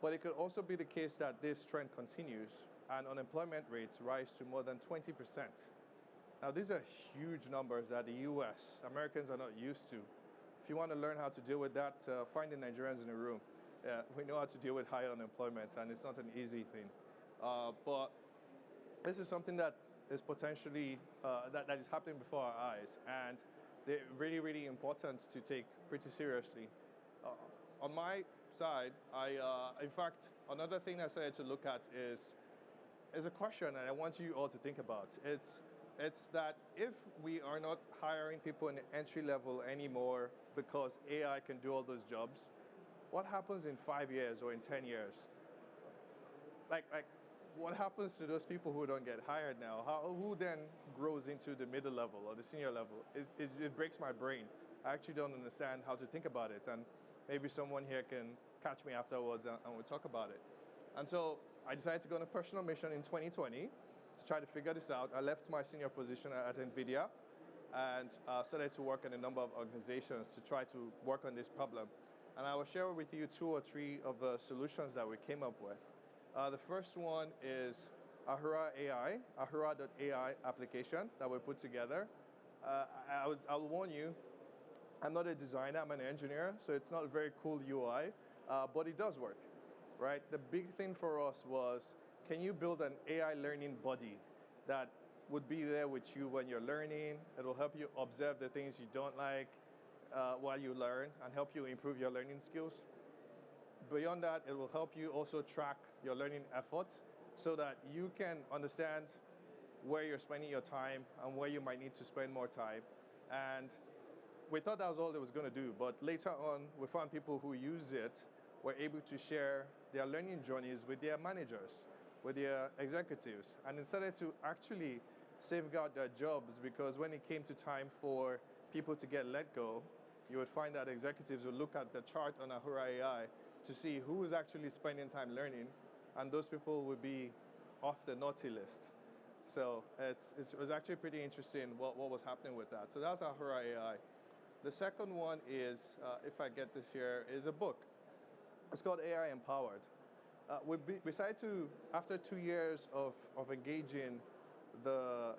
but it could also be the case that this trend continues and unemployment rates rise to more than 20%. Now, these are huge numbers that the US, Americans are not used to. A you want to learn how to deal with that, find the Nigerians in the room. We know how to deal with high unemployment, and it's not an easy thing. But this is something that is potentially, that is happening before our eyes, and they're really, really important to take pretty seriously. On my side, in fact, another thing I started to look at is a question, and I want you all to think about. It's that if we are not hiring people in the entry level anymore because AI can do all those jobs, what happens in 5 years or in 10 years? Like what happens to those people who don't get hired now? Who then grows into the middle level or the senior level? It breaks my brain. I actually don't understand how to think about it, and maybe someone here can catch me afterwards and we'll talk about it. And so I decided to go on a personal mission in 2020 to try to figure this out. I left my senior position at NVIDIA and started to work in a number of organizations to try to work on this problem. And I will share with you 2 or 3 of the solutions that we came up with. The first one is Ahura AI, Ahura.ai application that we put together. I'll warn you, I'm not a designer, I'm an engineer, so it's not a very cool UI, but it does work, right? The big thing for us was, can you build an AI learning buddy that would be there with you when you're learning? It'll help you observe the things you don't like while you learn and help you improve your learning skills. Beyond that, it will help you also track your learning efforts so that you can understand where you're spending your time and where you might need to spend more time. And we thought that was all it was going to do, but later on, we found people who use it were able to share their learning journeys with their managers, with their executives, and it started to actually safeguard their jobs, because when it came to time for people to get let go, you would find that executives would look at the chart on Ahura AI to see who is actually spending time learning, and those people would be off the naughty list. So it was actually pretty interesting what was happening with that. So that's Ahura AI. The second one is, if I get this here, is a book. It's called AI Empowered. We decided to, after 2 years of engaging the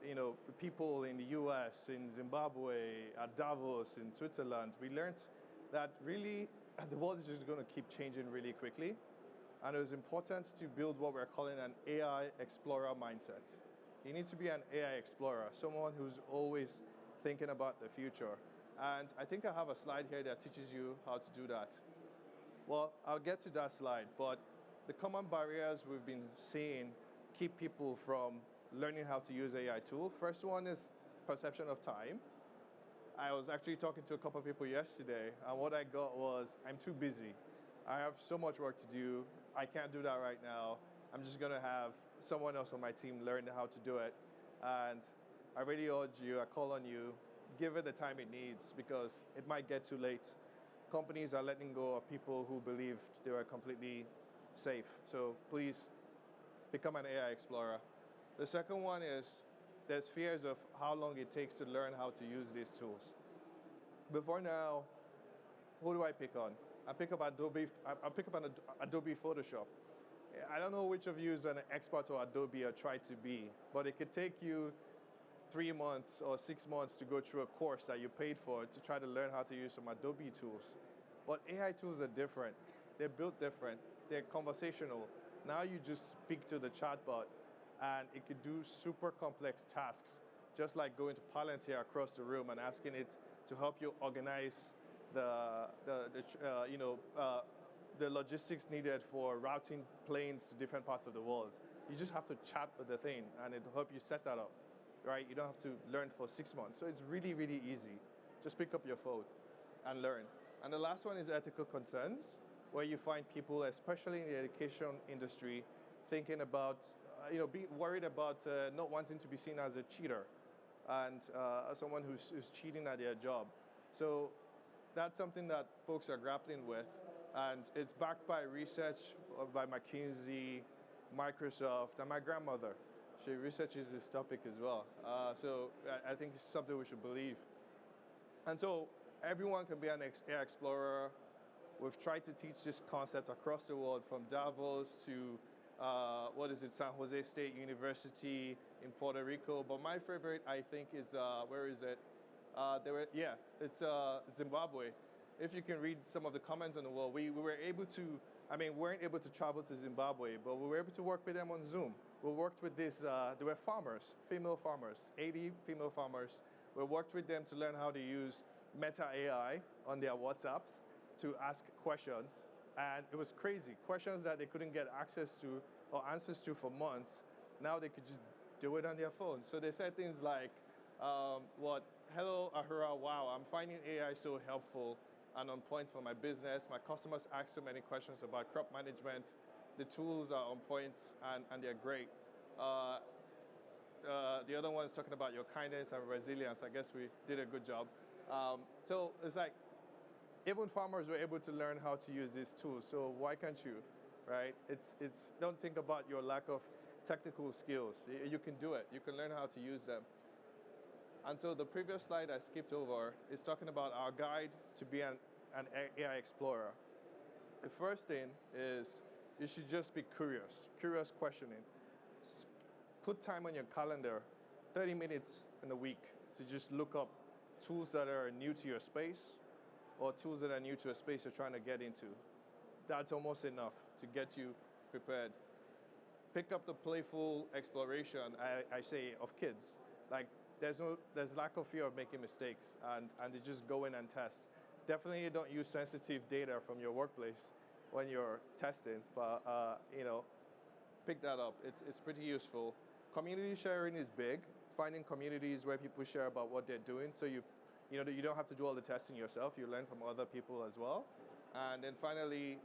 people in the US, in Zimbabwe, at Davos, in Switzerland, we learned that really the world is just going to keep changing really quickly. And it was important to build what we're calling an AI explorer mindset. You need to be an AI explorer, someone who's always thinking about the future. And I think I have a slide here that teaches you how to do that. Well, I'll get to that slide, but the common barriers we've been seeing keep people from learning how to use AI tools. First one is perception of time. I was actually talking to a couple of people yesterday, and what I got was, I'm too busy. I have so much work to do. I can't do that right now. I'm just going to have someone else on my team learn how to do it. And I really urge you, I call on you, give it the time it needs, because it might get too late. Companies are letting go of people who believed they were completely safe. So please become an AI explorer. The second one is there's fears of how long it takes to learn how to use these tools. Before now, who do I pick on? I pick up Adobe Photoshop. I don't know which of you is an expert or Adobe or try to be, but it could take you 3 months or 6 months to go through a course that you paid for to try to learn how to use some Adobe tools. But AI tools are different. They're built different. They're conversational. Now you just speak to the chatbot, and it could do super complex tasks, just like going to Palantir across the room and asking it to help you organize the logistics needed for routing planes to different parts of the world. You just have to chat with the thing, and it'll help you set that up, right? You don't have to learn for 6 months. So it's really, really easy. Just pick up your phone and learn. And the last one is ethical concerns, where you find people, especially in the education industry, thinking about, being worried about not wanting to be seen as a cheater and someone who's cheating at their job. So that's something that folks are grappling with, and it's backed by research by McKinsey, Microsoft, and my grandmother. She researches this topic as well. So I think it's something we should believe. And so everyone can be an AI explorer. We've tried to teach this concept across the world, from Davos to San Jose State University in Puerto Rico. But my favorite, I think, is where is it? It's Zimbabwe. if you can read some of the comments on the wall, we were able to, weren't able to travel to Zimbabwe, but we were able to work with them on Zoom. We worked with this, they were farmers, female farmers, 80 female farmers. We worked with them to learn how to use Meta AI on their WhatsApps to ask questions. And it was crazy. Questions that they couldn't get access to or answers to for months, now they could just do it on their phone. So they said things like, hello, Ahura, wow, I'm finding AI so helpful and on point for my business. My customers ask so many questions about crop management. The tools are on point and they're great. The other one is talking about your kindness and resilience. I guess we did a good job. So it's like, even farmers were able to learn how to use these tools. So why can't you, right? Don't think about your lack of technical skills. You can do it. You can learn how to use them. And so the previous slide I skipped over is talking about our guide to be an AI explorer. The first thing is you should just be curious questioning. Put time on your calendar, 30 minutes in a week, to just look up tools that are new to your space or tools that are new to a space you're trying to get into. That's almost enough to get you prepared. Pick up the playful exploration, I say, of kids. Like, there's lack of fear of making mistakes, and they just go in and test. Definitely don't use sensitive data from your workplace when you're testing, but pick that up. It's pretty useful. Community sharing is big. Finding communities where people share about what they're doing, so you don't have to do all the testing yourself. You learn from other people as well. And then finally,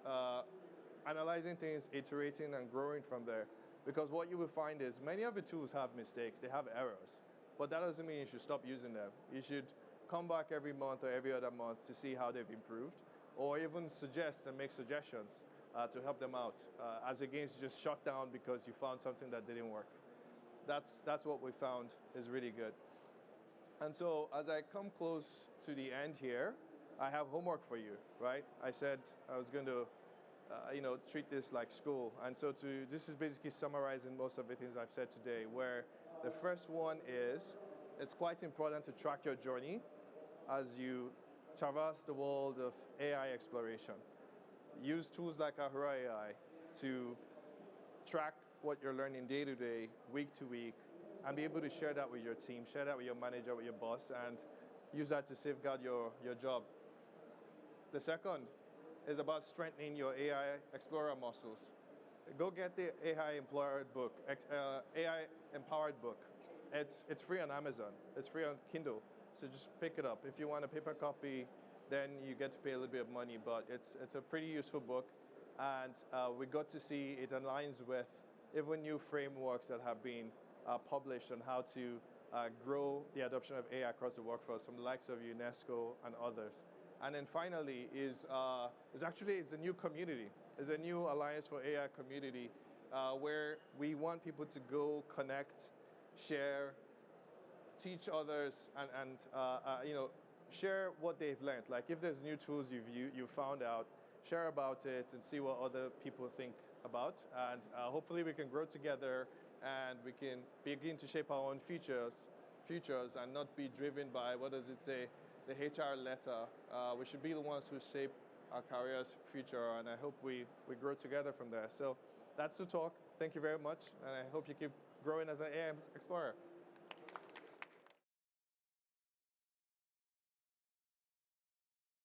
analyzing things, iterating and growing from there. Because what you will find is many of the tools have mistakes, they have errors, but that doesn't mean you should stop using them. You should come back every month or every other month to see how they've improved, or even suggest and make suggestions to help them out, as against just shut down because you found something that didn't work. That's what we found is really good. And so as I come close to the end here, I have homework for you, right? I said I was going to treat this like school. And so this is basically summarizing most of the things I've said today, where the first one is, it's quite important to track your journey as you traverse the world of AI exploration. Use tools like Ahura AI to track what you're learning day to day, week to week, and be able to share that with your team, share that with your manager, with your boss, and use that to safeguard your job. The second is about strengthening your AI Explorer muscles. Go get the AI Empowered book. It's free on Amazon. It's free on Kindle. So just pick it up. If you want a paper copy, then you get to pay a little bit of money, but it's a pretty useful book. And we got to see it aligns with even new frameworks that have been published on how to grow the adoption of AI across the workforce from the likes of UNESCO and others. And then finally is a new community. It's a new Alliance for AI community where we want people to go connect, share, teach others, and share what they've learned. Like if there's new tools you've found out, share about it and see what other people think about. And hopefully we can grow together and we can begin to shape our own futures and not be driven by, what does it say, the HR letter. We should be the ones who shape our career's future, and I hope we grow together from there. So that's the talk. Thank you very much, and I hope you keep growing as an AI explorer.